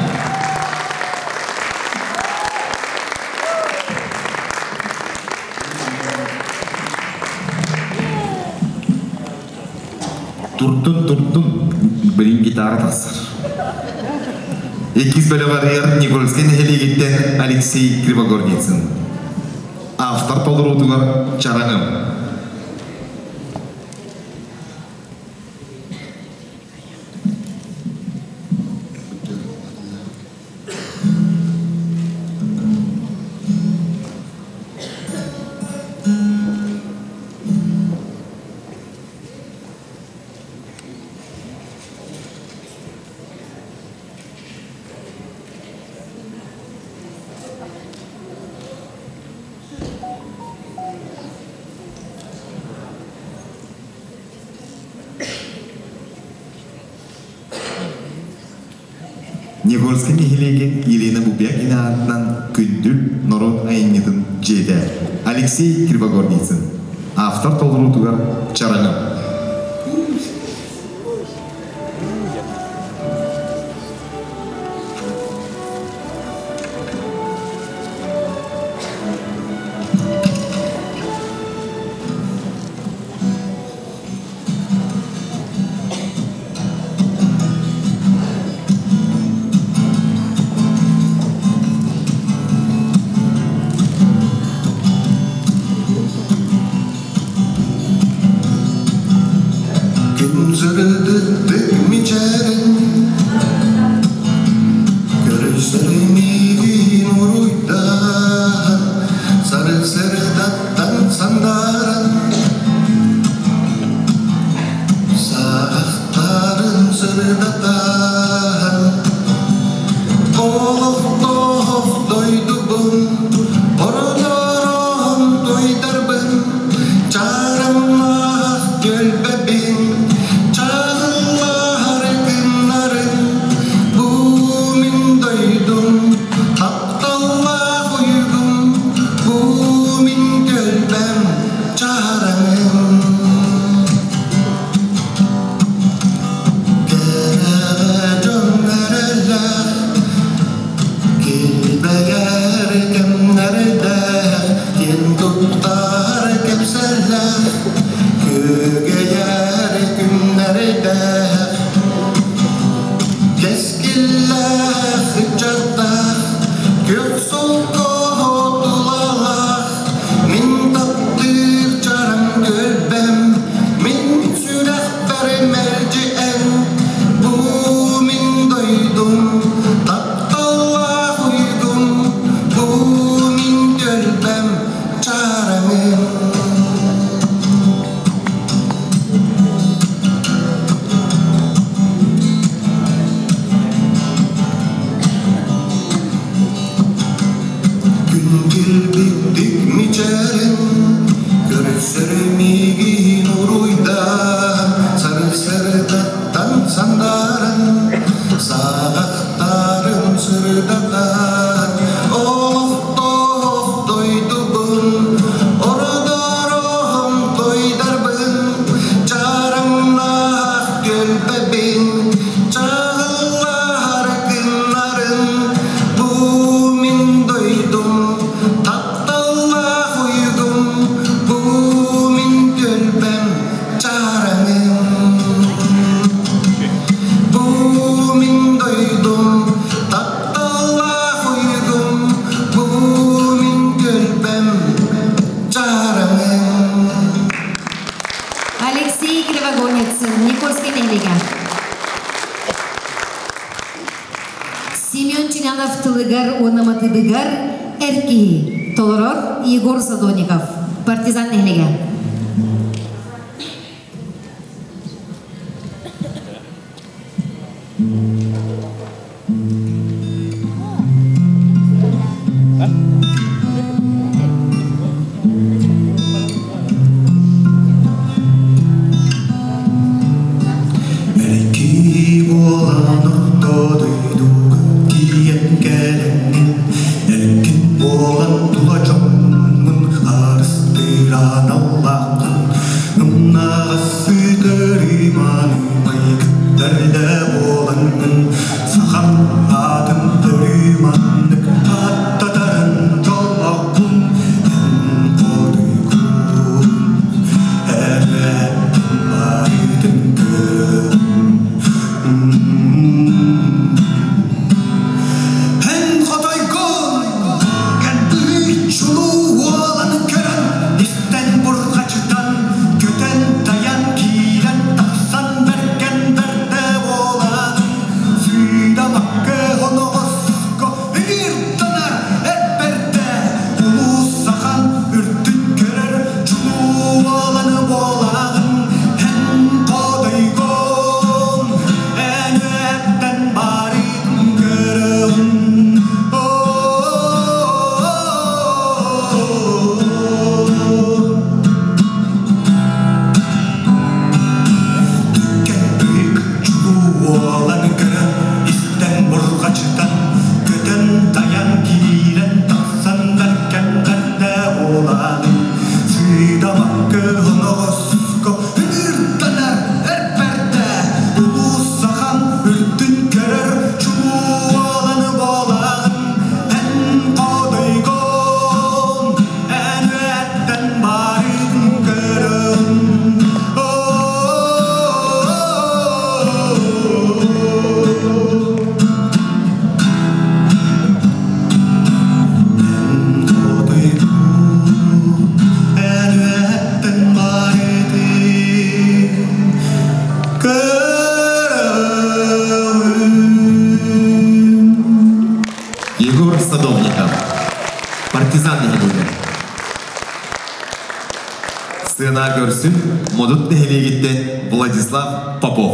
Туртун бірін гитара тақсыр. Екіз бөлі барьер Никольский нәхелегеттен Алексей Кривогорницын. Автор толырудығар Чараңым. Никольский нехилеген Елена Бубякина атынан күндүл народ айнетін жеді. Алексей Кривогорницын. Автор толырудығар Чараңым. sırdatan Oğlum doydubun Oradan doydarbın Çağırma gölbebin Çağırlar günlerin Bu min doydum Tattallah uygun Bu min gölbem Çağırın Алексей Кривогонец, Никольский нелеге. Семен Чинянов Тылыгар Онаматы Быгар Эрки Толорор Егор Задоников Партизан нелеге. Сцена görsün, modut nehliğe gitti Владислав Попов.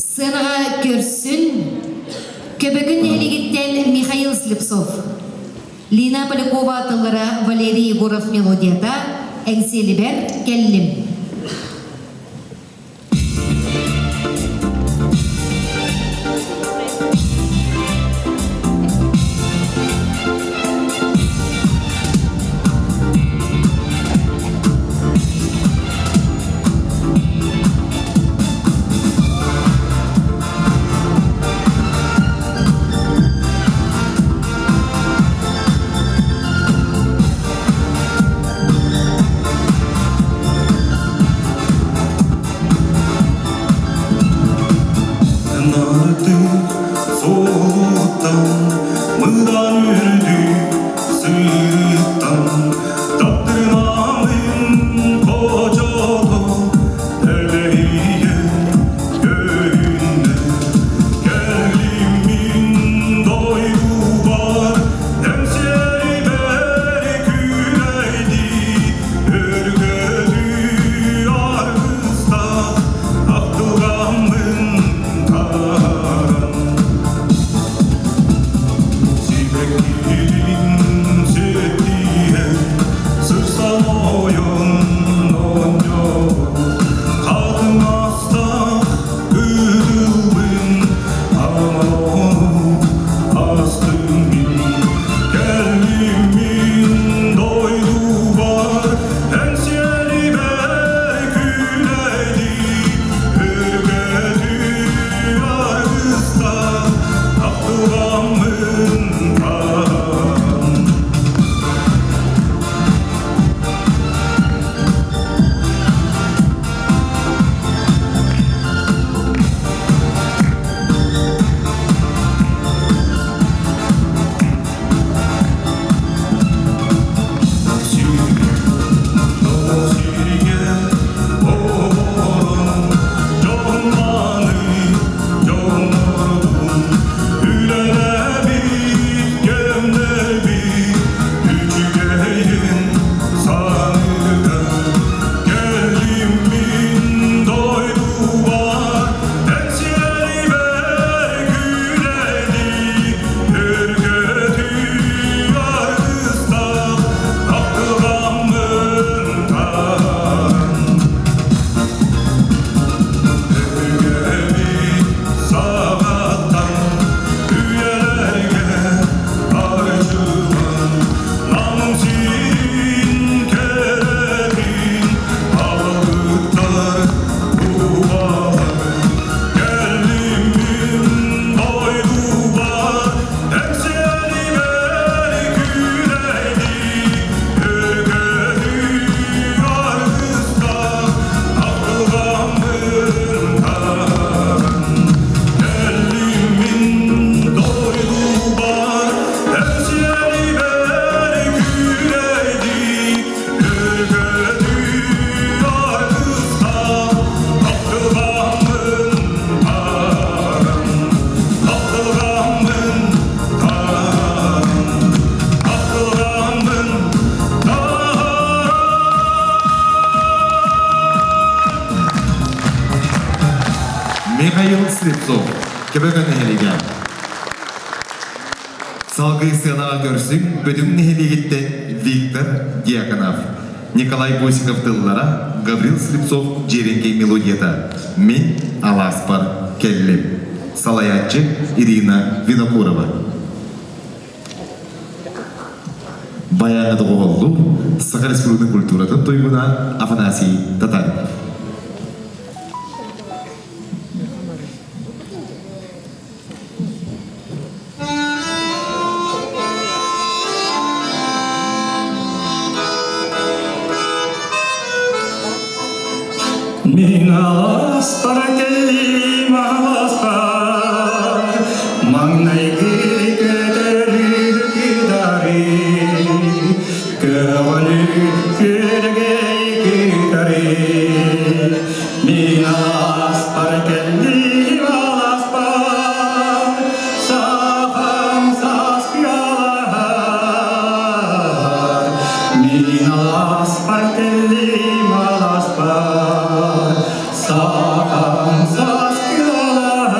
Сценаға көрсін көбігін елігіттен Михаил Слепцов, Лина Полякова атылыра Валерий Егоров мелодията «Әңселі бәр кәллім». Sevgilim sevdiğim Михаил Слепцов, кебегін нехелеген. Салғы сынаға көрсің, бөтін нехелегеттен Виктор Дьяконов. Николай Босиков тыллара, Гаврил Слепцов жеренге мелодията. Мен Аласпар келлем. Салаятчы Ирина Винокурова. Баянады қоғылып, Саха Республиканың культуратын тойгуна Афанасий Татаринов. Min Alаспар келлим Аласпар, маңнай көтерір кидари, көңіл көргей кидари. Min Аласпар келлим Аласпар, саған сас пиалар. Min Аласпар келлим Аласпар, саған сас пиалар.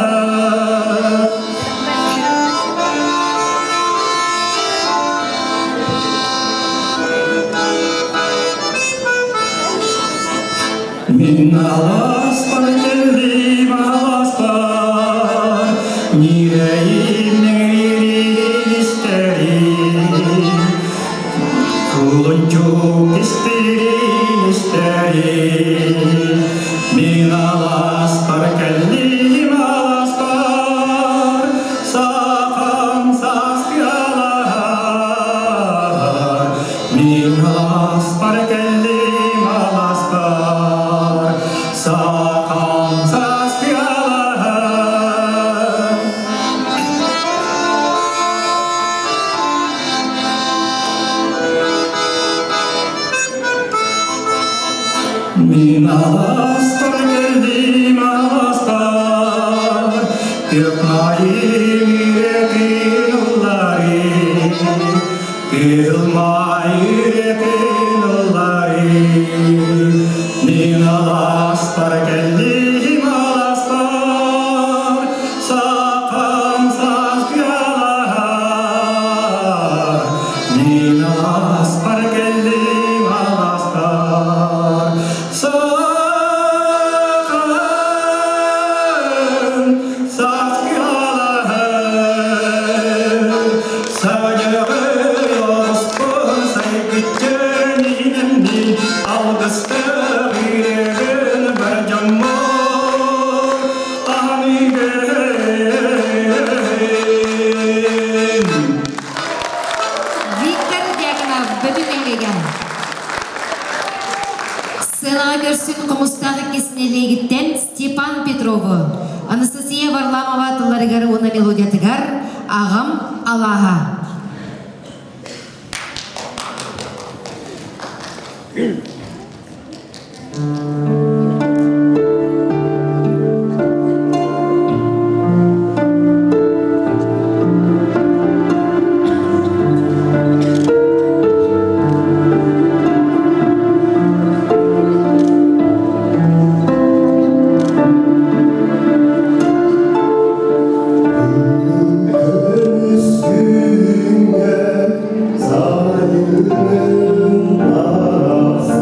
Min Аласпар келлим Аласпар, нирейімнің иристерим, kulun çok isterim. Min Alаспар келлим Аласпар, саған сас пиалар. Min Аласпар келлим Аласпар, саған сас пиалар. Min Alаспар келлим Аласпар, тылмайым үйретін ұлларым, тылмай үйретін ұлларым. Min Аласпар келлим Аласпар, саған сас пиалар. Min Аласпар келлим Аласпар, саған сас пиалар. Сәуегі оспын сәйгіттен енемді, алғысты үйрегін бір жаммар амиген. Виктор Дьяконов бөтін еңгеген. Сынаға көрсін құмыстағы кесінелегіттен Степан Петровы. Анастасия Варламова тыларығары оны мелодиятығар Ағам Аллаға. Sayın arasa,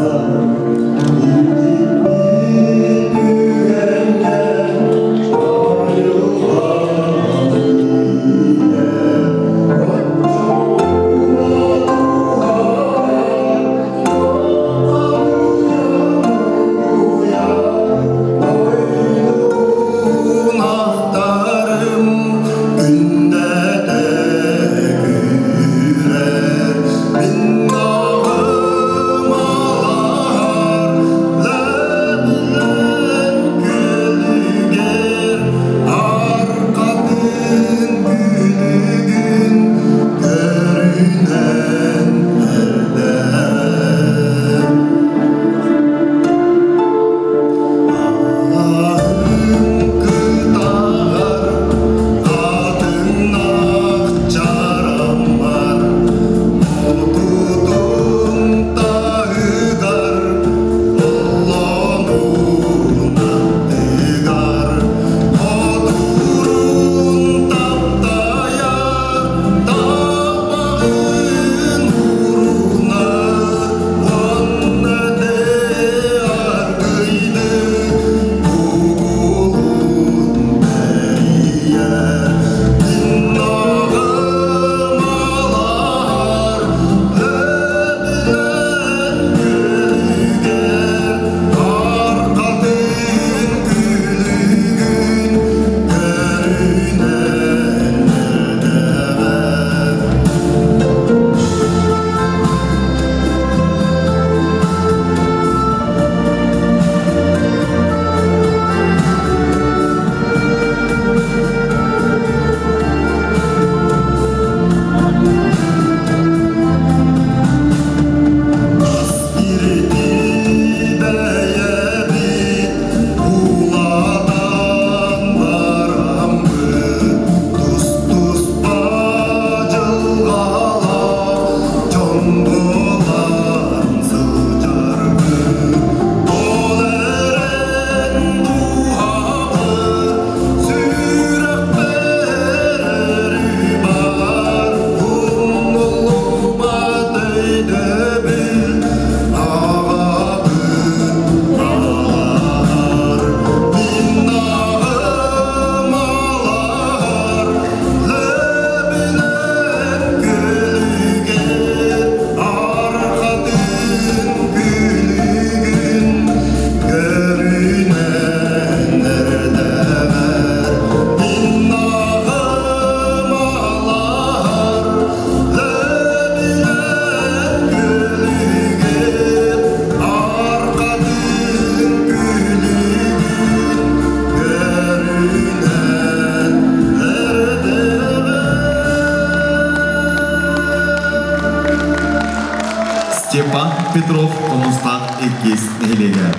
Степан Петров Омустан Эккес Нехелеге.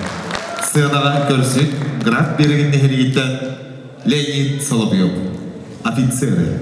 Сыгынага көрсүк граф береген Нехелегиттен Леонид Соловьев. Офицеры.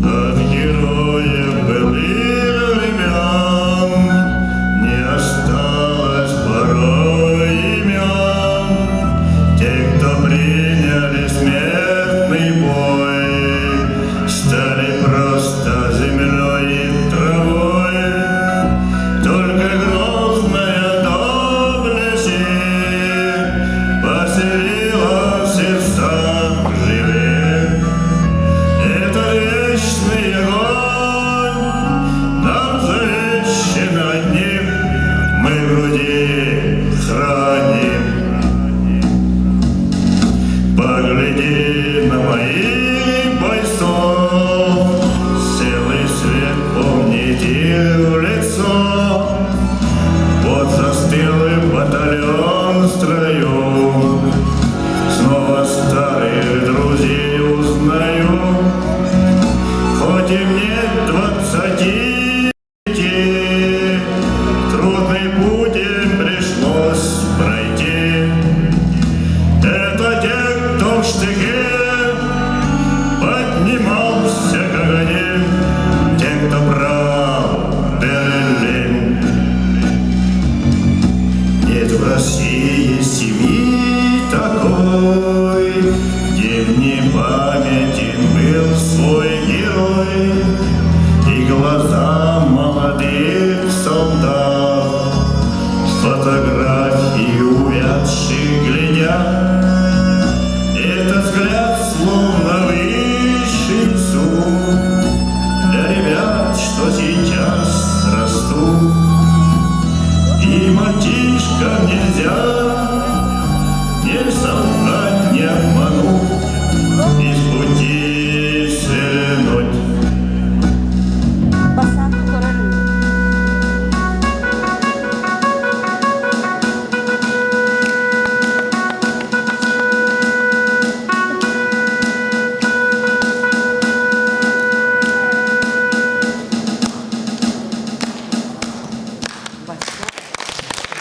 От героев былых времен не осталось порой имен. Те, кто приняли смертный бой, стали просто землей и травой. Только грозная доблесть поселила в сердцах живых. Это вечный огонь, нам завещен одним, мы в груди храним. Погляди на моих бойцов, целый свет помните в лицо. Вот застыл и батальон в строю, снова старых друзей узнаю. Хоть им нет 20, трудный путь им пришлось пройти. Это те, кто в штыке поднимался как один, те, кто брал Берлин. Нет в России семьи такой, где не памятен был свой герой. И глаза молодых солдат фотографии увядших глядят. Этот взгляд словно высший суд для ребят, что сейчас растут. И мальчишкам нельзя не солгать, не обмануть, из пути свернуть.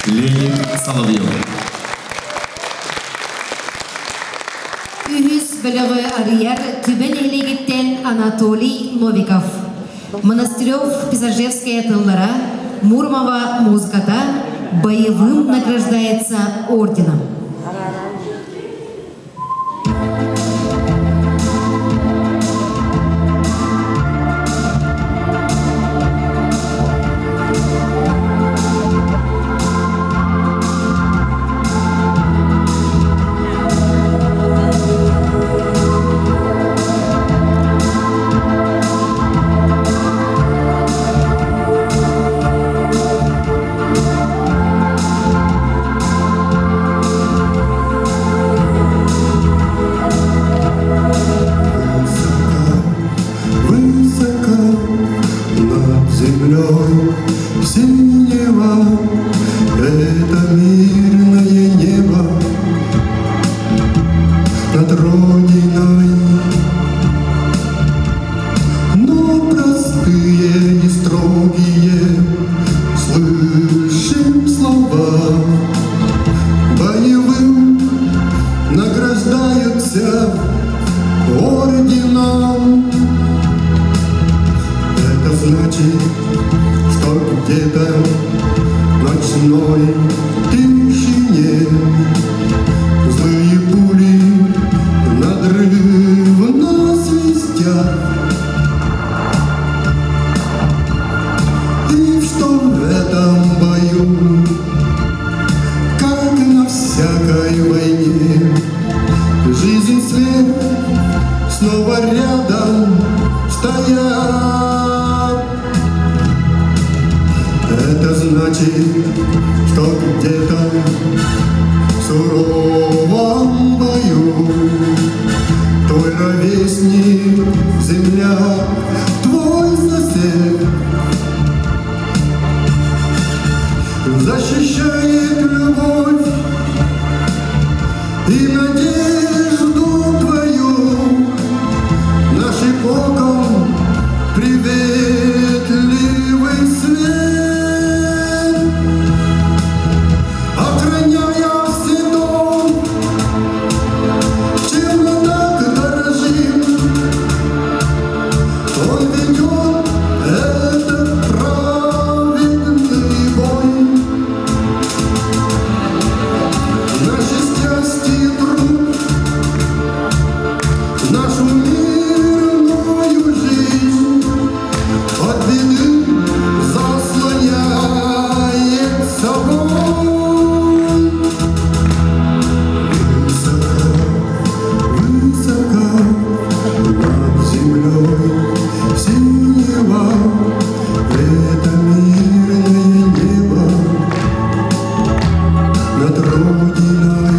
Леонид Соловьев. Үһүс бөлөгө арыяр Түбен Элегиттен Анатолий Новиков. Монастырев Пизажевская тыллара, Мурмова музыката боевым награждается орденом. над Родиной. Но простые и строгие слышим слова. Боевым награждаются орденом. Это значит, что где-то в ночной тишине злые пули надрывно свистят. И что в этом бою, как на всякой войне, жизнь след снова рядом стоят. Это значит, что где-то в суровом бою твой ровесник, земля, твой сосед защищает любовь и надежду твою. Нашим оком приветливый свет, охраняя все то, чем мы так дорожим. Он ведет этот праведный бой. Наше счастье и труд, нашу мирную жизнь от беды заслоняет собой. Высоко, высоко над землей синего это мирное небо над Родиной.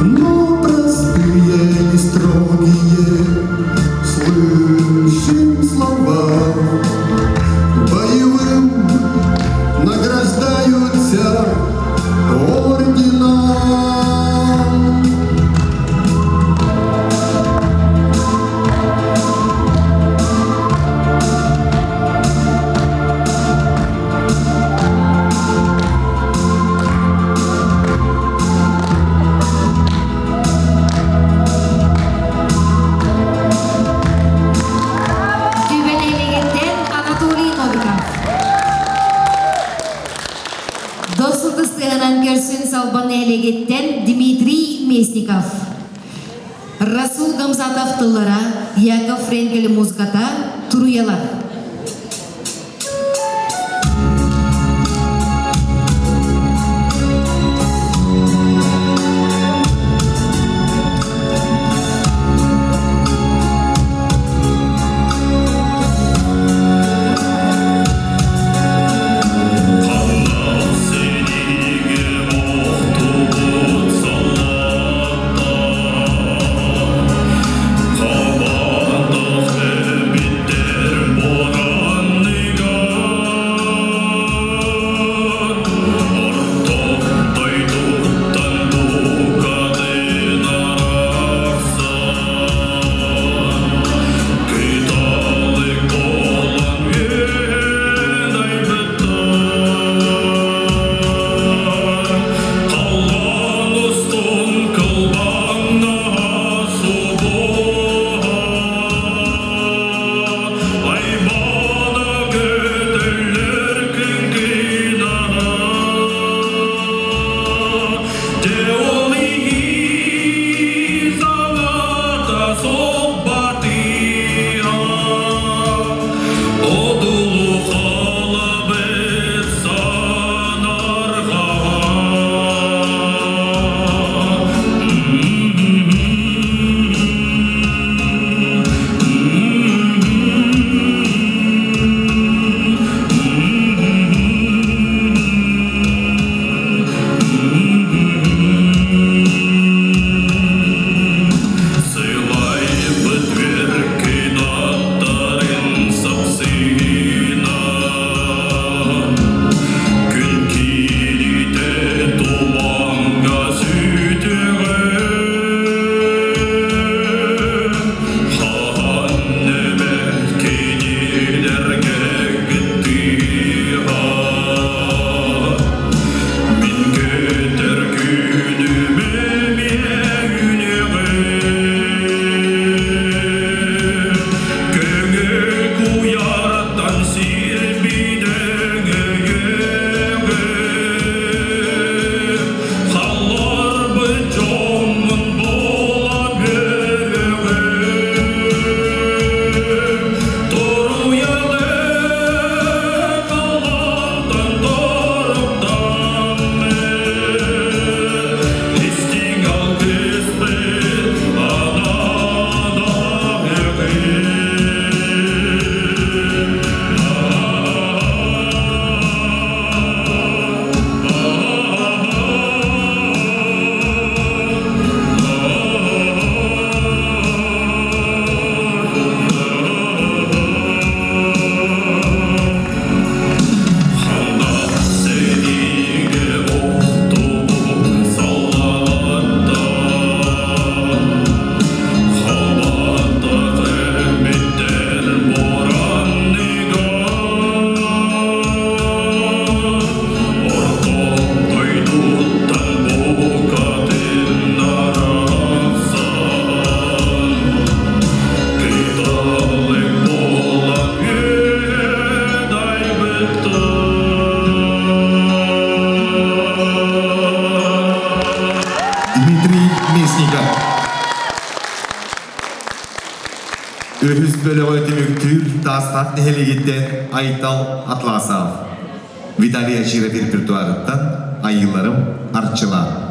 Но простые и строгие слышим слова. Боевым награждаются орденом. Түбелейлегенден Анатолий Новиков. Достук ыстыгынан көрсүн салбан элегеттен Дмитрий Местников. Расул Гамзатов тыллара, Яков Френкель музыката Туруялар. Bitter boy. Дмитрий Мясников. Өһүс бөлөгө түмүктүр тастак нехелегиттен Айтал Атласов. Виталия Жира репертуарыттан Айыларым Арчыла.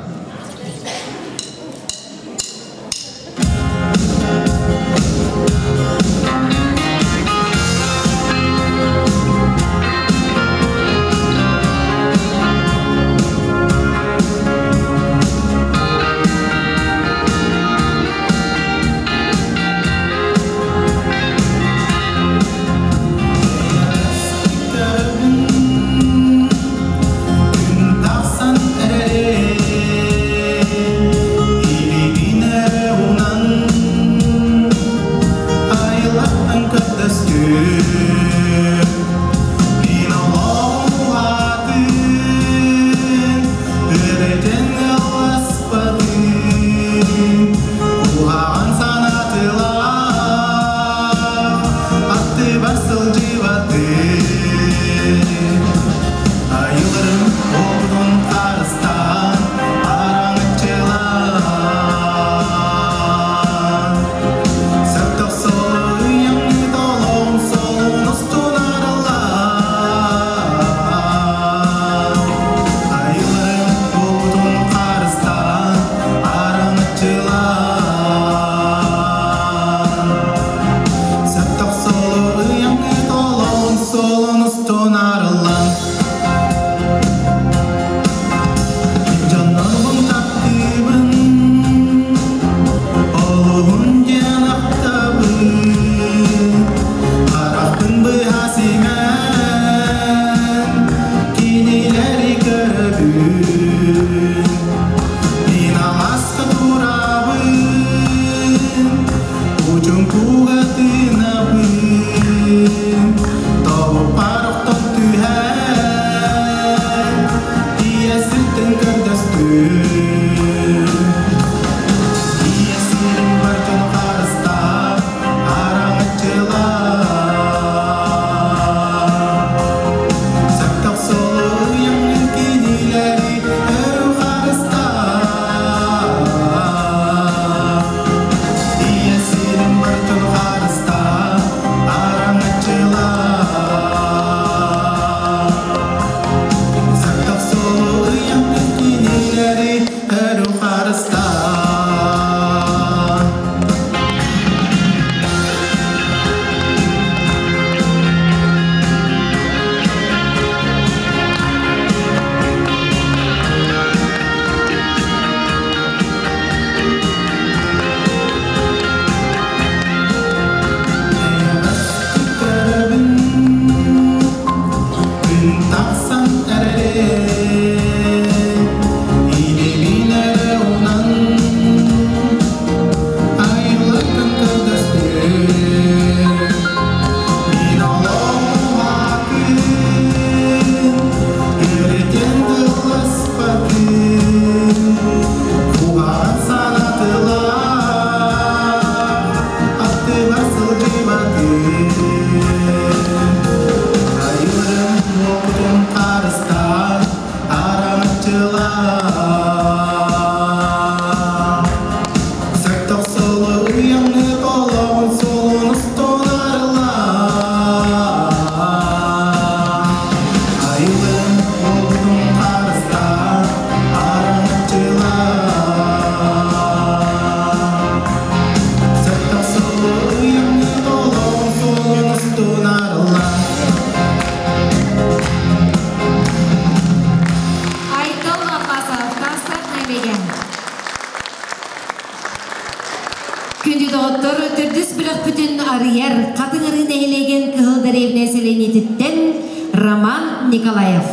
Роман Николаев.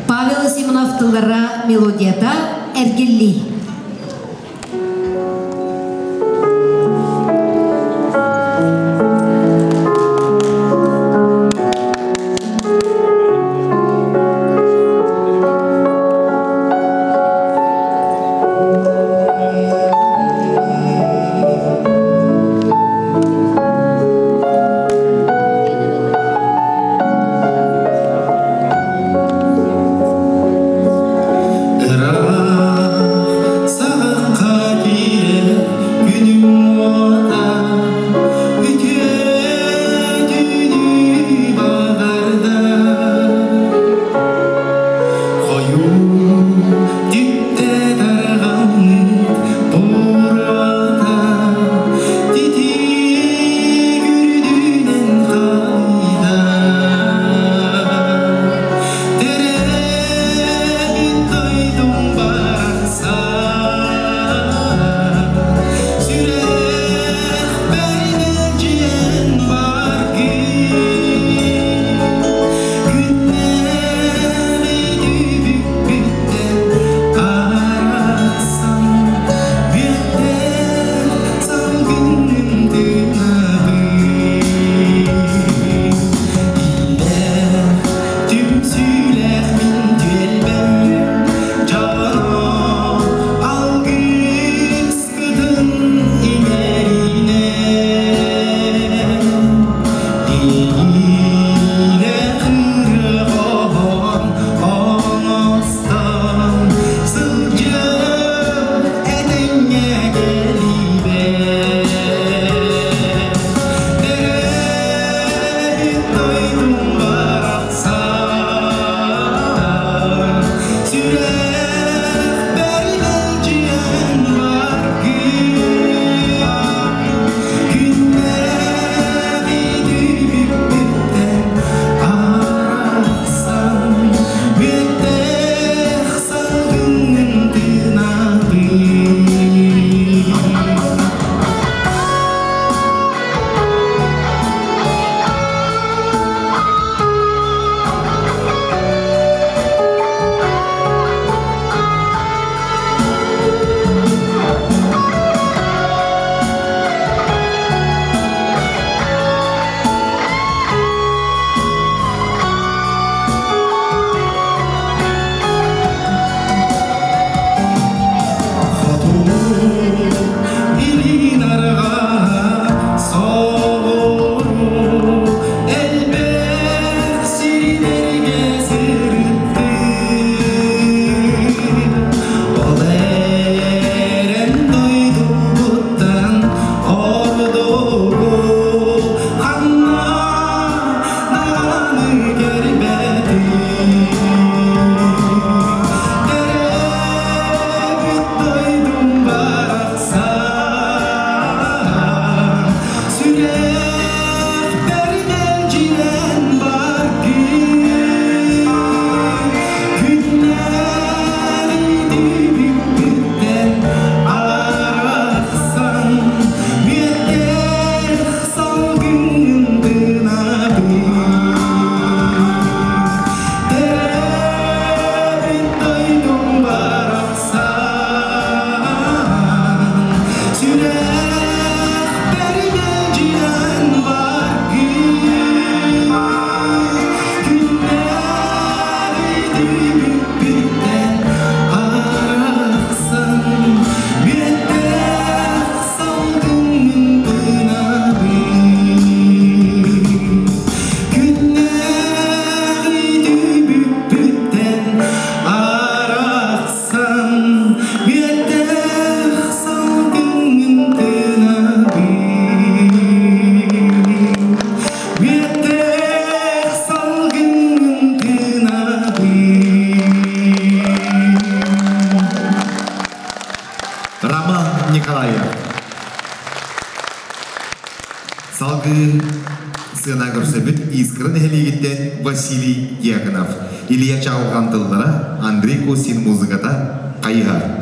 Павел Симонов тылдара мелодията Эргелли. Рама Николаев. Салгы сына көрсөбүт искрын элегиттен Василий Дьяконов. Илья чалган тылдара Андрей Косин музыката кайга.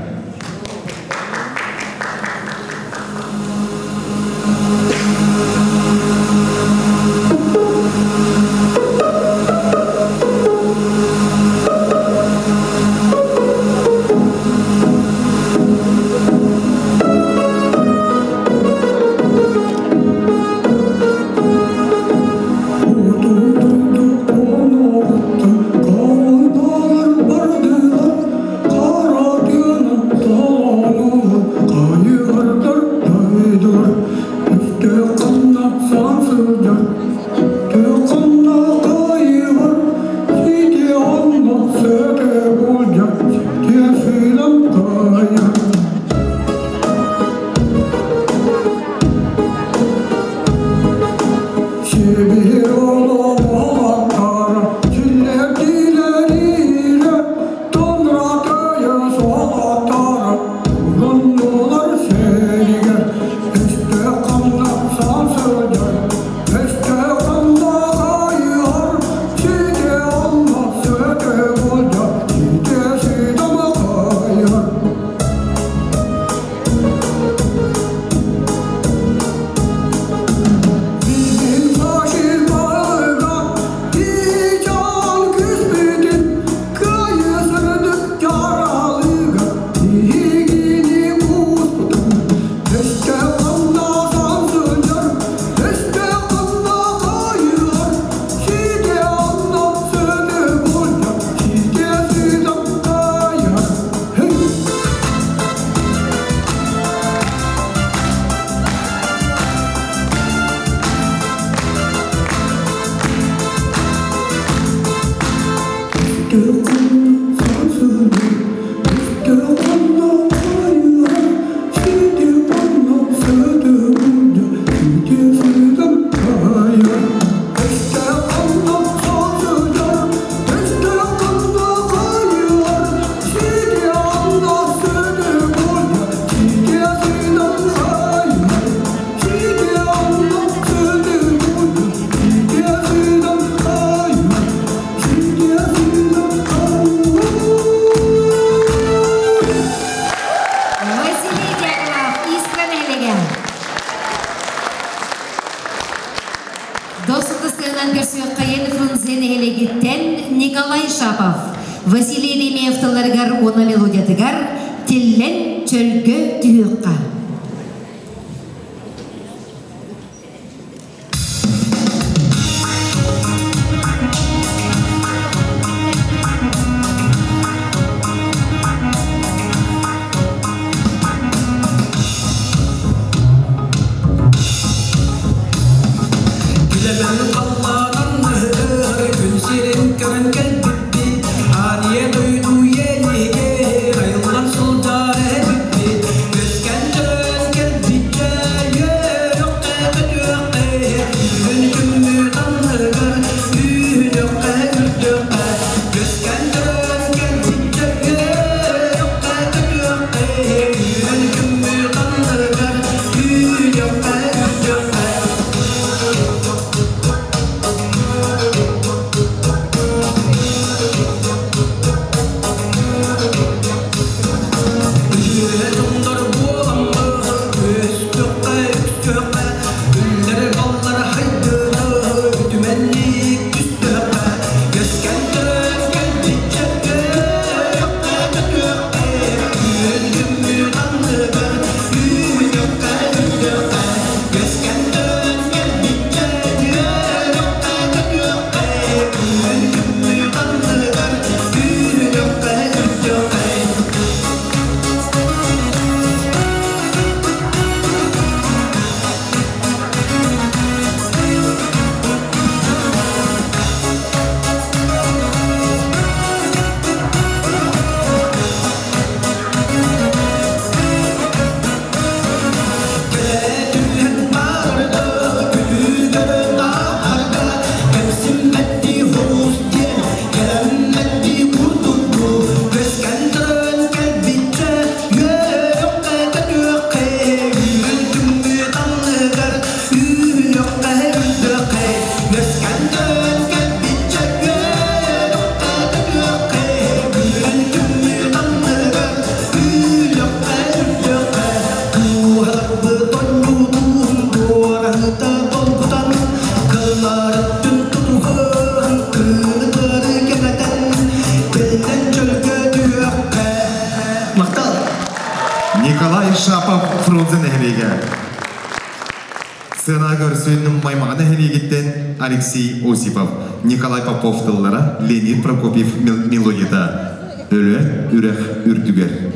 Николай Шапов, Василий Лемеев тыларгар она мелодиятыгар, Теллен чөлгө түйөкка. Aniye duydu yeni, ayılan sultan hep bitti. Göz Frozen ehliga. Сына көрсөннің маймағына херегеттен Алексей Осипов, Николай Попов тыллара, Леонид Прокопьев мелодияда. Өлі үрек үрдігер.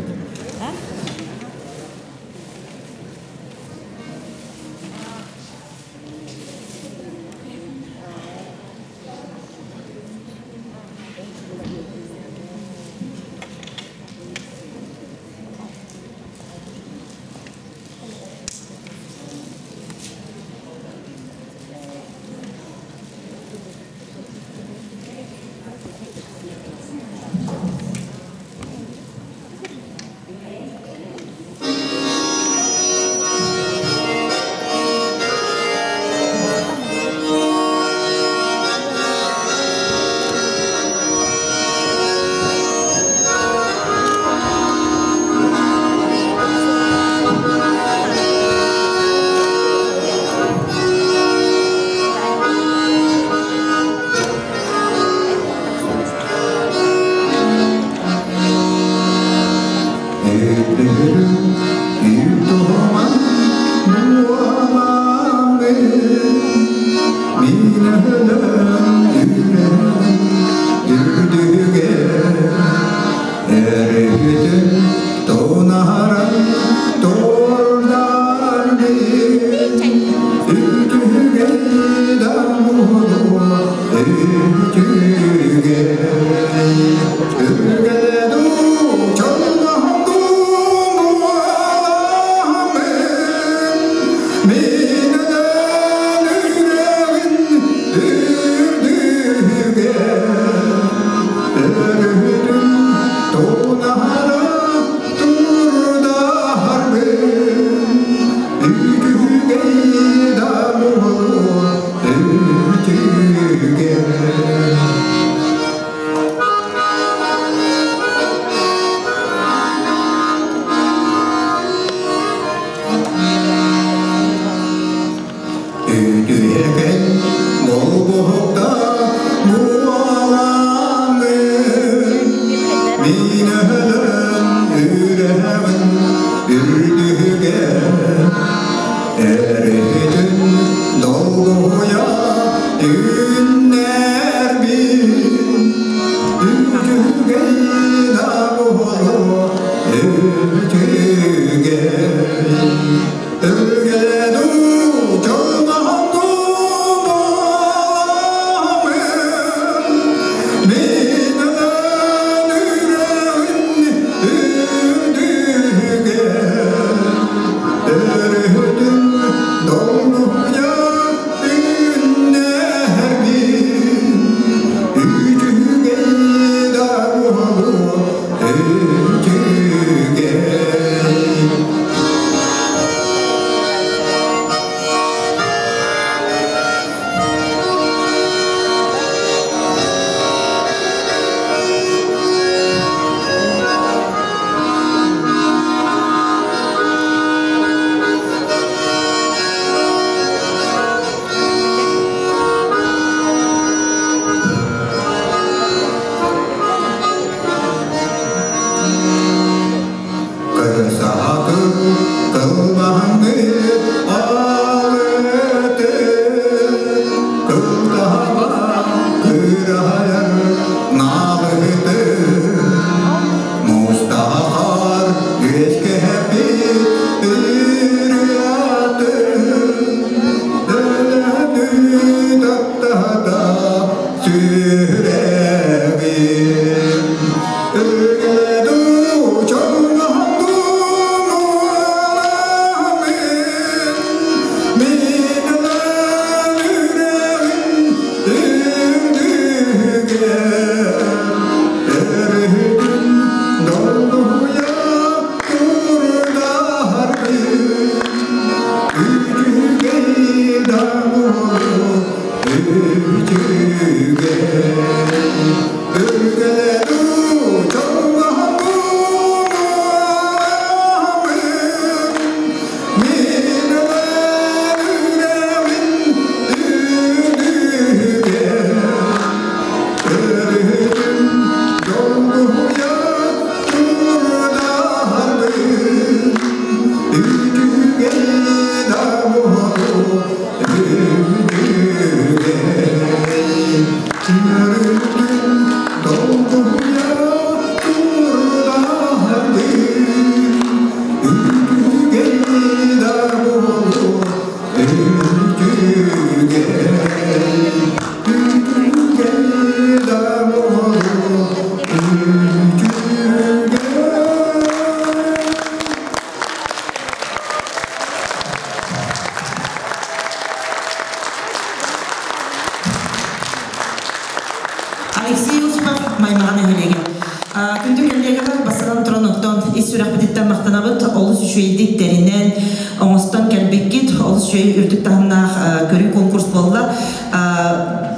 иссүрәк битеттен мактанабыт, олус үчөйдиктеринен оңостон келбеккит, олус үчөй үрдүк тахымнах көрүү конкурс болла.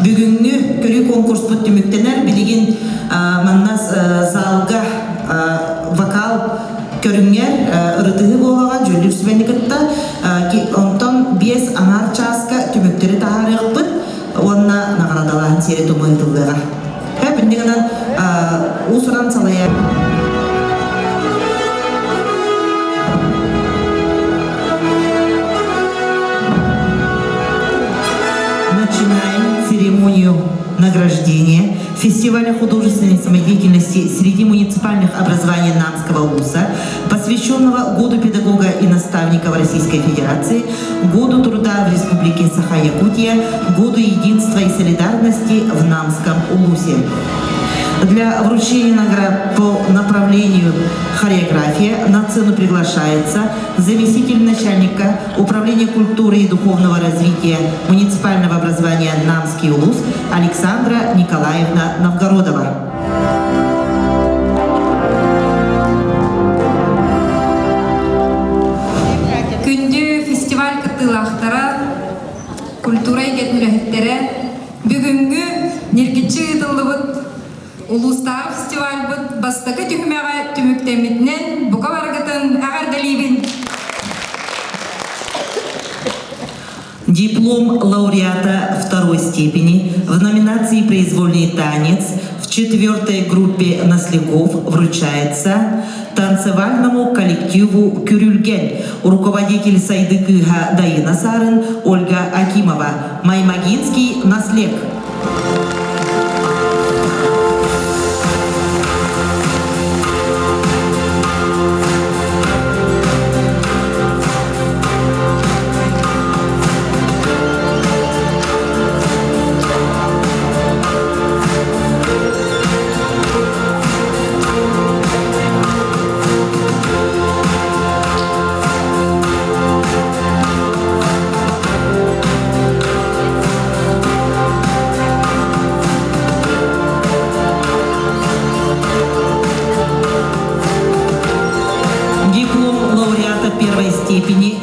Бүгүнгү көрүү конкурс бут түмүктенер, билигин маннас залга вокал көрүңер ырытыгы болага жүлүр сүбеникытта, онтон 5 аңар часка түмүктери тахарыгпыт, онна наградалаан сире тумуйтылдыга. Біндігінен ұсыран салая. Начинаем церемонию награждения фестиваля художественной самодеятельности среди муниципальных образований Намского улуса, посвященного Году педагога и наставника в Российской Федерации, Году труда в Республике Саха-Якутия, Году единства и солидарности в Намском улусе. Для вручения наград по направлению хореография на сцену приглашается заместитель начальника Управления культуры и духовного развития муниципального образования Намский улус Александра Николаевна Новгородова. Күндү фестиваль кытылахтара культура егетмүлэхиттере бүгүнгү ниргичи ытыллыбыт улустар фестиваль бут бастакы түхмәгә түмүктәмитнен бука баргытын агаргалибин. Диплом лауреата второй степени в номинации «Произвольный танец» в 4-й группе наследников вручается танцевальному коллективу «Кюрюльген», руководитель Сайдыкыга Дайына Сарын Ольга Акимова, Маймагинский наслед.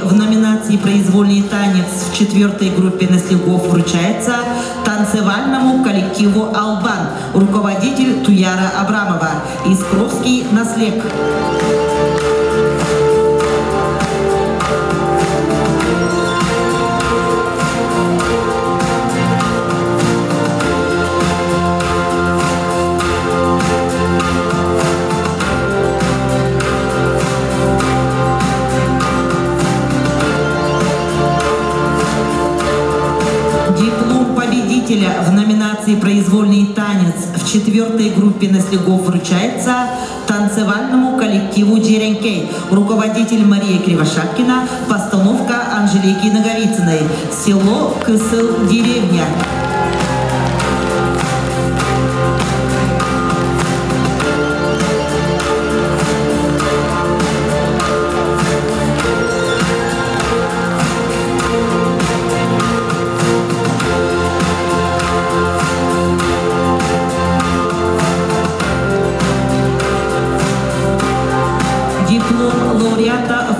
В номинации «Произвольный танец» в 4-й группе наследников вручается танцевальному коллективу «Албан», руководитель Туяра Абрамова, Искровский наслед. В номинации «Произвольный танец» в 4-й группе наследников вручается танцевальному коллективу «Джеренкей», руководитель Мария Кривошапкина, постановка Анжелики Наговицыной, село Кысыл, деревня.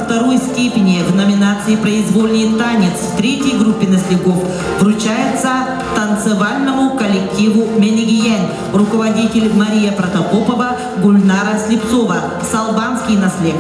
Второй степени в номинации «Произвольный танец» в 3-й группе наследников вручается танцевальному коллективу «Менегиен», руководитель Мария Протопопова, Гульнара Слепцова, Салбанский наслед.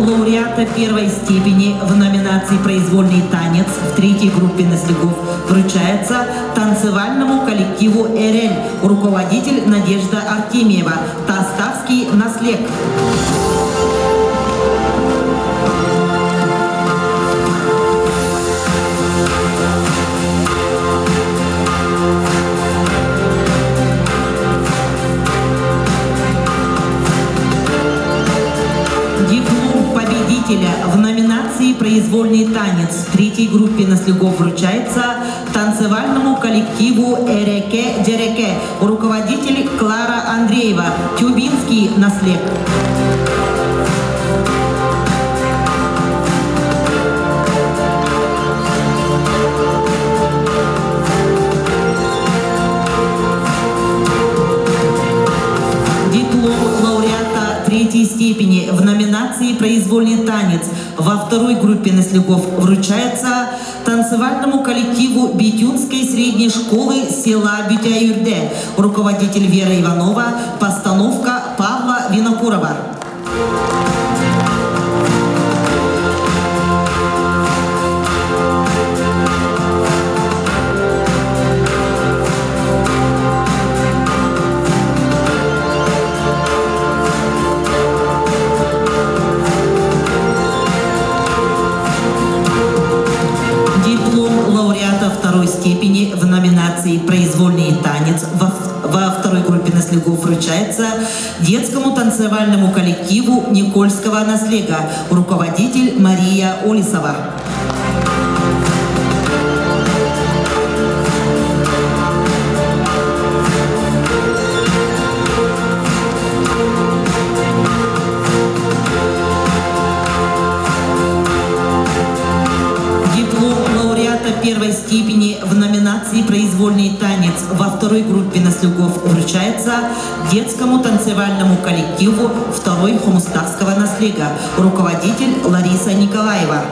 Лауреата 1-й степени в номинации «Произвольный танец» в 3-й группе наследников вручается танцевальному коллективу «Эрель», руководитель Надежда Артемьева, Таставский наслед. В номинации номинации «Произвольный танец» третьей группе наслегов вручается танцевальному коллективу «Эреке-Дереке», руководитель Клара Андреева, Тюбинский наслег. Третьей степени в номинации «Произвольный танец» во второй группе наслегов вручается танцевальному коллективу Битюнской средней школы села Бютя-Юрде, руководитель Вера Иванова, постановка Павла Винокурова. Степени в номинации «Произвольный танец» во второй группе наслегов вручается детскому танцевальному коллективу Никольского наслега, руководитель Мария Олисова. Первой степени в номинации «Произвольный танец» во второй группе наслегов вручается детскому танцевальному коллективу второй хомуставского наслега, руководитель Лариса Николаева.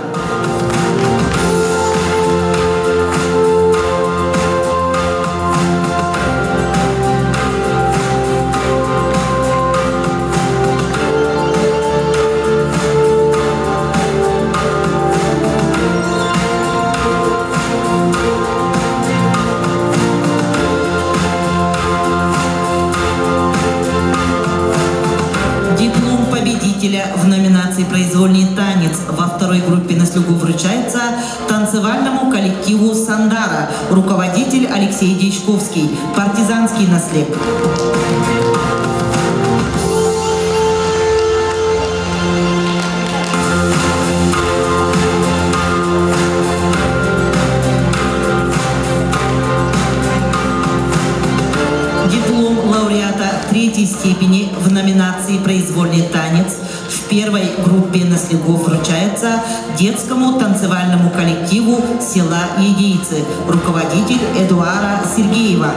В номинации «Произвольный танец» во второй группе наслегов вручается танцевальному коллективу «Сандара», руководитель Алексей Дьячковский, партизанский наслег. Третьей степени в номинации «Произвольный танец» в первой группе наслегов вручается детскому танцевальному коллективу села Едейцы, руководитель Эдуара Сергеева.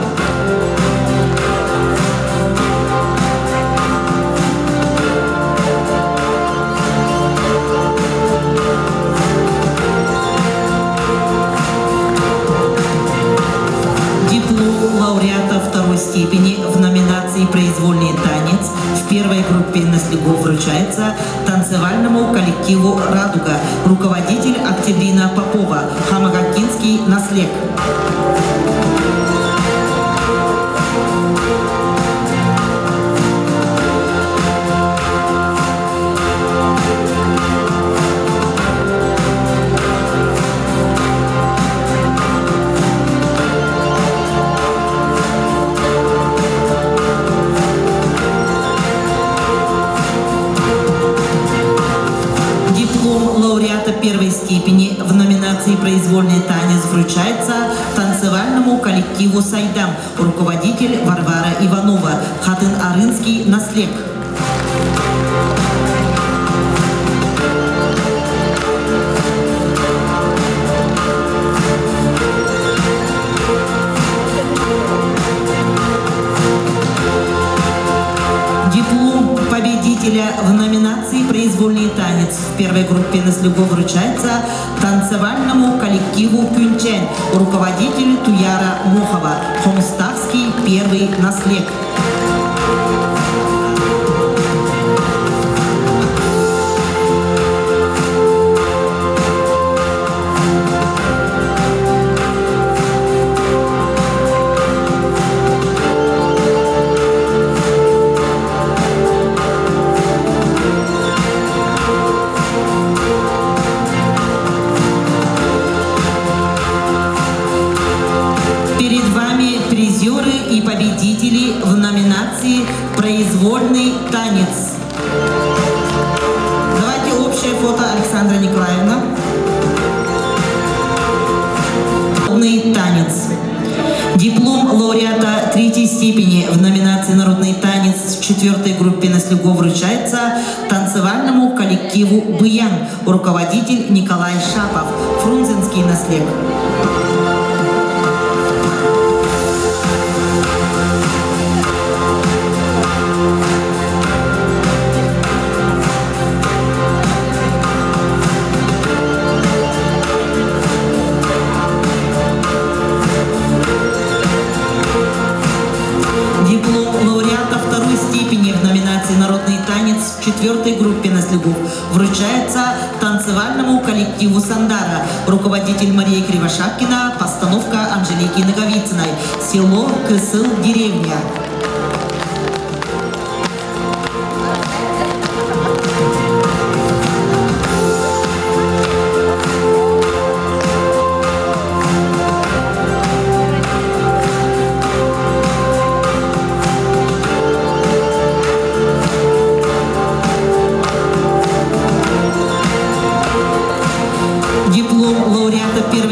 Степени в номинации «Произвольный танец» в первой группе наслегов вручается танцевальному коллективу «Радуга», руководитель Октябрина Попова, Хамагакинский наслег. Первой степени в номинации «Произвольный танец» вручается танцевальному коллективу «Сайдам», руководитель Варвара Иванова, Хатын-Арынский наслег. Диплом победителя в номинации «Произвольный танец» в первой группе наслегов вручается танцевальному коллективу «Кюнчен», руководитель Туяра Мохова, Хомставский первый наслег. В номинации «Произвольный танец». Давайте Следующее фото Александра Николаевна. Народный танец. Диплом лауреата 3-й степени в номинации «Народный танец» в 4-й группе «Наслегов» вручается танцевальному коллективу «Быян», руководитель Николай Шапов, Фрунзенский наслег. «Народный танец» в 4-й группе «Наслегов» вручается танцевальному коллективу «Сандара», руководитель Мария Кривошапкина, постановка Анжелики Наговицыной, село Кысыл, деревня.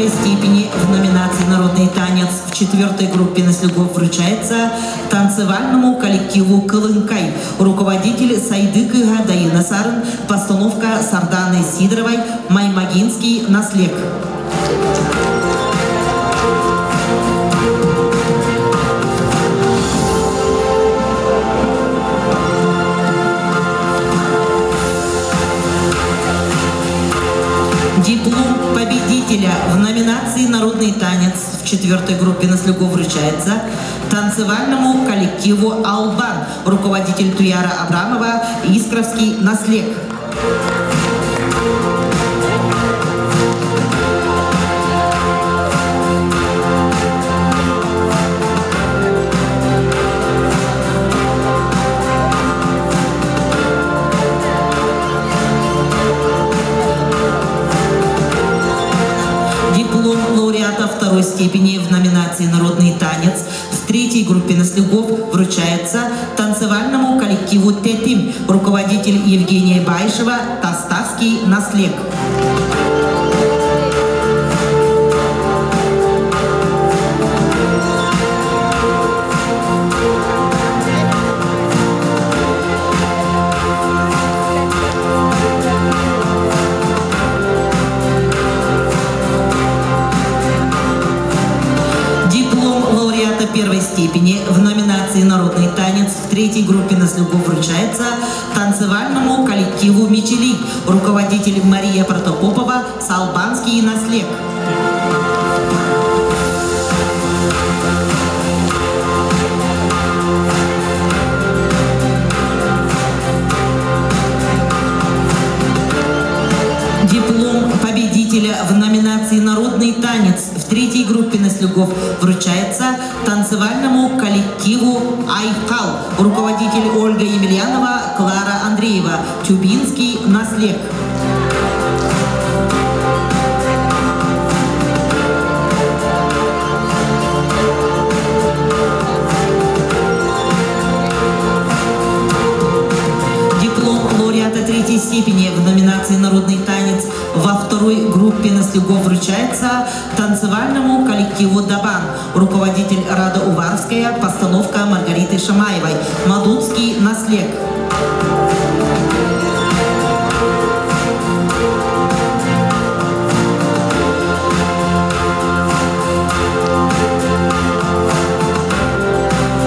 Степени в номинации «Народный танец» в 4-й группе «Наслегов» вручается танцевальному коллективу «Кылынкай», руководитель Сайдык Гадаина Сарын, постановка Сарданы Сидоровой, Маймагинский наслег. Диплом победителя в номинации «Народный танец» в 4-й группе «Наслегов» вручается танцевальному коллективу «Албан», руководитель Туяра Абрамова, Искровский наслег. Лауреата 2-й степени в номинации «Народный танец» в 3-й группе «Наслегов» вручается танцевальному коллективу «Тетим», руководитель Евгения Байшева, Таставский наслег. Первой степени в номинации «Народный танец» в 3-й группе «Наслегов» вручается танцевальному коллективу «Мечели», руководитель Мария Протопопова, Салбанский наслег. Диплом победителя в номинации «Народный танец» в 3-й группе «Наслегов» вручается танцевальному коллективу «Айхал», руководитель Ольга Емельянова, Клара Андреева, Тюбинский наслег. Лауреата 3-й степени в номинации «Народный танец» во 2-й группе «Наслегов» вручается танцевальному коллективу «Дабан», руководитель Рада Уварская, постановка Маргариты Шамаевой, Мадудский наслег.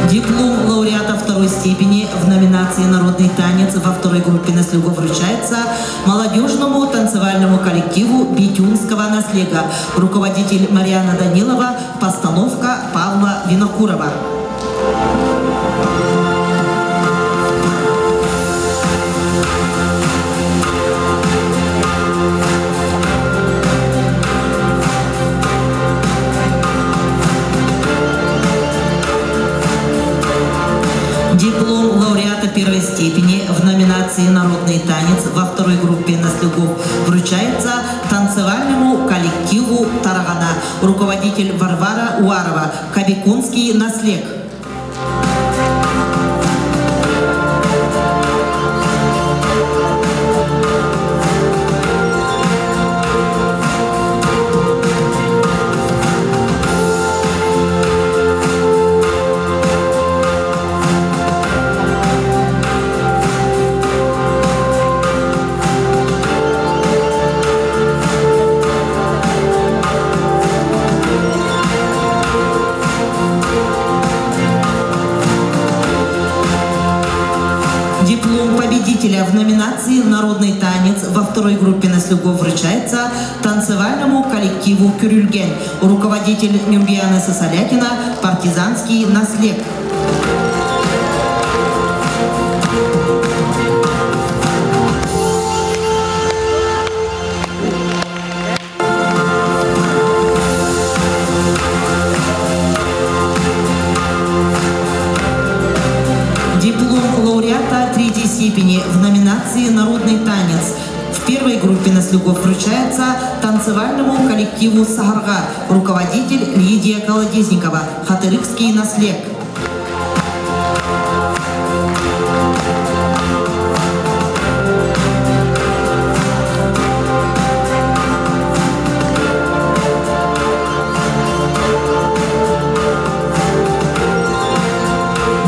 Диплом лауреата 2-й степени в номинации «Народный танец» во 2-й группе «Наслегов» вручается молодежному танцевальному коллективу «Битюнского наслега», руководитель Марьяна Данилова, постановка Павла Винокурова. Диплом лауреата 1-й степени в номинации «Народный танец» во 2-й группе «Наслегов» вручается танцевальному коллективу «Тарагана», руководитель Варвара Уарова, Кабикунский наслег. Диплом победителя в номинации «Народный танец» во второй группе наслегов вручается танцевальному коллективу «Кюрюльген», руководитель Нюргияна Сосолякина, «Партизанский наслег». Диплом лауреата третьей степени в номинации «Народный танец» в первой группе наслегов вручается танцевальному коллективу «Сахарга», руководитель Лидия Колодезникова, «Хатырыкский наслег».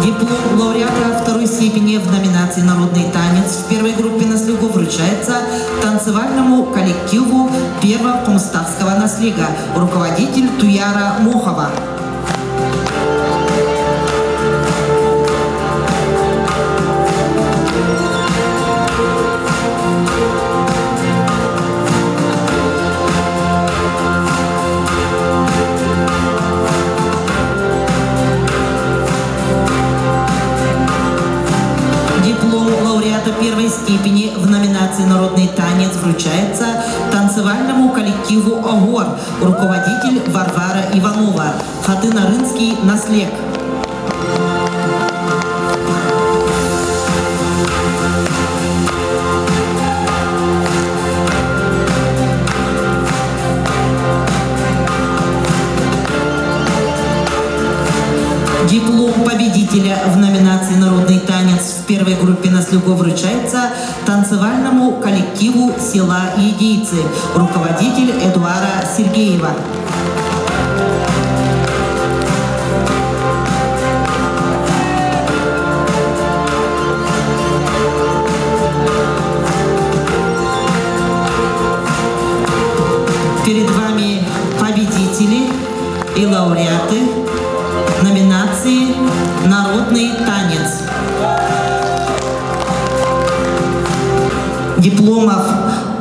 Диплом лауреата второй степени в номинации «Народный танец» в первой группе наслегов вручается танцевальному коллективу первого комставского наслега, руководитель Туяра Мохова. Диплом лауреата первой степени в номинации «Народный танец» вручается танцевальному коллективу «Огор», руководитель Варвара Иванова, «Хатынарынский наслег». Диплом победителя в номинации «Народный танец» в первой группе наслегов вручается танцевальному коллективу села Едейцы, руководитель Эдуара Сергеева. Перед вами победители и лауреаты номинации «Народный танец». Дипломов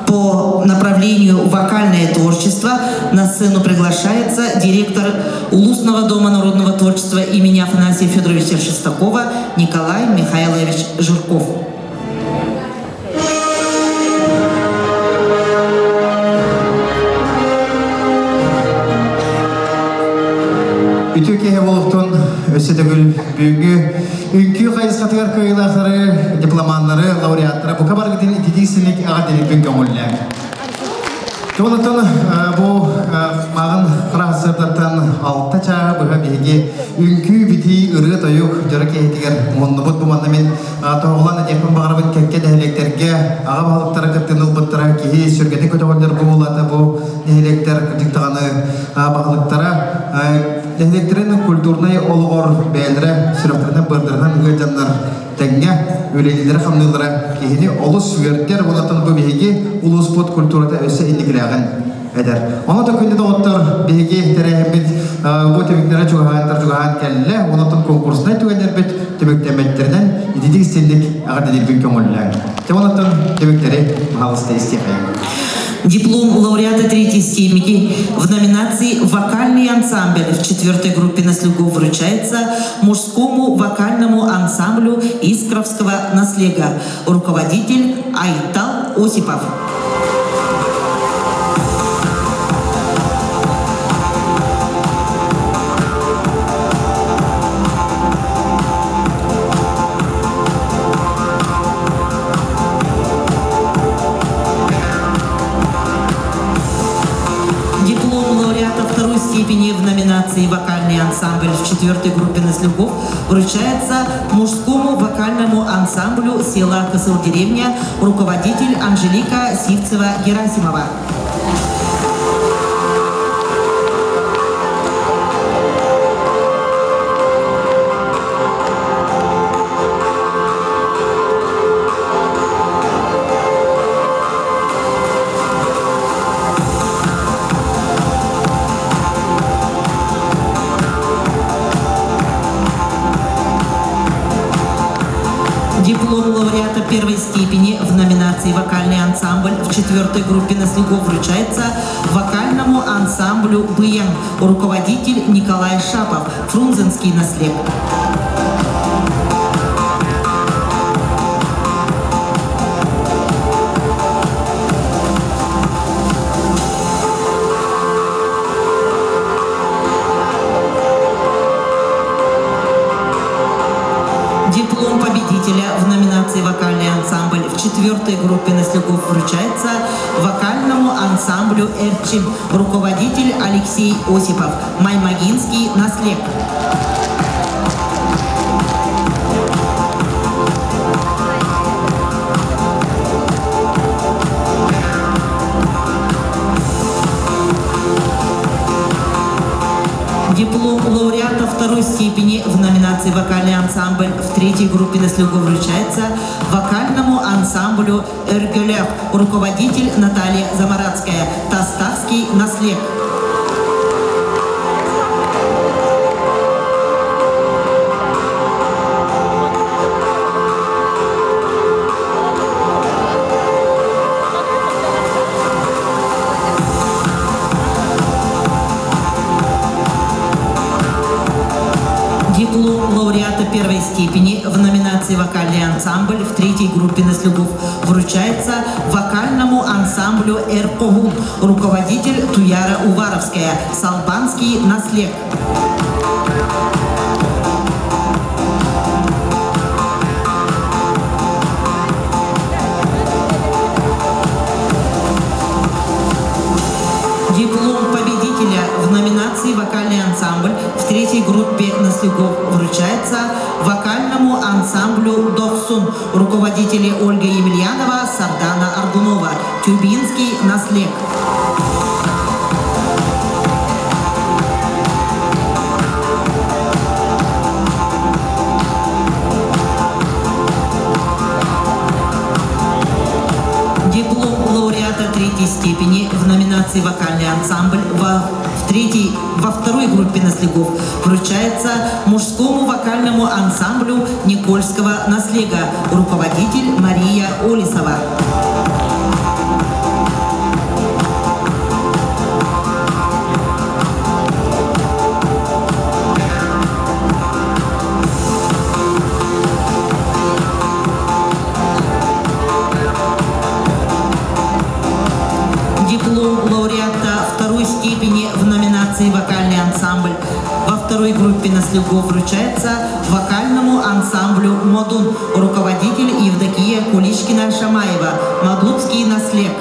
по направлению «Вокальное творчество» на сцену приглашается директор Улусного дома народного творчества имени Афанасия Федоровича Шестакова Николай Михайлович Жирков. Ütüke Hevoluk'tan ösüdügül büyüğü ünkü kayıskatır köyülatları, diplomanları, laureatları bu kadar gidin itidiysilik ağadilik büyük ömürler. Çoğunluktan bu mağın kırasırlardan altta çağı bu bilgi ünkü biti ırı toyuk jörek ehtiger monnubut bu mandamin toğulan edepin bağırabın kekke dehelekterge ağa balıklara kıttığını ılbıttıra kihi sürgeti kötüğüller bu olata bu dehelekter kıtıktağını balıklara dehelekterin kulturnay olğor beylere sürüklerine bırdırından hıcanlar tenge ülelilere hamdıllara kihini olus verter olatan bu bilgi ulus pot kulturata öse indigilagan eder. Ona da künde doğutlar bilgi terehemit bu temiklere çoğahantar kelle onatın konkursuna tüyenler bit temiklemetlerden ididik istendik ağır dedir kömürler. Onatın temikleri mahalısında isteyeyim. Диплом лауреата третьей степени в номинации «Вокальный ансамбль» в четвертой группе наслегов вручается мужскому вокальному ансамблю Искровского наслега, руководитель Айтал Осипов. Степени в номинации «Вокальный ансамбль» в четвертой группе наслегов вручается мужскому вокальному ансамблю села Косыл-деревня, руководитель Анжелика Сивцева-Герасимова. первой степени в номинации «Вокальный ансамбль» в 4-й группе наслегов вручается вокальному ансамблю «Быян», руководитель Николай Шапов, фрунзенский наслег. Диплом победителя в номинации «Вокальный ансамбль» в 4-й группе наслегов вручается вокальному ансамблю «Эрчим», руководитель Алексей Осипов, Маймагинский наслег. Диплом лауреата второй степени в номинации «Вокальный ансамбль» в 3-й группе наслегов вручается вокальному ансамблю «Эргелев», руководитель Наталья Замарадская, Таставский наслег. Диплом лауреата первой степени в номинации «Вокальный ансамбль» в 3-й группе наслегов вручается вокальному ансамблю «Эркогум», руководитель Туяра Уваровская, Салбанский наслег. Диплом победителя в номинации «Вокальный ансамбль» в 3-й группе наслегов вручается вокальному ансамблю «Дохсун», руководители Ольга Емельянова, Сардана Аргунова, Тюбинский наслег. Диплом лауреата 3-й степени в номинации «Вокальный ансамбль» во 2-й группе наслегов вручается мужскому вокальному ансамблю Никольского наслега, руководитель Мария Олисова. Диплом лауреата второй степени в номинации «Вокальный ансамбль» во 2-й группе наслегов вручается вокальному ансамблю «Модун», руководитель Евдокия Куличкина-Шамаева, Мадудский наслег.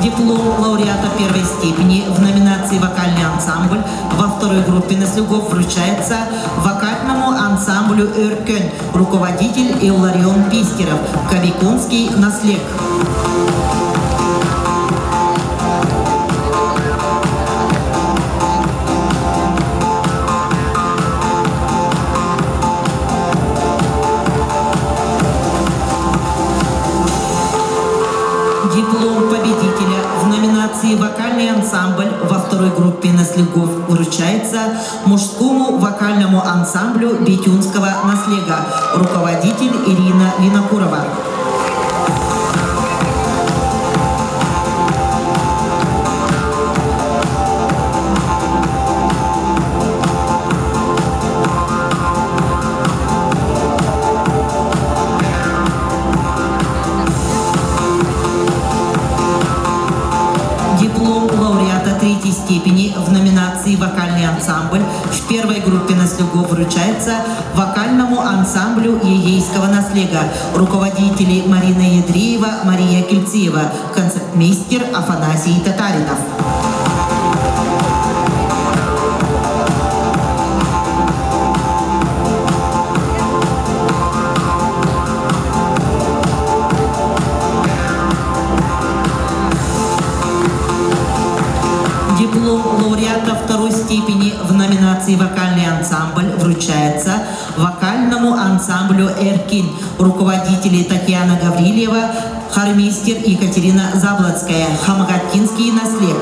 Диплом лауреата первой степени в номинации «Вокальный ансамбль» во 2-й группе наслегов вручается вокальному ансамблю «Эркön», руководитель Илларион Пискеров, Кавиконский наслег. Диплом победителя в номинации «Вокальный ансамбль» во 2-й группе наслегов вручается мужскому вокальному ансамблю Битюнского наслега, руководитель Ирина Винокурова. Диплом лауреата 3-й степени в номинации «Вокальный ансамбль» в 1-й группе наслегов вручается вокальному ансамблю Егейского наслега, руководители Марина Ядреева, Мария Кельциева, концертмейстер Афанасий Татаринов. Диплом лауреата второй степени в номинации «Вокальный ансамбль» вручается вокальному ансамблю «Эркин», руководители Татьяна Гаврилева, хормейстер Екатерина Заблоцкая, Хамагаттинский наслед.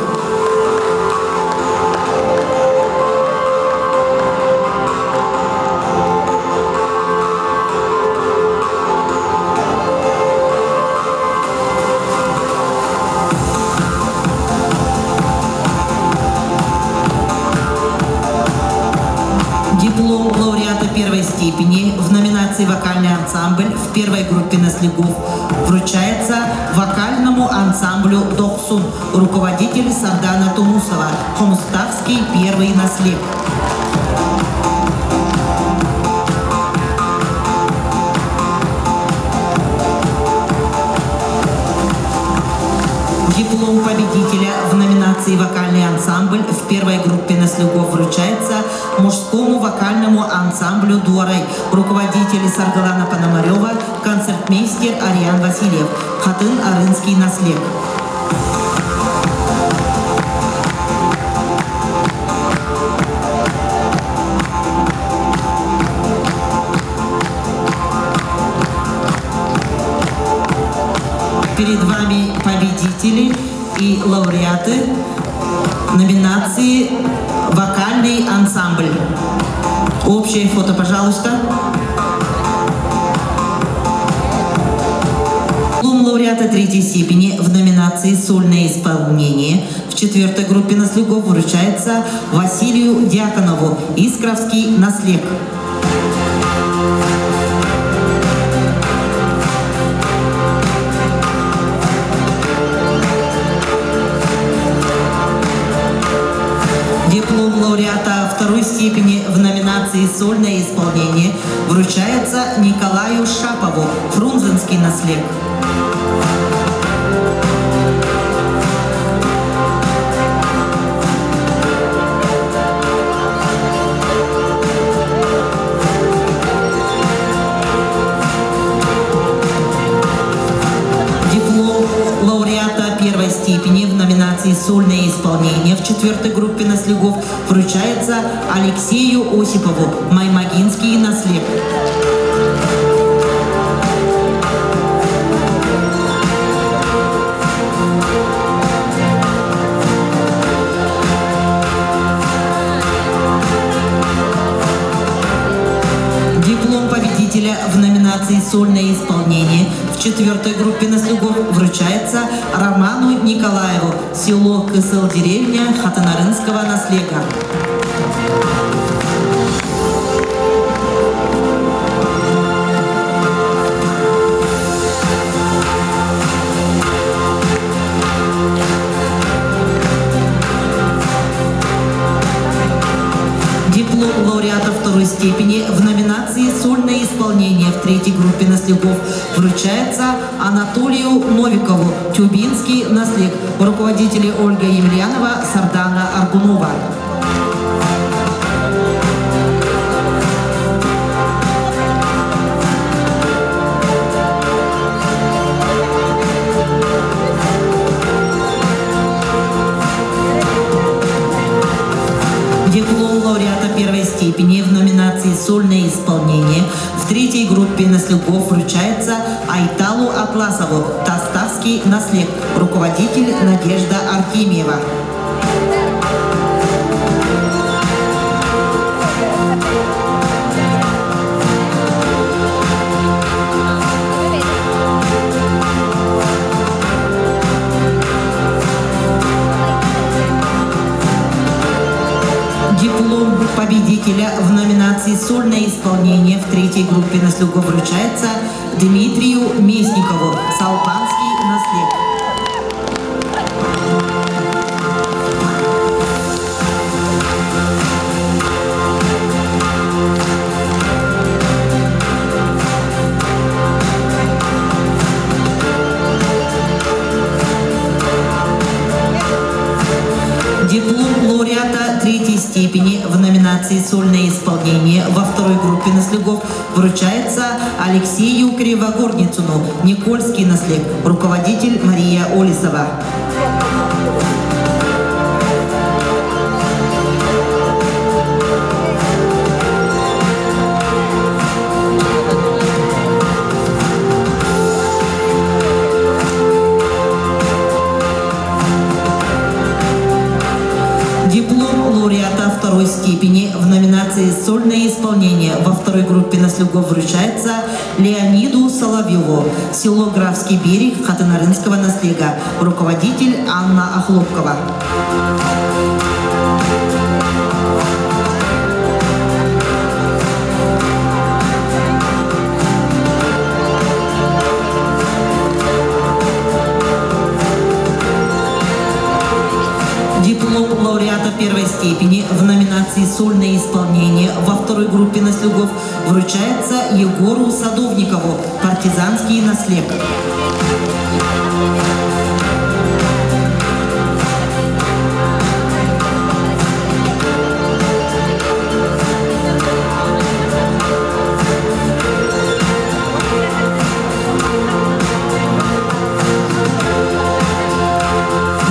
Диплом лауреата первой степени в номинации «Вокальный ансамбль» в первой группе наслегов вручается вокальному ансамблю «Доксун», руководитель Сардана Тумусова, Хомуставский первый наслег. Диплом победителя в номинации «Вокальный ансамбль» в первой группе наслегов вручается мужскому вокальному ансамблю «Дуарай», руководитель Саргалана Пономарева, концертмейстер Ариан Васильев, Хатын-Арынский наслег. Перед вами победители и лауреаты номинации «Вокальный ансамбль». Общее фото, пожалуйста. Диплом лауреата третьей степени в номинации «Сольное исполнение» в четвертой группе наслегов вручается Василию Дьяконову, Искровский наслег. Диплом лауреата второй степени в номинации «Сольное исполнение» вручается Николаю Шапову, Фрунзенский наслег. Диплом лауреата первой степени в номинации «Сольное исполнение» в четвертой группе наслегов вручается Алексею Осипову, Маймагинский наслег. Диплом победителя в номинации «Сольное исполнение» в четвертой группе наслегов вручается Роману Николаеву, село Кысыл, деревня, Хатынарынского наслега. Диплом лауреата второй степени в номинации «Сольное исполнение» в третьей группе наслегов вручается Анатолию Новикову, Тюбинский наслег, руководители Ольга Емельянова, Сардана Аргунова. Диплом лауреата первой степени в номинации «Сольное исполнение» в третьей группе наслегов вручается Айталу Атласову, Таставский наслег, руководитель Надежда Артемьева. Диплом победителя в номинации «Сольное исполнение» в третьей группе наслегов вручается Дмитрию Местникову, Салпанский наслег. Диплом лауреата третьей степени в номинации «Сольное исполнение» во второй группе наслегов вручается Алексею Кривогорницыну, Никольский наслег, руководитель Мария Олисова. лауреата второй степени в номинации «Сольное исполнение» во второй группе на слюгов вручается Леониду Соловьеву, село Графский берег Хатынарынского наслега, руководитель Анна Охлопкова. Диплом лауреата первой степени в номинации «Сольное исполнение» во второй группе на слюгов вручается Егору Садовникову, партизанский наслег.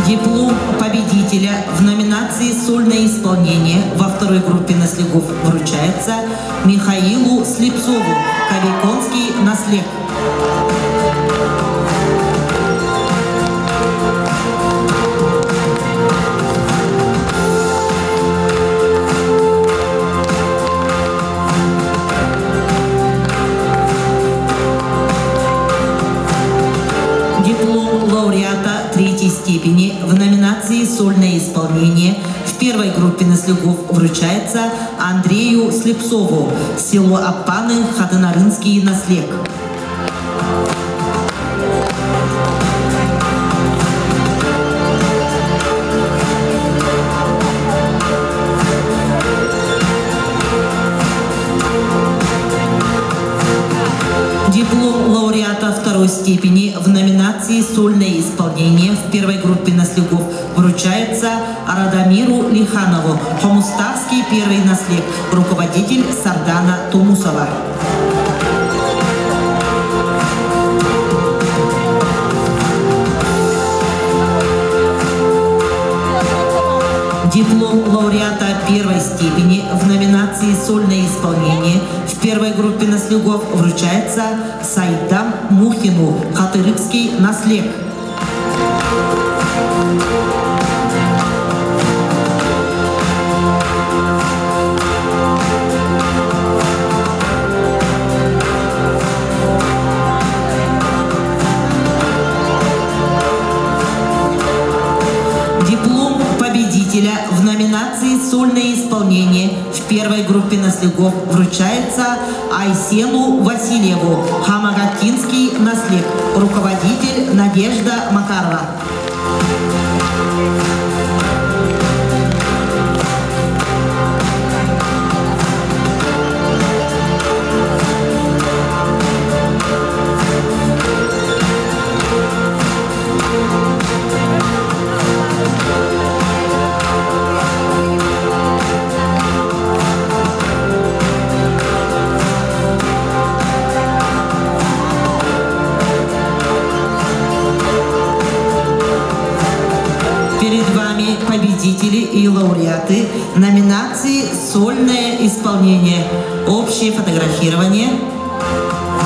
Диплом победителя в номинации «Сольное исполнение» во второй группе на слюгов вручается Михаилу Слепцову, Кавиконский наслег. Диплом лауреата третьей степени в номинации «Сольное исполнение» в первой группе на слюгов вручается Андрею Слепцову, село Аппаны, Хатынарынский наслег. Диплом лауреата второй степени в номинации «Сольное исполнение» в первой группе на слюгов вручается Радомиру Лиханову, Хомуставский первый наслег, руководитель Сардана Тумусова. Диплом лауреата первой степени в номинации «Сольное исполнение» в первой группе на слюгов вручается Сайдам Мухину, Хатырыкский наслег. Диплом победителя в номинации «Сольное исполнение» в первой группе на слюгов вручается Айсену Васильеву, Хамагатинский наслег, руководитель Надежда Макарова. Перед вами победители и лауреаты номинации «Сольное исполнение». Общее фотографирование.